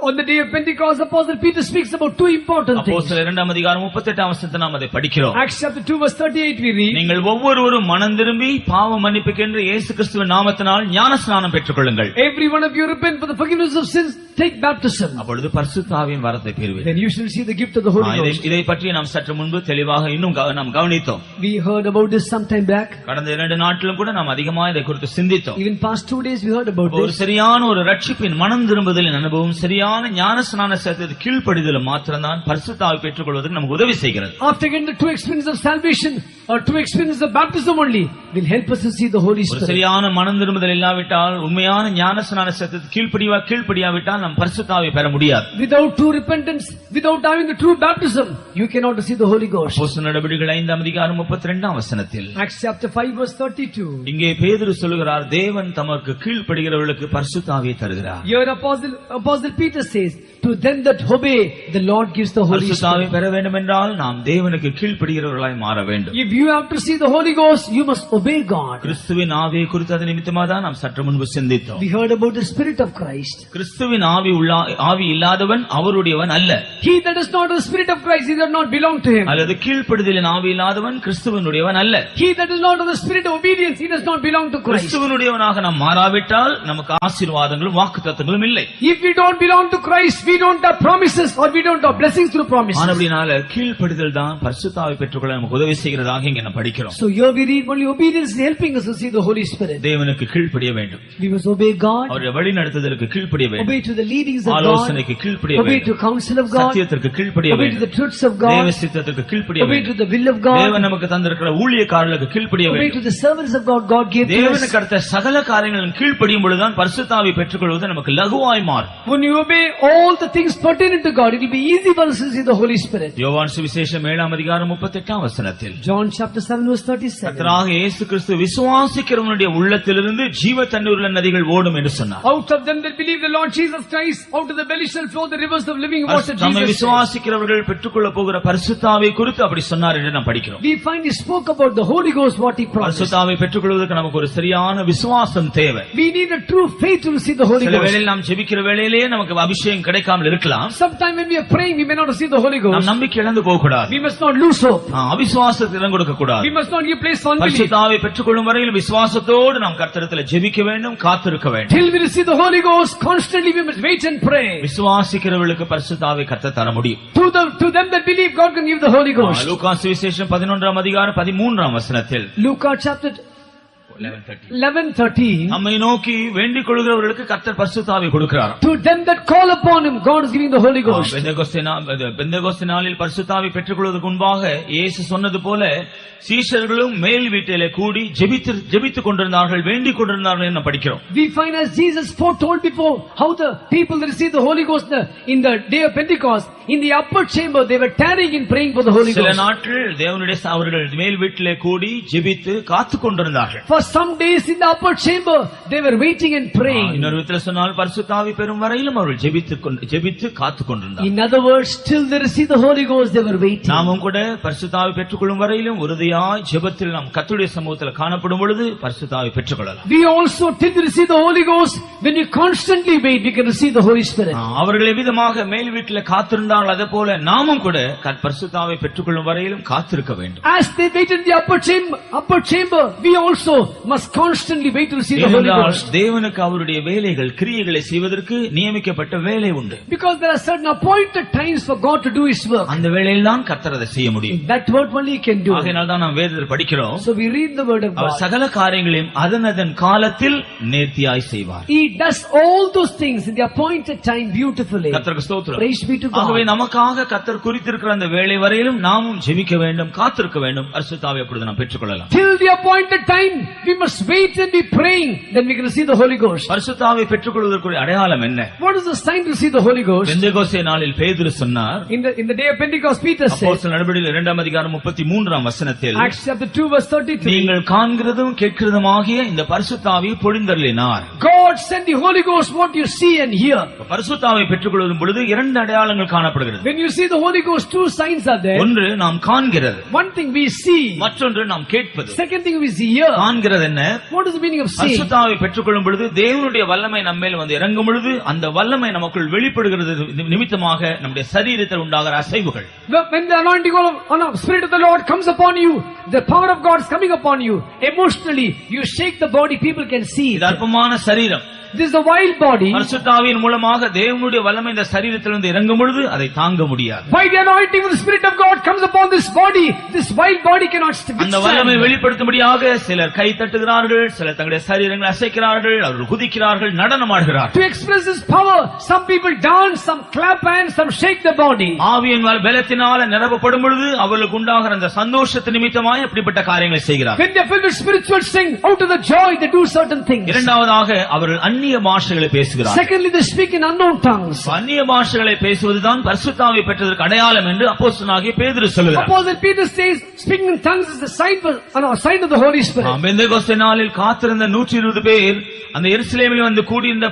S2: On the day of Pentecost, Apostle Peter speaks about 2 important things.
S1: அப்போஸ்தலர் 2ஆம் அதிகாரம் 38ஆம் வசனத்தை நாம் அதை படிக்கிறோம்.
S2: Acts chapter 2 verse 38 we read,
S1: நீங்கள் ஒவ்வொருவரும் மனம் திரும்பி பாவ மன்னிப்புக்கென்று இயேசு கிறிஸ்துவின் நாமத்தினால் ஞானஸ்நானம் பெற்றுக்கொள்ளுங்கள்.
S2: every one of you repent for the forgiveness of sins, take baptism.
S1: அப்பொழுது பரிசுத்த ஆவியின் வரத்தை பெறுவீர்கள்.
S2: Then you shall see the gift of the Holy Ghost.
S1: இதை பற்றி நாம் சற்று முன்பு தெளிவாக இன்னும் நாம் கவனித்தோம்.
S2: We heard about this some time back.
S1: கடந்த 2 நாட்களும் கூட நாம் அதிகமாக இதை குறித்து சிந்தித்தோம்.
S2: Even past 2 days we heard about
S1: ஒரு
S2: this.
S1: சரியான ஒரு ரட்சிப்பின் மனம் திரும்புதலின் அனுபவம் சரியான ஞானஸ்நான சத்தியத்தை கீழ்ப்படிதலும் மாத்திரம்தான் பரிசுத்த ஆவி பெற்றுக்கொள்வதற்கு நமக்கு உதவி செய்கிறது.
S2: After getting the true experience of salvation or true experience of baptism only will help us to see the Holy
S1: ஒரு
S2: Spirit.
S1: சரியான மனம் திரும்புதல் இல்லாவிட்டால் உண்மையான ஞானஸ்நான சத்தியத்தை கீழ்ப்படியாவிட்டால் நாம் பரிசுத்த ஆவியை பெற முடியாது.
S2: Without true repentance, without having the true baptism, you cannot see the Holy Ghost.
S1: அப்போஸ்தலர் நடபடிகள் 5ஆம் அதிகாரம் 32ஆம் வசனத்தில்
S2: Acts chapter 5 verse 32.
S1: இங்கே பேதுரு சொல்லுகிறார், தேவன் தமக்கு கீழ்ப்படுகிறவர்களுக்கு பரிசுத்த ஆவியை தருகிறார்.
S2: Here Apostle Peter says, to them that obey, the Lord gives the Holy
S1: பரிசுத்த ஆவியை
S2: Spirit.
S1: பெற வேண்டும் என்றால் நாம் தேவனுக்கு கீழ்ப்படுகிறவர்களாய் மாற வேண்டும்.
S2: If you have to see the Holy Ghost, you must obey God.
S1: கிறிஸ்துவின் ஆவியை குறித்து அது நிமித்தமாக தான் நாம் சற்று முன்பு சிந்தித்தோம்.
S2: We heard about the Spirit of Christ.
S1: கிறிஸ்துவின் ஆவி இல்லாதவன் அவருடையவன் அல்ல.
S2: He that is not the Spirit of Christ, he does not belong to him.
S1: அல்லது கீழ்ப்படிதலின் ஆவி இல்லாதவன் கிறிஸ்துவனுடையவன் அல்ல.
S2: He that is not of the Spirit of obedience, he does not belong to Christ.
S1: கிறிஸ்துவனுடையவனாக நாம் மாறாவிட்டால் நமக்கு ஆசீர்வாதங்களும் வாக்குத்தத்தங்களும் இல்லை.
S2: If we don't belong to Christ, we don't have promises or we don't have blessings through promises.
S1: ஆனபடினால கீழ்ப்படிதல் தான் பரிசுத்த ஆவி பெற்றுக்கொள்ள நமக்கு உதவி செய்கிறதாக இங்க நாம் படிக்கிறோம்.
S2: So here we read only obedience is helping us to see the Holy Spirit.
S1: தேவனுக்கு கீழ்ப்படிய வேண்டும்.
S2: We must obey God.
S1: அவருடைய வழிநடத்துதலுக்கு கீழ்ப்படிய வேண்டும்.
S2: Obey to the leadings of God.
S1: ஆலோசனைக்கு கீழ்ப்படிய வேண்டும்.
S2: Obey to counsel of God.
S1: சத்தியத்திற்கு கீழ்ப்படிய
S2: Obey to
S1: வேண்டும்.
S2: the truths of God.
S1: தேவ சித்தத்திற்கு கீழ்ப்படிய
S2: Obey
S1: வேண்டும்.
S2: to the will of God.
S1: தேவன் நமக்கு தந்திருக்கிற ஊழியக்காரர்களுக்கு கீழ்ப்படிய
S2: Obey
S1: வேண்டும்.
S2: to the servants of God God gave to us.
S1: தேவனுக்கு அடுத்த சகல காரியங்களின் கீழ்ப்படியும் பொழுதுதான் பரிசுத்த ஆவி பெற்றுக்கொள்வது நமக்கு லகுவாய் மாறும்.
S2: When you obey all the things pertinent to God, it will be easy for us to see the Holy Spirit.
S1: யோவான் சுவிசேஷம் 7 அதிகாரம் 38 வசனத்தில்
S2: John chapter 7 verse 37.
S1: கர்த்தராக இயேசு கிறிஸ்து விசுவாசிக்கிறவனுடைய உள்ளத்திலிருந்து ஜீவ தண்ணீருள்ள நதிகள் ஓடும் என்று சொன்னார்.
S2: Out of them that believe the Lord Jesus Christ, out of the belly shall flow the rivers of living water.
S1: நம்மை
S2: Jesus
S1: விசுவாசிக்கிறவர்கள் பெற்றுக்கொள்ள போகிற பரிசுத்த ஆவியை குறித்து அப்படி சொன்னார் என்று நாம் படிக்கிறோம்.
S2: we find he spoke about the Holy Ghost, what he promised.
S1: பரிசுத்த ஆவியை பெற்றுக்கொள்வதற்கு நமக்கு ஒரு சரியான விசுவாசம் தேவை.
S2: We need a true faith to receive the Holy
S1: சில
S2: Ghost.
S1: வேளையில் நாம் ஜெபிக்கிற வேளையிலேயே நமக்கு அபிஷேகம் கிடைக்காமல் இருக்கலாம்.
S2: Sometime when we are praying, we may not receive the Holy
S1: நாம்
S2: Ghost.
S1: நம்பிக்கை இழந்து போக கூடாது.
S2: We must not lose hope.
S1: அவிசுவாசத்துக்கு இடம் கொடுக்க கூடாது.
S2: We must not give place to unbelief.
S1: பரிசுத்த ஆவியை பெற்றுக்கொள்ளும் வரையில் விசுவாசத்தோடு நாம் கர்த்தரிடத்தில் ஜெபிக்க வேண்டும், காத்திருக்க வேண்டும்.
S2: Till we receive the Holy Ghost, constantly we must wait and pray.
S1: விசுவாசிக்கிறவர்களுக்கு பரிசுத்த ஆவியை கர்த்தர் தர முடியும்.
S2: To them that believe, God can give the Holy Ghost.
S1: லூக்கா சுவிசேஷம் 11 அதிகாரம் 13 வசனத்தில்
S2: Luke chapter 11:13.
S1: நம்மை நோக்கி வேண்டிக் கொள்கிறவர்களுக்கு கர்த்தர் பரிசுத்த ஆவியை கொடுக்கிறார்.
S2: To them that call upon him, God is giving the Holy Ghost.
S1: பெந்தெகோஸ்தே நாளில் பரிசுத்த ஆவி பெற்றுக்கொள்வதற்கு முன்பாக இயேசு சொன்னது போல சீஷர்களும் மேல் வீட்டிலே கூடி ஜெபித்துக் கொண்டிருந்தார்கள், வேண்டிக் கொண்டிருந்தார்கள் என்று படிக்கிறோம்.
S2: We find as Jesus foretold before how the people that received the Holy Ghost in the day of Pentecost, in the upper chamber they were tarrying and praying for the Holy
S1: சில
S2: Ghost.
S1: நாட்கள் தேவனுடைய அவர்கள் மேல் வீட்டிலே கூடி ஜெபித்து காத்துக் கொண்டிருந்தார்கள்.
S2: For some days in the upper chamber they were waiting and praying.
S1: இன்னொரு விதத்தில் சொன்னால் பரிசுத்த ஆவி பெறும் வரையிலும் அவர்கள் ஜெபித்து காத்துக் கொண்டிருந்தார்கள்.
S2: In other words, till they received the Holy Ghost they were waiting.
S1: நாமும் கூட பரிசுத்த ஆவி பெற்றுக்கொள்ளும் வரையிலும் உறுதியாய் ஜெபத்தில் நாம் கர்த்தருடைய சமூகத்தில் காணப்படும் பொழுது பரிசுத்த ஆவி பெற்றுக்கொள்ளலாம்.
S2: We also till we receive the Holy Ghost, when we constantly wait, we can receive the Holy Spirit.
S1: அவர்கள் எவ்விதமாக மேல் வீட்டில் காத்திருந்தார்கள் அதே போல நாமும் கூட பரிசுத்த ஆவியை பெற்றுக்கொள்ளும் வரையிலும் காத்திருக்க வேண்டும்.
S2: As they waited in the upper chamber, we also must constantly wait to receive the Holy Ghost.
S1: தேவனுக்கு அவருடைய வேலைகள் கிரியைகளை செய்வதற்கு நியமிக்கப்பட்ட வேலை உண்டு.
S2: Because there are certain appointed times for God to do his work.
S1: அந்த வேளையில் தான் கர்த்தர் அதை செய்ய முடியும்.
S2: That word only he can do.
S1: ஆகையால் தான் நாம் வேதத்தில் படிக்கிறோம்.
S2: So we read the word of
S1: our
S2: God.
S1: சகல காரியங்களையும் அதன் காலத்தில் நேர்த்தியாய் செய்வார்.
S2: He does all those things in the appointed time beautifully.
S1: கர்த்தருக்கு ஸ்தோத்திரம்.
S2: Praise be to God.
S1: ஆகவே நமக்காக கர்த்தர் குறித்திருக்கிற அந்த வேளை வரையிலும் நாமும் ஜெபிக்க வேண்டும், காத்திருக்க வேண்டும். பரிசுத்த ஆவியை அப்பொழுது நாம் பெற்றுக்கொள்ளலாம்.
S2: Till the appointed time we must wait and be praying, then we can receive the Holy Ghost.
S1: பரிசுத்த ஆவியை பெற்றுக்கொள்வதற்கு அடையாளம் என்ன?
S2: What is the sign to receive the Holy Ghost?
S1: பெந்தெகோஸ்தே நாளில் பேதுரு சொன்னார்.
S2: In the day of Pentecost, Peter said,
S1: அப்போஸ்தலர் நடபடிகள் 2 அதிகாரம் 33 வசனத்தில்,
S2: Acts chapter 2 verse 33,
S1: நீங்கள் காண்கிறதும் கேட்கிறதுமாகிய இந்த பரிசுத்த ஆவியை பொழிந்தருளினார்.
S2: God sent the Holy Ghost what you see and hear.
S1: பரிசுத்த ஆவியை பெற்றுக்கொள்ளும் பொழுது 2 அடையாளங்கள் காணப்படுகிறது.
S2: When you see the Holy Ghost, 2 signs are there.
S1: ஒன்று நாம் காண்கிறது,
S2: One thing we see,
S1: மற்றொன்று நாம் கேட்பது.
S2: second thing we see here.
S1: காண்கிறது என்ன?
S2: What is the meaning of seeing?
S1: பரிசுத்த ஆவியை பெற்றுக்கொள்ளும் பொழுது தேவனுடைய வல்லமை நம்மேல் வந்து இறங்கும் பொழுது அந்த வல்லமை நமக்குள் வெளிப்படுகிறது நிமித்தமாக நம்முடைய சரீரத்தில் உண்டாகிற அசைவுகள்.
S2: When the anointing of Spirit of the Lord comes upon you, the power of God is coming upon you. Emotionally, you shake the body, people can see it.
S1: இது அற்பமான சரீரம்.
S2: This is a wild body.
S1: பரிசுத்த ஆவியின் மூலமாக தேவனுடைய வல்லமை இந்த சரீரத்திலிருந்து இறங்கும் பொழுது அதை தாங்க முடியாது.
S2: By the anointing of the Spirit of God comes upon this body, this wild body cannot stand.
S1: அந்த வல்லமை வெளிப்படுத்தும்படியாக சிலர் கை தட்டுகிறார்கள், சிலர் தங்களுடைய சரீரங்களை அசைக்கிறார்கள், அவர்கள் குதிக்கிறார்கள், நடனமாடுகிறார்கள்.
S2: To express this power, some people dance, some clap hands, some shake the body.
S1: ஆவியின் பலத்தினால நிரப்பப்படும் பொழுது அவர்களுக்கு உண்டாகிற அந்த சந்தோஷத்து நிமித்தமாய் அப்படிப்பட்ட காரியங்களை செய்கிறார்கள்.
S2: When they are filled with spiritual strength, out of the joy they do certain things.
S1: இரண்டாவதாக அவர்கள் அந்நிய பாஷைகளை பேசுகிறார்கள்.
S2: Secondly, they speak in unknown tongues.
S1: அந்நிய பாஷைகளை பேசுவதுதான் பரிசுத்த ஆவியை பெற்றதற்கு அடையாளம் என்று அப்போஸ்தலனாகிய பேதுரு சொல்கிறார்.
S2: Apostle Peter says speaking in tongues is a sign of the Holy Spirit.
S1: பெந்தெகோஸ்தே நாளில் காத்திருந்த 120 பேர் அந்த எருசலேமில் வந்து கூடியிருந்த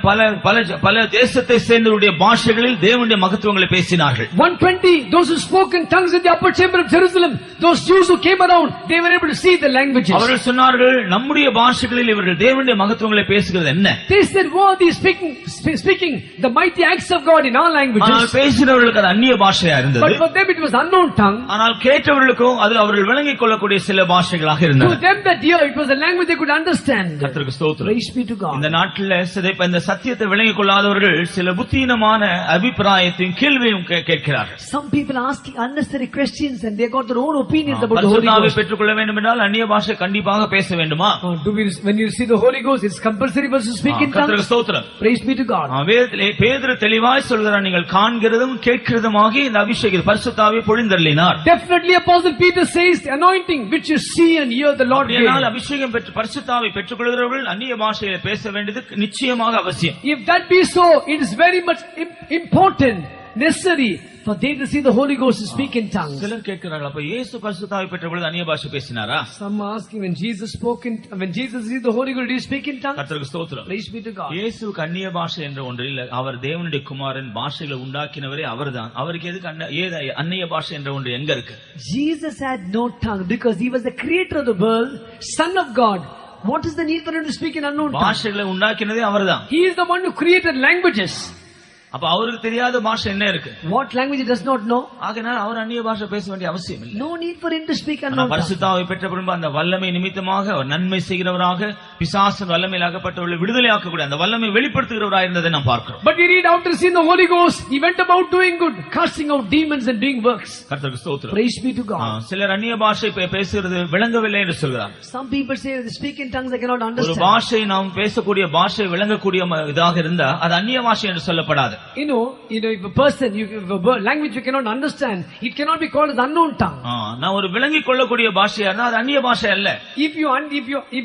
S1: பல தேசத்தை சேர்ந்தவருடைய பாஷைகளில் தேவனுடைய மகத்துவங்களை பேசினார்கள்.
S2: 120 those who spoke in tongues in the upper chamber of Jerusalem, those Jews who came around, they were able to see the languages.
S1: அவர்கள் சொன்னார்கள், நம்முடைய பாஷைகளில் இவர்கள் தேவனுடைய மகத்துவங்களை பேசுகிறது என்ன?
S2: They said, "What are they speaking the mighty acts of God in our languages?"
S1: ஆனால் பேசினவர்களுக்கு அது அந்நிய பாஷையா இருந்தது.
S2: But for them it was unknown tongue.
S1: ஆனால் கேட்டவர்களுக்கோ அது அவர்கள் விளங்கிக் கொள்ளக்கூடிய சில பாஷைகளாக
S2: To
S1: இருந்தது.
S2: them that year it was a language they could understand.
S1: கர்த்தருக்கு ஸ்தோத்திரம்.
S2: Praise be to God.
S1: இந்த நாட்டில் இந்த சத்தியத்தை விளங்கிக் கொள்ளாதவர்கள் சில புத்தியினமான அபிப்பிராயத்தையும் கேள்வியும் கேட்கிறார்கள்.
S2: Some people asking unnecessary questions and they got their own opinions about the Holy
S1: பரிசுத்தாவியை
S2: Ghost.
S1: பெற்றுக்கொள்ள வேண்டும் என்றால் அந்நிய பாஷை கண்டிப்பாக பேச வேண்டுமா?
S2: When you see the Holy Ghost, it's compulsory for us to speak in
S1: கர்த்தருக்கு
S2: tongues.
S1: ஸ்தோத்திரம்.
S2: Praise be to God.
S1: வேதத்திலே பேதுரு தெளிவாய் சொல்கிறார், நீங்கள் காண்கிறதும் கேட்கிறதுமாகி இந்த அபிஷேகம் பரிசுத்தாவியை பொழிந்தருளினார்.
S2: Definitely Apostle Peter says the anointing which you see and hear the Lord gave.
S1: அப்படியானால் அபிஷேகம் பெற்று பரிசுத்தாவியை பெற்றுக்கொள்கிறவர்கள் அந்நிய பாஷையை பேச வேண்டியது நிச்சயமாக அவசியம்.
S2: If that be so, it is very much important, necessary for they to see the Holy Ghost to speak in tongues.
S1: சிலர் கேட்கிறார்கள், அப்ப இயேசு பரிசுத்தாவியை பெற்ற பொழுது அந்நிய பாஷை பேசினாரா?
S2: Some asking when Jesus received the Holy Ghost, did he speak in tongues?
S1: கர்த்தருக்கு ஸ்தோத்திரம்.
S2: Praise be to God.
S1: இயேசுவுக்கு அந்நிய பாஷை என்ற ஒன்று இல்லை. அவர் தேவனுடைய குமாரன், பாஷைகளை உண்டாக்கினவரே அவர்தான். அவருக்கு எதுக்கு அந்நிய பாஷை என்ற ஒன்று எங்க இருக்கு?
S2: Jesus had no tongue because he was the creator of the world, Son of God. What is the need for him to speak in unknown tongue?
S1: பாஷைகளை உண்டாக்கினதே அவர்தான்.
S2: He is the one who created languages.
S1: அப்ப அவருக்கு தெரியாத பாஷை என்ன இருக்கு?
S2: What language he does not know?
S1: ஆகையால் அவர் அந்நிய பாஷை பேச வேண்டிய அவசியம் இல்லை.
S2: No need for him to speak unknown tongue.
S1: பரிசுத்தாவியை பெற்ற பின்பு அந்த வல்லமை நிமித்தமாக அவர் நன்மை செய்கிறவராக, பிசாசின் வல்லமையில் அகப்பட்டவர்களை விடுதலையாக்கக்கூடிய அந்த வல்லமை வெளிப்படுத்துகிறவராக இருந்ததை நாம் பார்க்கிறோம்.
S2: But we read after seeing the Holy Ghost, he went about doing good, casting out demons and doing works.
S1: கர்த்தருக்கு ஸ்தோத்திரம்.
S2: Praise be to God.
S1: சிலர் அந்நிய பாஷை பேசுகிறது விளங்கவில்லை என்று சொல்கிறார்.
S2: Some people say they speak in tongues they cannot
S1: ஒரு
S2: understand.
S1: பாஷை நாம் பேசக்கூடிய பாஷை விளங்கக்கூடிய இதாக இருந்தா அது அந்நிய பாஷை என்று சொல்லப்படாது.
S2: You know, if a person, if a language you cannot understand, it cannot be called as unknown tongue.
S1: நான் ஒரு விளங்கிக் கொள்ளக்கூடிய பாஷையா இருந்தா அது அந்நிய பாஷை அல்ல.
S2: If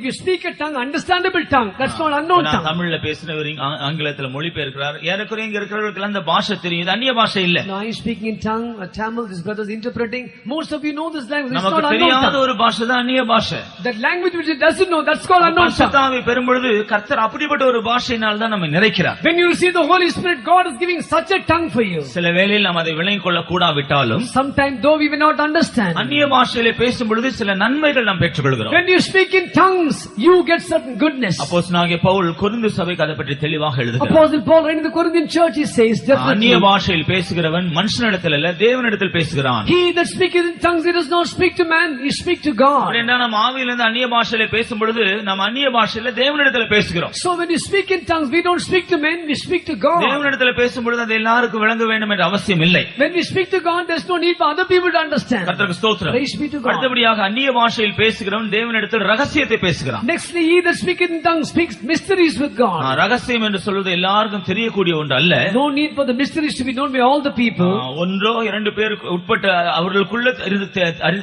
S2: you speak a tongue, understandable tongue, that's not unknown tongue.
S1: தமிழ்ல பேசினவர் ஆங்கிலத்துல மொழிபெயர்க்கிறார். ஏறக்குறைய இங்க இருக்கிறவர்களுக்கு அந்த பாஷை தெரியும். இது அந்நிய பாஷை இல்ல.
S2: Now I am speaking in tongue, Tamil, this brother is interpreting. Most of you know this language. It's not
S1: நமக்கு
S2: unknown
S1: தெரியாத
S2: tongue.
S1: ஒரு பாஷை தான் அந்நிய பாஷை.
S2: That language which it doesn't know, that's called unknown tongue.
S1: பரிசுத்தாவியை பெறும்பொழுது கர்த்தர் அப்படிப்பட்ட ஒரு பாஷையினால் தான் நம்மை நிறைக்கிறார்.
S2: When you receive the Holy Spirit, God is giving such a tongue for you.
S1: சில வேளையில் நாம் அதை விளங்கிக் கொள்ள கூடாவிட்டாலும்
S2: Sometimes though we will not understand.
S1: அந்நிய பாஷையிலே பேசும் பொழுது சில நன்மைகள் நாம் பெற்றுக்கொள்கிறோம்.
S2: When you speak in tongues, you get certain goodness.
S1: அப்போஸ்தலனாகிய பவுல் கொரிந்து சபைக்கு அதை பற்றி தெளிவாக எழுதுகிறார்.
S2: Apostle Paul in the Corinthian church he says definitely.
S1: அந்நிய பாஷையில் பேசுகிறவன் மனுஷனிடத்தில் அல்ல தேவனிடத்தில் பேசுகிறான்.
S2: He that speaketh in tongues, he does not speak to man, he speak to God.
S1: அப்படின்னா நம்ம ஆவியிலிருந்து அந்நிய பாஷையில பேசும் பொழுது நம்ம அந்நிய பாஷையில தேவனிடத்தில் பேசுகிறோம்.
S2: So when you speak in tongues, we don't speak to men, we speak to God.
S1: தேவனிடத்தில் பேசும் பொழுது அது எல்லாருக்கும் விளங்க வேண்டும் என்ற அவசியம் இல்லை.
S2: When we speak to God, there's no need for other people to understand.
S1: கர்த்தருக்கு ஸ்தோத்திரம்.
S2: Praise be to God.
S1: அடுத்தபடியாக அந்நிய பாஷையில் பேசுகிறவன் தேவனிடத்தில் ரகசியத்தை பேசுகிறான்.
S2: Nextly, he that speaketh in tongues speaks mysteries with God.
S1: ரகசியம் என்று சொல்வது எல்லாருக்கும் தெரியக்கூடிய ஒன்று அல்ல.
S2: No need for the mysteries to be known by all the people.
S1: ஒன்றோ இரண்டு பேருக்கு உட்பட்ட அவர்களுக்குள்ள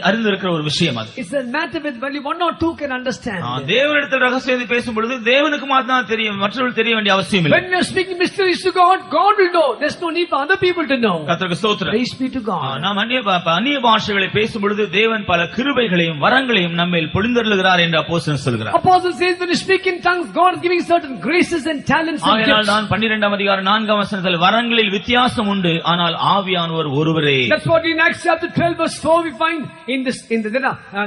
S1: அறிந்திருக்கிற ஒரு விஷயம் அது.
S2: It's a matter with only one or two can understand.
S1: தேவனிடத்தில் ரகசியத்தை பேசும் பொழுது தேவனுக்கு மாத்திரம் தெரியும், மற்றவர்கள் தெரிய வேண்டிய அவசியம் இல்லை.
S2: When we are speaking mysteries to God, God will know. There's no need for other people to know.
S1: கர்த்தருக்கு ஸ்தோத்திரம்.
S2: Praise be to God.
S1: நாம் அந்நிய பாஷைகளை பேசும் பொழுது தேவன் பல கிருபைகளையும் வரங்களையும் நம்மேல் பொழிந்தருளுகிறார் என்று அப்போஸ்தலன் சொல்கிறார்.
S2: Apostle says when you speak in tongues, God is giving certain graces and talents and
S1: ஆகையால்
S2: gifts.
S1: தான் 12ஆம் அதிகாரம் 4ஆம் வசனத்தில் வரங்களில் வித்தியாசம் உண்டு, ஆனால் ஆவியானவர் ஒருவரே.
S2: That's what in Acts chapter 12 verse 4 we find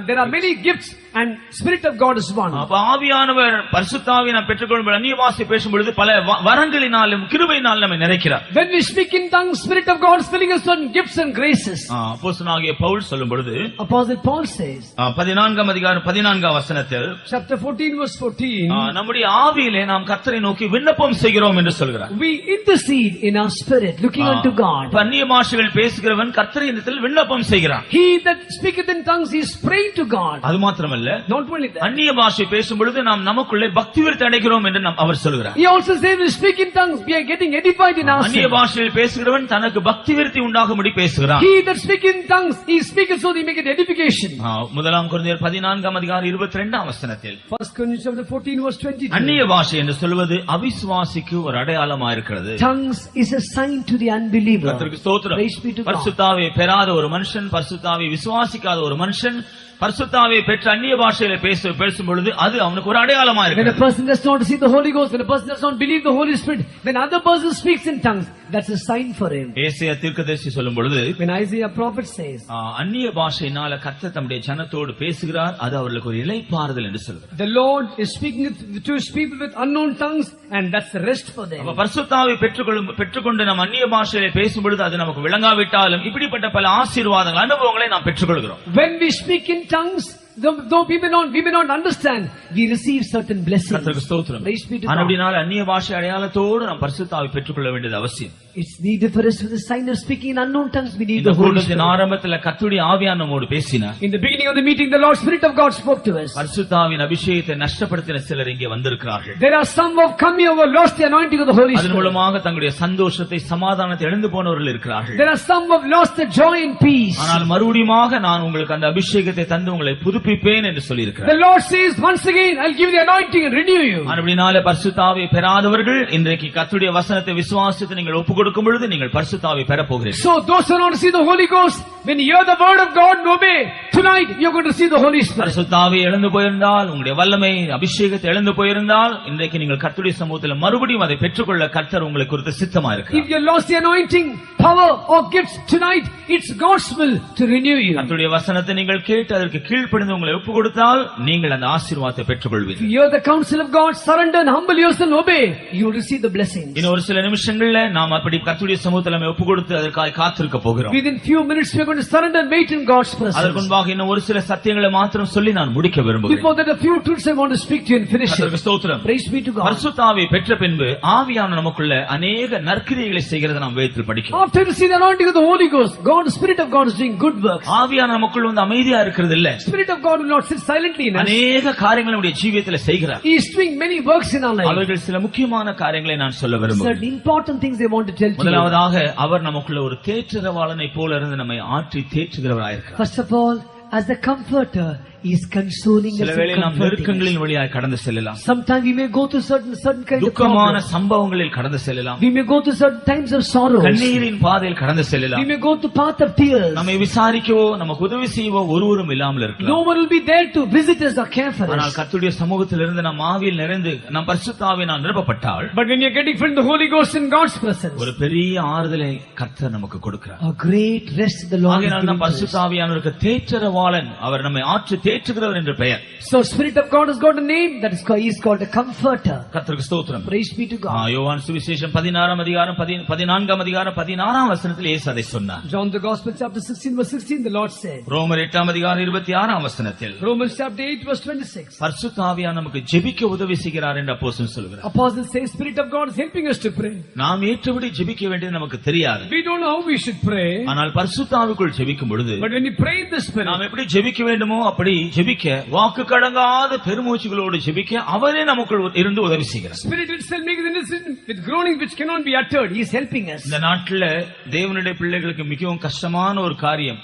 S2: there are many gifts and Spirit of God is one.
S1: அப்ப ஆவியானவர் பரிசுத்தாவியை நாம் பெற்றுக்கொள்ளும் அந்நிய பாஷை பேசும் பொழுது பல வரங்களினாலும் கிருபையினாலும் நம்மை நிறைக்கிறார்.
S2: When we speak in tongues, Spirit of God is filling us with gifts and graces.
S1: அப்போஸ்தலனாகிய பவுல் சொல்லும் பொழுது
S2: Apostle Paul says
S1: 14ஆம் அதிகாரம் 14ஆம் வசனத்தில்
S2: chapter 14 verse 14
S1: நம்முடைய ஆவியிலே நாம் கர்த்தரை நோக்கி விண்ணப்பம் செய்கிறோம் என்று சொல்கிறார்.
S2: we intercede in our spirit looking unto God.
S1: அந்நிய பாஷைகள் பேசுகிறவன் கர்த்தரிடத்தில் விண்ணப்பம் செய்கிறான்.
S2: He that speaketh in tongues he is praying to God.
S1: அது மாத்திரமல்ல மாத்திரமல்ல,
S2: not only that,
S1: அந்நிய பாஷை பேசும் பொழுது நாம் நமக்குள்ளே பக்தி விருத்தி அடைகிறோம் என்று அவர் சொல்கிறார்.
S2: he also says we speak in tongues, we are getting edified in
S1: அந்நிய
S2: ourselves.
S1: பாஷையில் பேசுகிறவன் தனக்கு பக்தி விருத்தி உண்டாகும்படி பேசுகிறான்.
S2: He that speak in tongues, he speaks so that he may get edification.
S1: முதலாம் கொரிந்தியர் 14:22
S2: First Corinthians chapter 14 verse 22.
S1: அந்நிய பாஷை என்று சொல்வது அவிசுவாசிக்கு ஒரு அடையாளமா இருக்கிறது.
S2: Tongues is a sign to the unbeliever.
S1: கர்த்தருக்கு ஸ்தோத்திரம்.
S2: Praise be to God.
S1: பரிசுத்தாவியை பெறாத ஒரு மனுஷன், பரிசுத்தாவியை விசுவாசிக்காத ஒரு மனுஷன் பரிசுத்தாவியை பெற்ற அந்நிய பாஷையில பேசும் பொழுது அது அவனுக்கு ஒரு அடையாளமா
S2: When a
S1: இருக்கு.
S2: person does not receive the Holy Ghost, when a person does not believe the Holy Spirit, when other person speaks in tongues, that's a sign for him.
S1: ஏசாயா தீர்க்கதரிசி சொல்லும் பொழுது,
S2: When Isaiah prophet says,
S1: அந்நிய பாஷையினால கர்த்தர் தம்முடைய ஜனத்தோடு பேசுகிறார், அது அவர்களுக்கு ஒரு இளைப்பாறுதல் என்று சொல்கிறார்.
S2: the Lord is speaking to his people with unknown tongues, and that's the rest for them.
S1: பரிசுத்தாவை பெற்றுக்கொண்டு நாம் அந்நிய பாஷையில பேசும் பொழுது அது நமக்கு விளங்காவிட்டாலும் இப்படிப்பட்ட பல ஆசீர்வாதங்கள், அனுபவங்களை நாம் பெற்றுக்கொள்கிறோம்.
S2: When we speak in tongues, though we may not understand, we receive certain blessings.
S1: கர்த்தருக்கு ஸ்தோத்திரம்.
S2: Praise be to God.
S1: அப்படினால் அந்நிய பாஷை அடையாளத்தோடு நாம் பரிசுத்தாவை பெற்றுக்கொள்ள வேண்டியது அவசியம்.
S2: It's needed for us with the sign of speaking in unknown tongues. We need
S1: இந்த
S2: the Holy
S1: கூட்டத்தின்
S2: Spirit.
S1: ஆரம்பத்தில் கர்த்தருடைய ஆவியானவர் நம்மோடு பேசினார்.
S2: In the beginning of the meeting, the Lord Spirit of God spoke to us.
S1: பரிசுத்தாவின் அபிஷேகத்தை நஷ்டப்படுத்தின சிலர் இங்கே வந்திருக்கிறார்கள்.
S2: There are some who have come here who have lost the anointing of the Holy
S1: அதன்
S2: Spirit.
S1: மூலமாக தங்களுடைய சந்தோஷத்தை, சமாதானத்தை இழந்து போனவர்கள் இருக்கிறார்கள்.
S2: There are some who have lost the joy and peace.
S1: ஆனால் மறுபடியுமாக நான் உங்களுக்கு அந்த அபிஷேகத்தை தந்து உங்களை புதுப்பிப்பேன் என்று சொல்லியிருக்கிறார்.
S2: The Lord says, once again, I'll give you the anointing and renew you.
S1: அப்படினாலே பரிசுத்தாவை பெறாதவர்கள் இன்றைக்கு கர்த்தருடைய வசனத்தை விசுவாசித்து நீங்கள் ஒப்புக் கொடுக்கும் பொழுது நீங்கள் பரிசுத்தாவை பெறப் போகிறீர்கள்.
S2: So those who want to see the Holy Ghost, when you hear the word of God and obey, tonight you're going to see the Holy Spirit.
S1: பரிசுத்தாவை இழந்து போயிருந்தால், உங்களுடைய வல்லமை அபிஷேகத்தை இழந்து போயிருந்தால், இன்றைக்கு நீங்கள் கர்த்தருடைய சமூகத்தில் மறுபடியும் அதை பெற்றுக்கொள்ள கர்த்தர் உங்களுக்கு குறித்து சித்தமா இருக்கிறார்.
S2: If you lost the anointing, power or gifts tonight, it's God's will to renew you.
S1: கர்த்தருடைய வசனத்தை நீங்கள் கேட்டு அதற்கு கீழ்ப்படிந்து உங்களை ஒப்புக் கொடுத்தால் நீங்கள் அந்த ஆசீர்வாதத்தை
S2: If
S1: பெற்றுக்கொள்வீர்கள்.
S2: you hear the counsel of God, surrender and humble yourself and obey, you will receive the blessings.
S1: இன்னும் ஒரு சில நிமிஷங்கள்ல நாம் அப்படி கர்த்தருடைய சமூகத்தில் நம்ம ஒப்புக் கொடுத்து அதற்காக காத்திருக்க போகிறோம்.
S2: Within few minutes we are going to surrender and wait in God's presence.
S1: அதற்கு முன்பாக இன்னும் ஒரு சில சத்தியங்களை மாத்திரம் சொல்லி நான் முடிக்க விரும்புகிறேன்.
S2: Before that, a few truths I want to speak to you and finish
S1: கர்த்தருக்கு
S2: it.
S1: ஸ்தோத்திரம்.
S2: Praise be to God.
S1: பரிசுத்தாவை பெற்ற பின்பு ஆவியான நமக்குள்ள அநேக நற்கிரியைகளை செய்கிறதை நாம் வேதத்தில் படிக்கிறோம்.
S2: After receiving the anointing of the Holy Ghost, God, the Spirit of God is doing good works.
S1: ஆவியான நமக்குள்ள வந்து அமைதியா இருக்கிறது இல்ல,
S2: Spirit of God will not sit silently in us.
S1: அநேக காரியங்களை நம்முடைய ஜீவியத்தில் செய்கிறார்.
S2: He is doing many works in our life.
S1: அவர்கள் சில முக்கியமான காரியங்களை நான் சொல்ல விரும்புகிறேன்.
S2: Certain important things they want to tell to you.
S1: முதலாவதாக அவர் நமக்குள்ள ஒரு தேற்றரவாளனை போல இருந்து நம்மை ஆற்றி தேற்றுகிறவராயிருக்கிறார்.
S2: First of all, as the comforter, he is consoling us
S1: சில
S2: and
S1: வேளை நாம்
S2: comforting us.
S1: நெருக்கங்களின் வழியாக கடந்து செல்லலாம்.
S2: Sometimes we may go through certain kind of
S1: துக்கமான
S2: problems.
S1: சம்பவங்களில் கடந்து செல்லலாம்.
S2: We may go through certain times of sorrows.
S1: கண்ணீரின் பாதையில் கடந்து
S2: We
S1: செல்லலாம்.
S2: may go through path of tears.
S1: நம்மை விசாரிக்கவோ நமக்கு உதவி செய்யவோ ஒருவரும் இல்லாமல்
S2: No
S1: இருக்கலாம்.
S2: one will be there to visit us or care for
S1: ஆனால்
S2: us.
S1: கர்த்தருடைய சமூகத்திலிருந்து நம் ஆவியில் நிறைந்து நம் பரிசுத்தாவினால் நிரப்பப்பட்டால்
S2: But when you are getting filled with the Holy Ghost in God's presence,
S1: ஒரு பெரிய ஆறுதலை கர்த்தர் நமக்கு கொடுக்கிறார்.
S2: a great rest the Lord is
S1: ஆகையால்
S2: giving
S1: நம்
S2: to us.
S1: பரிசுத்தாவியானவருக்கு தேற்றரவாளன், அவர் நம்மை ஆற்றி தேற்றுகிறவர் என்று பெயர்.
S2: So Spirit of God has got a name, that is called, he is called a comforter.
S1: கர்த்தருக்கு ஸ்தோத்திரம்.
S2: Praise be to God.
S1: யோவான் சுவிசேஷம் 16:16 இயேசு அதை சொன்னார்.
S2: John the Gospel chapter 16 verse 16, the Lord said.
S1: ரோமர் 8:26
S2: Romans chapter 8 verse 26.
S1: பரிசுத்த ஆவியானவர் நமக்கு ஜெபிக்க உதவி செய்கிறார் என்று அப்போஸ்தலன் சொல்கிறார்.
S2: Apostle says Spirit of God is helping us to pray.
S1: நாம் ஏற்றபடி ஜெபிக்க வேண்டியது நமக்கு தெரியாது.
S2: We don't know how we should pray.
S1: ஆனால் பரிசுத்த ஆவிக்குள் ஜெபிக்கும் பொழுது
S2: But when you pray in the Spirit,
S1: நாம் எப்படி ஜெபிக்க வேண்டுமோ அப்படி ஜெபிக்க, வாக்கு கடங்காத பெருமூச்சுகளோடு ஜெபிக்க அவரே நமக்குள் இருந்து உதவி செய்கிறார்.
S2: Spirit itself makes intercession with groaning which cannot be uttered. He is helping us.
S1: இந்த நாட்டில் தேவனுடைய பிள்ளைகளுக்கு மிகவும் கஷ்டமான ஒரு காரியம்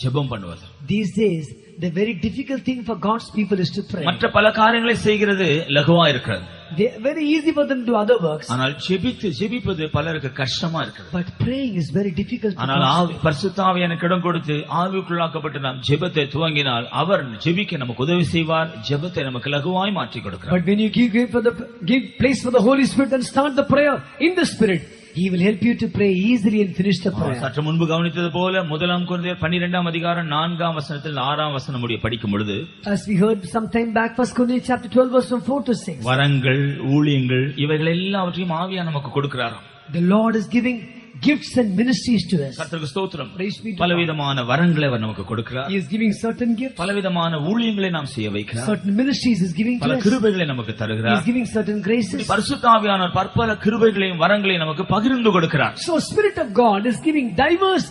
S1: ஜெபம் பண்ணுவது.
S2: These days, the very difficult thing for God's people is to pray.
S1: மற்ற பல காரியங்களை செய்கிறது லகுவா இருக்கிறது.
S2: They very easy for them to do other works.
S1: ஆனால் ஜெபிப்பது பலருக்கு கஷ்டமா இருக்கிறது.
S2: But praying is very difficult.
S1: ஆனால் பரிசுத்த ஆவியானவருக்கு இடம் கொடுத்து ஆவிக்குள்ளாக்கப்பட்டு நாம் ஜெபத்தை துவங்கினால் அவர் ஜெபிக்க நமக்கு உதவி செய்வார். ஜெபத்தை நமக்கு லகுவாய் மாற்றி கொடுக்கிறார்.
S2: But when you give place for the Holy Spirit and start the prayer in the Spirit, He will help you to pray easily and finish the prayer.
S1: சற்று முன்பு கவனித்தது போல முதலாம் கொரிந்தியர் 12:4 முடிய படிக்கும் பொழுது,
S2: as we heard some time back, 1 Corinthians chapter 12 verse from 4 to 6.
S1: வரங்கள், ஊழியங்கள் இவைகள் எல்லாவற்றையும் ஆவியானவர் நமக்கு கொடுக்கிறாராம்.
S2: The Lord is giving gifts and ministries to us.
S1: கர்த்தருக்கு ஸ்தோத்திரம்.
S2: Praise be to God.
S1: பலவிதமான வரங்களை அவர் நமக்கு கொடுக்கிறார்.
S2: He is giving certain gifts.
S1: பலவிதமான ஊழியங்களை நாம் செய்ய வைக்கிறார்.
S2: Certain ministries is giving to
S1: பல
S2: us.
S1: கிருபைகளை நமக்கு
S2: He
S1: தருகிறார்.
S2: is giving certain graces.
S1: பரிசுத்த ஆவியானவர் பற்பல கிருபைகளையும் வரங்களையும் நமக்கு பகிர்ந்து கொடுக்கிறார்.
S2: So Spirit of God is giving diverse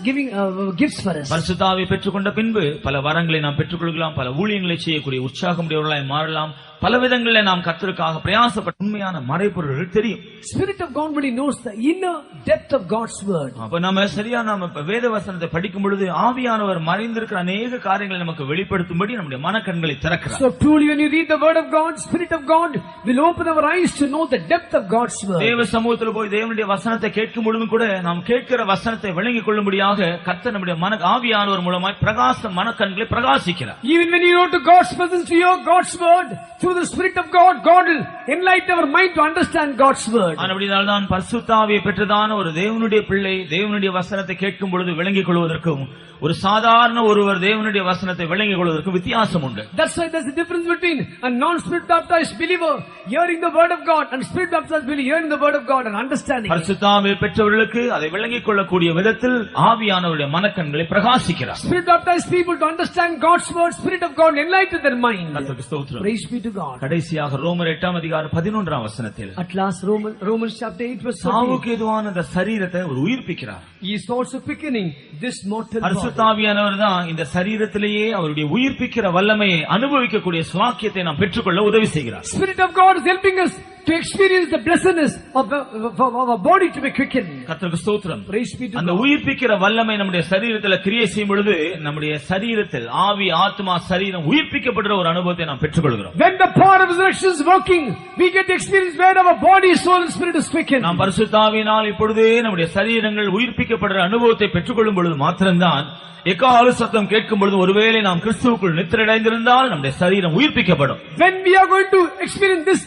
S2: gifts for us.
S1: பரிசுத்த ஆவியை பெற்றுக்கொண்ட பின்பு பல வரங்களை நாம் பெற்றுக்கொள்ளலாம், பல ஊழியங்களை செய்யக்கூடிய உற்சாகமுடையவர்களாய் மாறலாம். பல விதங்களில் நாம் கர்த்தருக்காக பிரயாசப்பட்ட உண்மையான மறைபொருள்கள் தெரியும்.
S2: Spirit of God when he knows the inner depth of God's word.
S1: அப்ப நம்ம சரியா நாம வேத வசனத்தை படிக்கும் பொழுது ஆவியானவர் மறைந்திருக்கிற அநேக காரியங்களை நமக்கு வெளிப்படுத்தும்படி நம்முடைய மனக்கண்களை திறக்கிறார்.
S2: So truly when you read the word of God, Spirit of God will open our eyes to know the depth of God's word.
S1: தேவ சமூகத்தில் போய் தேவனுடைய வசனத்தை கேட்கும் பொழுதும் கூட நாம் கேட்கிற வசனத்தை விளங்கிக் கொள்ளும்படியாக கர்த்தர் நம்முடைய ஆவியானவர் மூலமாய் பிரகாச மனக்கண்களை பிரகாசிக்கிறார்.
S2: Even when you go to God's presence to hear God's word, through the Spirit of God, God will enlighten our mind to understand God's word.
S1: அப்படினால் தான் பரிசுத்த ஆவியை பெற்றதான ஒரு தேவனுடைய பிள்ளை தேவனுடைய வசனத்தை கேட்கும் பொழுது விளங்கிக் கொள்வதற்கும் ஒரு சாதாரண ஒருவர் தேவனுடைய வசனத்தை விளங்கிக் கொள்வதற்கும் வித்தியாசம் உண்டு.
S2: That's why there's a difference between a non-spirit baptized believer hearing the word of God and spirit baptized believer hearing the word of God and understanding it.
S1: பரிசுத்த ஆவியை பெற்றவர்களுக்கு அதை விளங்கிக் கொள்ளக்கூடிய விதத்தில் ஆவியானவருடைய மனக்கண்களை பிரகாசிக்கிறார்.
S2: Spirit baptized people to understand God's word, Spirit of God enlighten their mind.
S1: கர்த்தருக்கு ஸ்தோத்திரம்.
S2: Praise be to God.
S1: கடைசியாக ரோமர் 8 அதிகாரம் 11 வசனத்தில்
S2: At last Romans chapter 8 verse 13.
S1: சாவுக்கு ஏதுவான அந்த சரீரத்தை ஒரு உயிர்ப்பிக்கிறார்.
S2: He is also quickening this mortal body.
S1: பரிசுத்த ஆவியானவர் தான் இந்த சரீரத்திலேயே அவருடைய உயிர்ப்பிக்கிற வல்லமையை அனுபவிக்கக்கூடிய சுவாக்கியத்தை நாம் பெற்றுக்கொள்ள உதவி செய்கிறார்.
S2: Spirit of God is helping us to experience the blessedness of our body to be quickened.
S1: கர்த்தருக்கு ஸ்தோத்திரம்.
S2: Praise be to
S1: அந்த
S2: God.
S1: உயிர்ப்பிக்கிற வல்லமை நம்முடைய சரீரத்தில் கிரியை செய்யும் பொழுது நம்முடைய சரீரத்தில் ஆவி ஆத்மா சரீரம் உயிர்ப்பிக்கப்படுற ஒரு அனுபவத்தை நாம் பெற்றுக்கொள்கிறோம்.
S2: When the power of resurrection is working, we get the experience where our body, soul and spirit is quickened.
S1: நாம் பரிசுத்த ஆவியினால் இப்பொழுதே நம்முடைய சரீரங்கள் உயிர்ப்பிக்கப்படுற அனுபவத்தை பெற்றுக்கொள்ளும் பொழுது மாத்திரம்தான் எக்கால சத்தம் கேட்கும் பொழுது ஒருவேளை நாம் கிறிஸ்துவுக்குள் நித்திரையடைந்திருந்தால் நம்முடைய சரீரம் உயிர்ப்பிக்கப்படும்.
S2: When we are going to experience this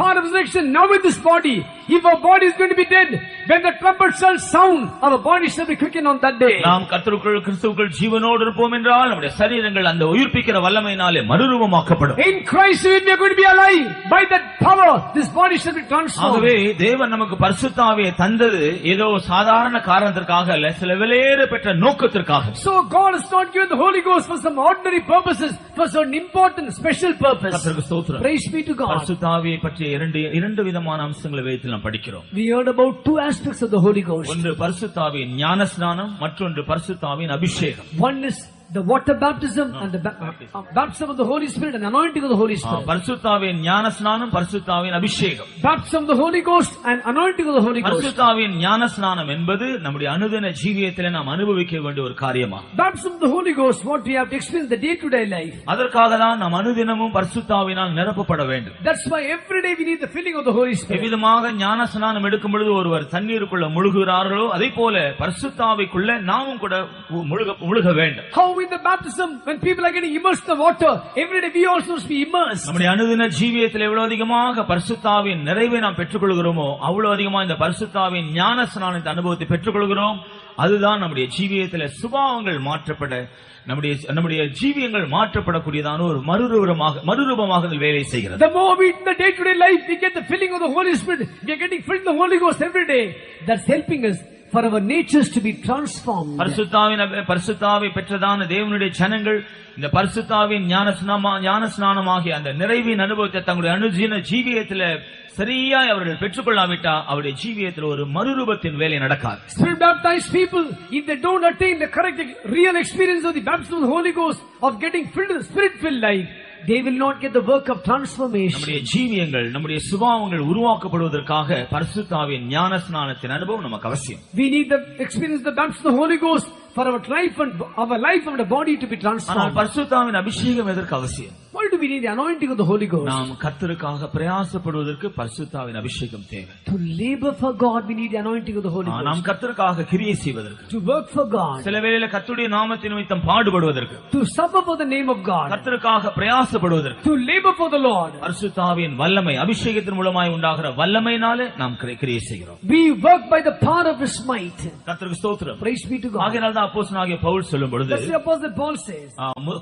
S2: power of resurrection now with this body, if our body is going to be dead, when the trumpet shall sound, our body shall be quickened on that day.
S1: நாம் கர்த்தருக்குள் கிறிஸ்துவுக்குள் ஜீவனோடு இருப்போம் என்றால் நம்முடைய சரீரங்கள் அந்த உயிர்ப்பிக்கிற வல்லமையினாலே மறுரூபமாக்கப்படும்.
S2: In Christ we are going to be alive. By that power this body shall be transformed.
S1: ஆகவே தேவன் நமக்கு பரிசுத்த ஆவியை தந்தது ஏதோ சாதாரண காரணத்திற்காக அல்ல, சில விலையேற பெற்ற நோக்கத்திற்காக.
S2: So God has not given the Holy Ghost for some ordinary purposes, for some important special purpose.
S1: கர்த்தருக்கு ஸ்தோத்திரம்.
S2: Praise be to God.
S1: பரிசுத்த ஆவியை பற்றிய இரண்டு விதமான அம்சங்களை வேதத்தில் நாம் படிக்கிறோம்.
S2: We heard about two aspects of the Holy Ghost.
S1: ஒன்று பரிசுத்த ஆவியின் ஞானஸ்நானம், மற்றொன்று பரிசுத்த ஆவியின் அபிஷேகம்.
S2: One is the water baptism and the baptism of the Holy Spirit and anointing of the Holy Spirit.
S1: பரிசுத்த ஆவியின் ஞானஸ்நானம், பரிசுத்த ஆவியின் அபிஷேகம்.
S2: Baptism of the Holy Ghost and anointing of the Holy Ghost.
S1: பரிசுத்த ஆவியின் ஞானஸ்நானம் என்பது நம்முடைய அனுதின ஜீவியத்திலே நாம் அனுபவிக்க வேண்டிய ஒரு காரியமா.
S2: Baptism of the Holy Ghost, what we have to experience the day to day life.
S1: அதற்காக தான் நாம் அனுதினமும் பரிசுத்த ஆவியினால் நிரப்பப்பட வேண்டும்.
S2: That's why every day we need the filling of the Holy Spirit.
S1: எவ்விதமாக ஞானஸ்நானம் எடுக்கும் பொழுது ஒருவர் தண்ணீருக்குள்ள முழுகுகிறார்களோ அதே போல பரிசுத்த ஆவிக்குள்ள நாமும் கூட முழுக வேண்டும்.
S2: How in the baptism when people are getting immersed in the water, every day we also must be immersed.
S1: நம்முடைய அனுதின ஜீவியத்தில் எவ்வளவு அதிகமாக பரிசுத்த ஆவியின் நிறைவை நாம் பெற்றுக்கொள்கிறோமோ அவ்வளவு அதிகமாக இந்த பரிசுத்த ஆவியின் ஞானஸ்நானத்தின் அனுபவத்தை பெற்றுக்கொள்கிறோம். அதுதான் நம்முடைய ஜீவியத்தில் சுபாவங்கள் மாற்றப்பட நம்முடைய ஜீவியங்கள் மாற்றப்படக்கூடியதான ஒரு மறுரூபமாக வேலை செய்கிறது.
S2: The more we in the day to day life we get the filling of the Holy Spirit, we are getting filled with the Holy Ghost every day. That's helping us for our natures to be transformed.
S1: பரிசுத்தாவை பெற்றதான தேவனுடைய ஜனங்கள் இந்த பரிசுத்தாவின் ஞானஸ்நானமாகிய அந்த நிறைவின் அனுபவத்தை தங்களுடைய அனுதின ஜீவியத்தில் சரியாய் அவர்கள் பெற்றுக்கொள்ளாவிட்டா அவருடைய ஜீவியத்தில் ஒரு மறுரூபத்தின் வேலை நடக்காது.
S2: Spirit baptized people, if they don't attain the correct real experience of the baptism of the Holy Ghost, of getting filled with Spirit filled life, they will not get the work of transformation.
S1: நம்முடைய ஜீவியங்கள் நம்முடைய சுபாவங்கள் உருவாக்கப்படுவதற்காக பரிசுத்த ஆவியின் ஞானஸ்நானத்தின் அனுபவம் நமக்கு அவசியம்.
S2: We need the experience the baptism of the Holy Ghost for our life and the body to be transformed.
S1: ஆனால் பரிசுத்த ஆவியின் அபிஷேகம் எதற்கு அவசியம்?
S2: Why do we need the anointing of the Holy Ghost?
S1: நாம் கர்த்தருக்காக பிரயாசப்படுவதற்கு பரிசுத்த ஆவியின் அபிஷேகம் தேவை.
S2: To labor for God we need the anointing of the Holy Ghost.
S1: நாம் கர்த்தருக்காக கிரியை செய்வதற்கு,
S2: to work for God,
S1: சில வேளையில கர்த்தருடைய நாமத்தின் நிமித்தம் பாடுபடுவதற்கு,
S2: to suffer for the name of God,
S1: கர்த்தருக்காக பிரயாசப்படுவதற்கு,
S2: to labor for the Lord.
S1: பரிசுத்த ஆவியின் வல்லமை அபிஷேகத்தின் மூலமாய் உண்டாகிற வல்லமையினாலே நாம் கிரியை செய்கிறோம்.
S2: We work by the power of His might.
S1: கர்த்தருக்கு ஸ்தோத்திரம்.
S2: Praise be to God.
S1: ஆகையால் தான் அப்போஸ்தலனாகிய பவுல் சொல்லும் பொழுது,
S2: That's the Apostle Paul says.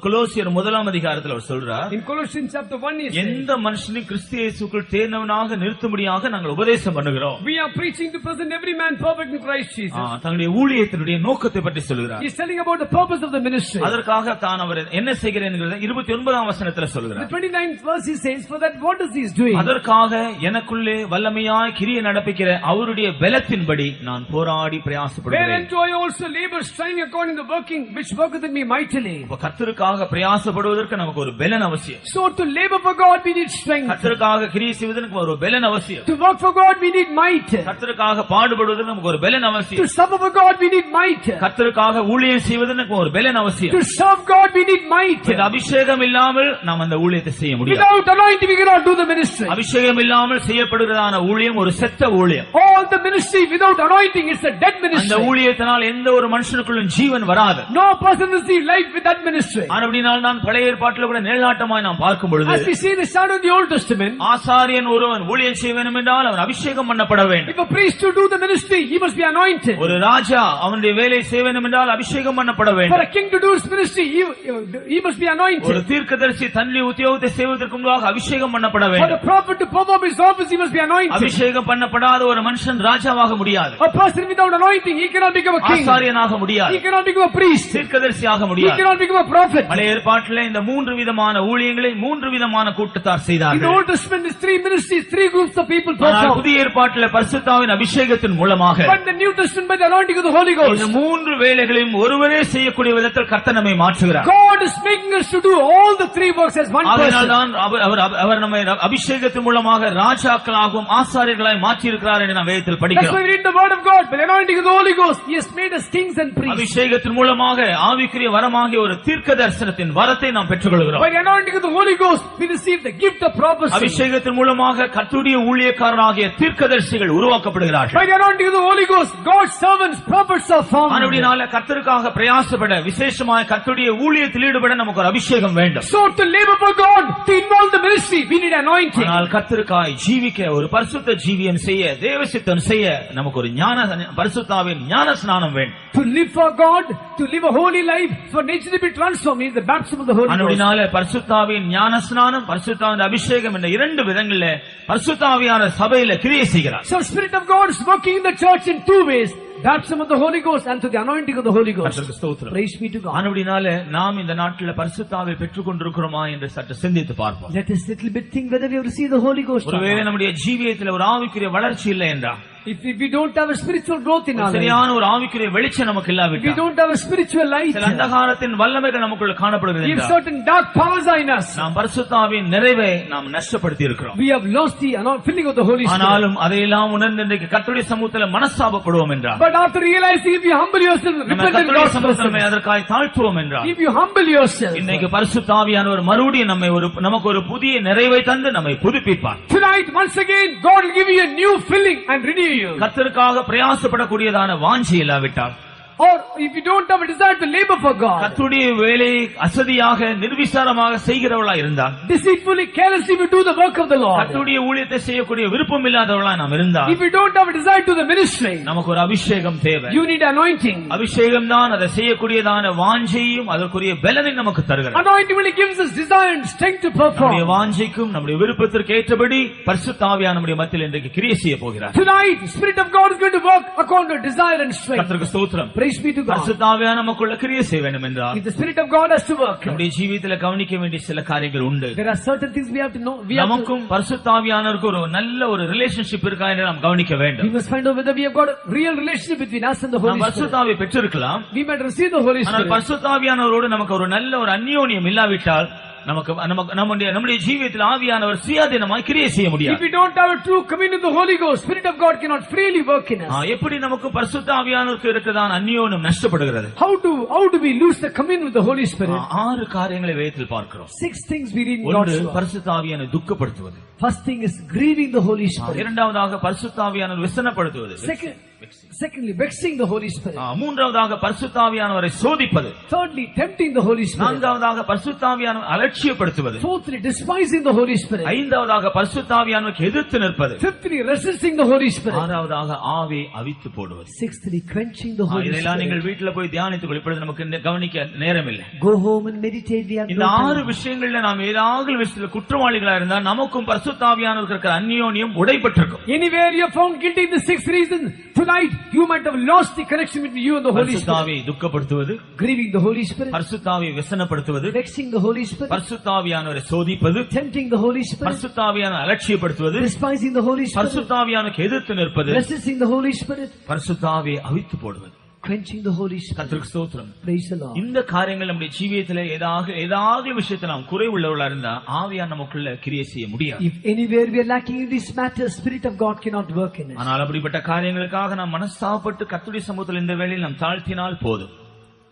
S1: கொலோசியர் 1 அதிகாரத்தில் அவர் சொல்றார்,
S2: In Colossians chapter 1 he says,
S1: எந்த மனுஷனையும் கிறிஸ்து இயேசுக்குள் தேர்ந்தவனாக நிறுத்தும்படியாக நாங்கள் உபதேசம் பண்ணுகிறோம்.
S2: we are preaching to present every man perfect in Christ Jesus.
S1: தங்களுடைய ஊழியத்தினுடைய நோக்கத்தை பற்றி சொல்கிறார்.
S2: He is telling about the purpose of the ministry.
S1: அதற்காக தான் அவர் என்ன செய்கிறேன் என்கிறதை 29 வசனத்தில் சொல்கிறார்.
S2: The 29th verse he says, for that what is he doing?
S1: அதற்காக எனக்குள்ளே வல்லமையாய் கிரியை நடப்பிக்கிற அவருடைய பலத்தின்படி நான் போராடி பிரயாசப்படுகிறேன்.
S2: Whereunto I also labor, striving according to the working which worketh in me mightily.
S1: கர்த்தருக்காக பிரயாசப்படுவதற்கு நமக்கு ஒரு பலன் அவசியம்.
S2: So to labor for God we need strength.
S1: கர்த்தருக்காக கிரியை செய்வதற்கு ஒரு பலன் அவசியம்.
S2: To work for God we need might.
S1: கர்த்தருக்காக பாடுபடுவதற்கு நமக்கு ஒரு பலன் அவசியம்.
S2: To suffer for God we need might.
S1: கர்த்தருக்காக ஊழியம் செய்வதற்கு ஒரு பலன் அவசியம்.
S2: To serve God we need might.
S1: அபிஷேகம் இல்லாமல் நாம் அந்த ஊழியத்தை செய்ய முடியாது.
S2: Without anointing we cannot do the ministry.
S1: அபிஷேகம் இல்லாமல் செய்யப்படுகிறதான ஊழியம் ஒரு செத்த ஊழியம்.
S2: All the ministry without anointing is a dead ministry.
S1: அந்த ஊழியத்தினால் எந்த ஒரு மனுஷனுக்குள்ளும் ஜீவன் வராது.
S2: No person will see life with that ministry.
S1: அப்படினால் நான் பழைய ஏற்பாட்டில் கூட நிழலாட்டமாய் நாம் பார்க்கும் பொழுது,
S2: as we see the shadow of the Old Testament,
S1: ஆசாரியன் ஒருவன் ஊழியம் செய்ய வேண்டும் என்றால் அவன் அபிஷேகம் பண்ணப்பட வேண்டும்.
S2: if a priest to do the ministry he must be anointed.
S1: ஒரு ராஜா அவனுடைய வேலை செய்ய வேண்டும் என்றால் அபிஷேகம் பண்ணப்பட
S2: for
S1: வேண்டும்.
S2: a king to do his ministry he must be anointed.
S1: ஒரு தீர்க்கதரிசி தன்னுடைய உத்தியோகத்தை செய்வதற்கு முன்பாக அபிஷேகம் பண்ணப்பட
S2: for the
S1: வேண்டும்.
S2: prophet to perform his office he must be anointed.
S1: அபிஷேகம் பண்ணப்படாத ஒரு மனுஷன் ராஜாவாக முடியாது.
S2: a person without anointing he cannot become a king.
S1: ஆசாரியனாக முடியாது.
S2: he cannot become a priest.
S1: தீர்க்கதரிசியாக
S2: he
S1: முடியாது.
S2: cannot become a prophet.
S1: பழைய ஏற்பாட்டிலே இந்த 3 விதமான ஊழியங்களை 3 விதமான கூட்டத்தார்
S2: in the
S1: செய்தார்கள்.
S2: Old Testament is 3 ministries, 3 groups of people
S1: ஆனால்
S2: perform.
S1: புதிய ஏற்பாட்டிலே பரிசுத்தாவின் அபிஷேகத்தின் மூலமாக
S2: but the New Testament by the anointing of the Holy Ghost,
S1: இந்த 3 வேலைகளையும் ஒருவரே செய்யக்கூடிய விதத்தில் கர்த்தர் நம்மை மாற்றுகிறார்.
S2: God is making us to do all the 3 works as one person.
S1: அதனால்தான் அவர் நம்மை அபிஷேகத்தின் மூலமாக ராஜாக்களாகவும் ஆசாரியர்களாய் மாற்றி இருக்கிறார் என்று நாம் வேதத்தில்
S2: That's why
S1: படிக்கிறோம்.
S2: we read the word of God. By the anointing of the Holy Ghost, He has made us kings and priests.
S1: அபிஷேகத்தின் மூலமாக ஆவிக்குரிய வரமாகிய ஒரு தீர்க்க தரிசனத்தின் வரத்தை நாம் பெற்றுக்கொள்கிறோம்.
S2: By the anointing of the Holy Ghost, we receive the gift of prophecy.
S1: அபிஷேகத்தின் மூலமாக கர்த்தருடைய ஊழியக்காரராகிய தீர்க்கதரிசிகள் உருவாக்கப்படுகிறார்கள்.
S2: By the anointing of the Holy Ghost, God's servants, prophets are formed.
S1: ஆனபடினால கர்த்தருக்காக பிரயாசப்பட விசேஷமாக கர்த்தருடைய ஊழியத்தில் ஈடுபட நமக்கு ஒரு அபிஷேகம் வேண்டும்.
S2: So to labor for God, to involve the ministry, we need anointing.
S1: ஆனால் கர்த்தருக்காய் ஜீவிக்க ஒரு பரிசுத்த ஜீவியம் செய்ய தேவசித்தம் செய்ய நமக்கு ஒரு பரிசுத்தாவின் ஞான ஸ்நானம் வேண்டும்.
S2: To live for God, to live a holy life, for nature to be transformed is the baptism of the Holy Ghost.
S1: ஆனபடினால பரிசுத்தாவின் ஞான ஸ்நானம், பரிசுத்தாவின் அபிஷேகம் என்ற 2 விதங்களில் பரிசுத்தாவியான சபையில கிரியை செய்கிறார்.
S2: So Spirit of God is working in the church in 2 ways. Baptism of the Holy Ghost and to the anointing of the Holy Ghost.
S1: கர்த்தருக்கு ஸ்தோத்திரம்.
S2: Praise be to God.
S1: ஆனபடினால நாம் இந்த நாட்டில் பரிசுத்தாவை பெற்றுக் கொண்டிருக்கிறோமா என்று சற்று சிந்தித்து பார்ப்போம்.
S2: Let us little bit think whether we have received the Holy Ghost.
S1: ஒருவேளை நம்முடைய ஜீவியத்தில் ஒரு ஆவிக்குரிய வளர்ச்சி இல்லை என்றால்,
S2: If we don't have a spiritual growth in our life,
S1: சரியான ஒரு ஆவிக்குரிய வெளிச்சம் நமக்கு
S2: we
S1: இல்லாவிட்டால்,
S2: don't have a spiritual light,
S1: சில அந்தகாரத்தின் வல்லமைகள் நமக்குள்ள காணப்படுகிறது
S2: if
S1: என்றால்,
S2: certain dark powers are in us,
S1: நாம் பரிசுத்தாவின் நிறைவை நாம் நஷ்டப்படுத்தி இருக்கிறோம்.
S2: we have lost the filling of the Holy Spirit.
S1: ஆனாலும் அதையெல்லாம் உணர்ந்து இன்றைக்கு கர்த்தருடைய சமூகத்தில் மனஸ்தாபப்படுவோம் என்றால்,
S2: But after realizing, if you humble yourself,
S1: நம்ம
S2: repent in
S1: கர்த்தருடைய
S2: God's
S1: சமூகத்தில்
S2: presence,
S1: அதற்காய் தாழ்த்துவோம் என்றால்,
S2: if you humble yourself,
S1: இன்னைக்கு பரிசுத்தாவியானவர் மறுபடியும் நமக்கு ஒரு புதிய நிறைவை தந்து நம்மை புதுப்பிப்பார்.
S2: tonight once again God will give you a new filling and renew you.
S1: கர்த்தருக்காக பிரயாசப்படக்கூடியதான வாஞ்சி இல்லாவிட்டால்,
S2: Or if you don't have a desire to labor for God,
S1: கர்த்தருடைய வேலையை அசதியாக நிர்விசாரமாக செய்கிறவளா இருந்தால்,
S2: deceitfully, carelessly we do the work of the Lord.
S1: கர்த்தருடைய ஊழியத்தை செய்யக்கூடிய விருப்பம் இல்லாதவளா நாம் இருந்தால்,
S2: If you don't have a desire to the ministry,
S1: நமக்கு ஒரு அபிஷேகம் தேவை.
S2: you need anointing.
S1: அபிஷேகம் தான் அதை செய்யக்கூடியதான வாஞ்சையும் அதற்குரிய பலனை நமக்கு தருகிறது.
S2: Anointing really gives us desire and strength to
S1: நம்முடைய
S2: perform.
S1: வாஞ்சைக்கும் நம்முடைய விருப்பத்திற்கு ஏற்றபடி பரிசுத்த ஆவியானவர் நம்முடைய மத்தியில் இன்றைக்கு கிரியை செய்ய போகிறார்.
S2: Tonight, Spirit of God is going to work according to desire and strength.
S1: கர்த்தருக்கு ஸ்தோத்திரம்.
S2: Praise be to God.
S1: பரிசுத்த ஆவியானவர் நமக்குள்ள கிரியை செய்ய வேண்டும் என்றால்,
S2: If the Spirit of God has to work,
S1: நம்முடைய ஜீவியத்தில் கவனிக்க வேண்டிய சில காரியங்கள் உண்டு.
S2: there are certain things we have to know. We have to,
S1: நமக்கும் பரிசுத்த ஆவியானவருக்கு ஒரு நல்ல ஒரு ரிலேஷன்ஷிப் இருக்கா என்று நாம் கவனிக்க
S2: we
S1: வேண்டும்.
S2: must find out whether we have got a real relationship between us and the Holy
S1: நாம்
S2: Spirit.
S1: பரிசுத்த ஆவியை பெற்றிருக்கலாம்.
S2: We might receive the Holy
S1: ஆனால்
S2: Spirit.
S1: பரிசுத்த ஆவியானவரோடு நமக்கு ஒரு நல்ல ஒரு அந்யோன்யம் இல்லாவிட்டால் நம்முடைய ஜீவியத்தில் ஆவியானவர் சுயாதீனமாய் கிரியை செய்ய
S2: If
S1: முடியாது.
S2: we don't have a true communion with the Holy Ghost, Spirit of God cannot freely work in us.
S1: எப்படி நமக்கு பரிசுத்த ஆவியானவருக்கு இருக்கிறதான அந்யோன்யம் நஷ்டப்படுகிறது?
S2: How do we lose the communion with the Holy Spirit?
S1: 6 காரியங்களை வேதத்தில் பார்க்கிறோம்.
S2: 6 things we read in
S1: ஒன்று,
S2: God's word.
S1: பரிசுத்த ஆவியானவரை துக்கப்படுத்துவது.
S2: First thing is grieving the Holy Spirit.
S1: இரண்டாவதாக பரிசுத்த ஆவியானவரை விசனப்படுத்துவது.
S2: Second, Secondly, vexing the Holy Spirit.
S1: மூன்றாவதாக பரிசுத்த ஆவியானவரை சோதிப்பது.
S2: Thirdly, tempting the Holy Spirit.
S1: நான்காவதாக பரிசுத்த ஆவியானவரை அலட்சியப்படுத்துவது.
S2: Fourthly, despising the Holy Spirit.
S1: ஐந்தாவதாக பரிசுத்த ஆவியானவருக்கு எதிர்த்து நிற்பது.
S2: Fifthly, resisting the Holy Spirit.
S1: ஆறாவதாக ஆவி அவித்து போடுவது.
S2: Sixthly, quenching the Holy
S1: இதெல்லாம் நீங்கள்
S2: Spirit.
S1: வீட்டில் போய் தியானித்துக் இப்பொழுது நமக்கு கவனிக்க நேரம் இல்லை.
S2: Go home and meditate. We have
S1: இந்த
S2: no
S1: ஆறு
S2: time.
S1: விஷயங்கள்ல நாம் ஏதாவது விஷயத்துல குற்றவாளிகளா இருந்தா நமக்கும் பரிசுத்த ஆவியானவருக்கு இருக்கிற அந்யோன்யம் உடைபட்டிருக்கும்.
S2: Anywhere you are found guilty in the sixth reason, tonight you might have lost the connection between you and the Holy
S1: பரிசுத்த
S2: Spirit.
S1: ஆவியை துக்கப்படுத்துவது,
S2: Grieving the Holy Spirit,
S1: பரிசுத்த ஆவியை விசனப்படுத்துவது,
S2: vexing the Holy Spirit,
S1: பரிசுத்த ஆவியானவரை சோதிப்பது,
S2: tempting the Holy Spirit,
S1: பரிசுத்த ஆவியானவரை அலட்சியப்படுத்துவது,
S2: despising the Holy Spirit,
S1: பரிசுத்த ஆவியானவருக்கு எதிர்த்து நிற்பது,
S2: resisting the Holy Spirit,
S1: பரிசுத்த ஆவியை அவித்து போடுவது.
S2: quenching the Holy Spirit.
S1: கர்த்தருக்கு ஸ்தோத்திரம்.
S2: Praise the Lord.
S1: இந்த காரியங்கள் நம்முடைய ஜீவியத்திலே ஏதாவது விஷயத்தை நாம் குறை உள்ளவர்களா இருந்தா ஆவியானவர் நமக்குள்ள கிரியை செய்ய முடியாது.
S2: If anywhere we are lacking in this matter, Spirit of God cannot work in us.
S1: ஆனால் அப்படிப்பட்ட காரியங்களுக்காக நாம் மனஸ்தாபப்பட்டு கர்த்தருடைய சமூகத்தில் இந்த வேளையில் நாம் தாழ்த்தினால் போதும்.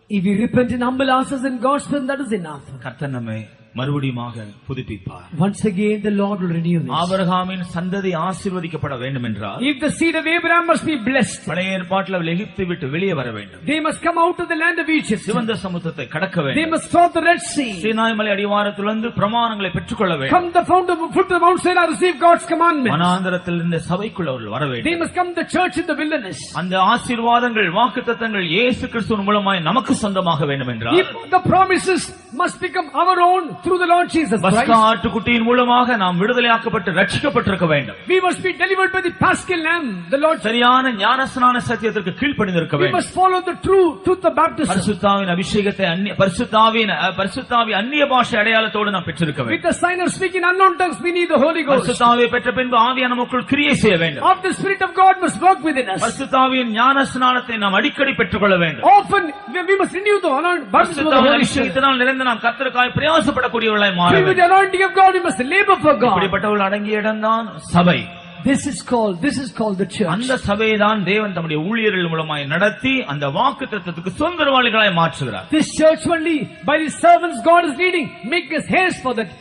S2: If we repent and humble ourselves in God's presence, that is enough.
S1: கர்த்தர் நம்மை மறுபடியுமாக புதுப்பிப்பார்.
S2: Once again the Lord will renew this.
S1: ஆபிரகாமின் சந்ததி ஆசீர்வதிக்கப்பட வேண்டும் என்றால்
S2: If the seed of Abraham must be blessed,
S1: பழைய ஏற்பாட்டில் அவர்கள் எகிப்தை விட்டு வெளியே வர வேண்டும்.
S2: they must come out of the land of Egypt.
S1: சிவந்த சமுத்திரத்தை கடக்க
S2: They
S1: வேண்டும்.
S2: must cross the Red Sea.
S1: Sinai மலை அடிவாரத்திலிருந்து பிரமாணங்களை பெற்றுக்கொள்ள வேண்டும்.
S2: Come the foot of the Mount Sinai, receive God's commandments.
S1: வனாந்தரத்தில் இந்த சபைக்குள் அவர்கள் வர
S2: They
S1: வேண்டும்.
S2: must come the church in the wilderness.
S1: அந்த ஆசீர்வாதங்கள் வாக்குத்தத்தங்கள் இயேசு கிறிஸ்துவின் மூலமாய் நமக்கு சொந்தமாக வேண்டும் என்றால்
S2: If the promises must become our own through the Lord Jesus
S1: பஸ்கா
S2: Christ,
S1: ஆட்டுக்குட்டியின் மூலமாக நாம் விடுதலையாக்கப்பட்டு ரட்சிக்கப்பட்டிருக்க வேண்டும்.
S2: we must be delivered by the Paschal Lamb, the Lord.
S1: சரியான ஞானஸ்நான சத்தியத்திற்கு கீழ்ப்படிந்திருக்க
S2: We
S1: வேண்டும்.
S2: must follow the true truth of baptism.
S1: பரிசுத்தாவின் அபிஷேகத்தை பரிசுத்தாவி அந்நிய பாஷை அடையாளத்தோடு நாம் பெற்றிருக்க
S2: With
S1: வேண்டும்.
S2: the sign of speaking unknown tongues, we need the Holy Ghost.
S1: பரிசுத்தாவியை பெற்ற பின்பு ஆவியான நமக்குள் கிரியை செய்ய வேண்டும்.
S2: Of the Spirit of God must work within us.
S1: பரிசுத்தாவியின் ஞானஸ்நானத்தை நாம் அடிக்கடி பெற்றுக்கொள்ள வேண்டும்.
S2: Often we must renew the baptism of the
S1: பரிசுத்தாவின்
S2: Holy Spirit.
S1: அபிஷேகத்தினால் நிறைந்து நாம் கர்த்தருக்காய் பிரயாசப்படக்கூடியவர்களாய் மாற
S2: Filled with
S1: வேண்டும்.
S2: the anointing of God, we must labor for God.
S1: இப்படிப்பட்டவர்கள் அடங்கிய இடம்தான் சபை.
S2: This is called the church.
S1: அந்த சபையை தான் தேவன் தம்முடைய ஊழியர்கள் மூலமாய் நடத்தி அந்த வாக்குத்தத்தத்துக்கு சொந்தவாளிகளாய் மாற்றுகிறார்.
S2: This church only, by the servants God is leading, make us heirs for that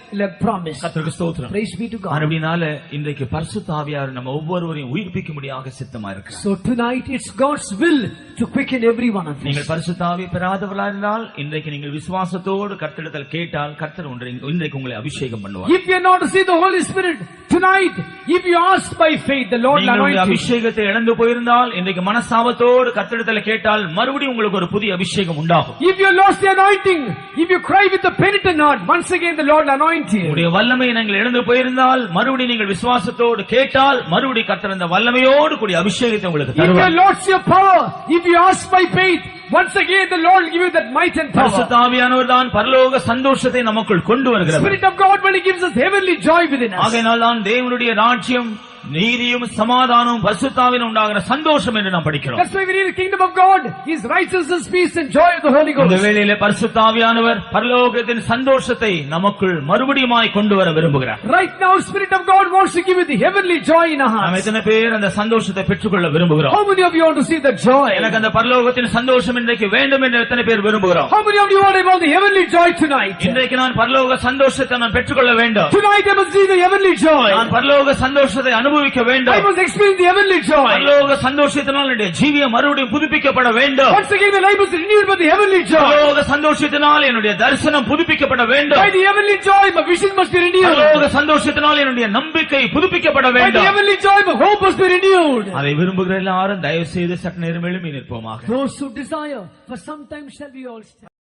S2: promise.
S1: கர்த்தருக்கு ஸ்தோத்திரம்.
S2: Praise be to God.
S1: அப்படினால இன்றைக்கு பரிசுத்த ஆவியார் நம்ம ஒவ்வொருவரையும் உயிர்ப்பிக்கும்படியாக சித்தமா இருக்கிறார்.
S2: So tonight it's God's will to quicken every one of us.
S1: நீங்கள் பரிசுத்த ஆவியை பெறாதவர்களாக இருந்தால் இன்றைக்கு நீங்கள் விசுவாசத்தோடு கர்த்தரிடத்தில் கேட்டால் கர்த்தர் இன்றைக்கு உங்களை அபிஷேகம் பண்ணுவார்.
S2: If you are not to see the Holy Spirit tonight, if you ask by faith, the Lord will anoint you.
S1: அபிஷேகத்தை இழந்து போயிருந்தால் இன்றைக்கு மனசாபத்தோடு கர்த்தரிடத்தில் கேட்டால் மறுபடியும் உங்களுக்கு ஒரு புதிய அபிஷேகம் உண்டாகும்.
S2: If you lost the anointing, if you cry with the penitent heart, once again the Lord will anoint you.
S1: உங்களுடைய வல்லமையை நீங்கள் இழந்து போயிருந்தால் மறுபடியும் நீங்கள் விசுவாசத்தோடு கேட்டால் மறுபடியும் கர்த்தர் அந்த வல்லமையோடு கூடிய அபிஷேகத்தை உங்களுக்கு
S2: If you
S1: தருவார்.
S2: lost your power, if you ask by faith, once again the Lord will give you that might and power.
S1: பரிசுத்த ஆவியானவர் தான் பரலோக சந்தோஷத்தை நமக்குள் கொண்டு வருகிறார்.
S2: Spirit of God really gives us heavenly joy within us.
S1: ஆகையினால் தான் தேவனுடைய ராஜ்யம் நீதியும் சமாதானமும் பரிசுத்தாவிலும் உண்டாகிற சந்தோஷம் என்று நாம் படிக்கிறோம்.
S2: That's why we read the kingdom of God is righteousness, peace and joy of the Holy Ghost.
S1: இந்த வேளையிலே பரிசுத்த ஆவியானவர் பரலோகத்தின் சந்தோஷத்தை நமக்குள் மறுபடியுமாய் கொண்டு வர விரும்புகிறார்.
S2: Right now Spirit of God wants to give you the heavenly joy in our
S1: நாம்
S2: hearts.
S1: எத்தனை பேர் அந்த சந்தோஷத்தை பெற்றுக்கொள்ள விரும்புகிறோம்?
S2: How many of you want to see the joy?
S1: எனக்கு அந்த பரலோகத்தின் சந்தோஷம் இன்றைக்கு வேண்டும் என்று எத்தனை பேர் விரும்புகிறோம்?
S2: How many of you want the heavenly joy tonight?
S1: இன்றைக்கு நான் பரலோக சந்தோஷத்தை நான் பெற்றுக்கொள்ள வேண்டும்.
S2: Tonight I must see the heavenly joy.
S1: நான் பரலோக சந்தோஷத்தை அனுபவிக்க
S2: I
S1: வேண்டும்.
S2: must experience the heavenly joy.
S1: பரலோக சந்தோஷத்தினால் என்னுடைய ஜீவியம் மறுபடியும் புதுப்பிக்கப்பட வேண்டும்.
S2: Once again the life is renewed by the heavenly joy.
S1: பரலோக சந்தோஷத்தினால் என்னுடைய தரிசனம் புதுப்பிக்கப்பட வேண்டும்.
S2: By the heavenly joy my vision must be renewed.
S1: பரலோக சந்தோஷத்தினால் என்னுடைய நம்பிக்கை புதுப்பிக்கப்பட
S2: By the
S1: வேண்டும்.
S2: heavenly joy my hope must be renewed.
S1: அதை விரும்புகிற எல்லாரும் தயவு செய்து சற்று நேரம் எழுப்பி நிற்போமாக.
S2: Those who desire, for some time shall we all stand.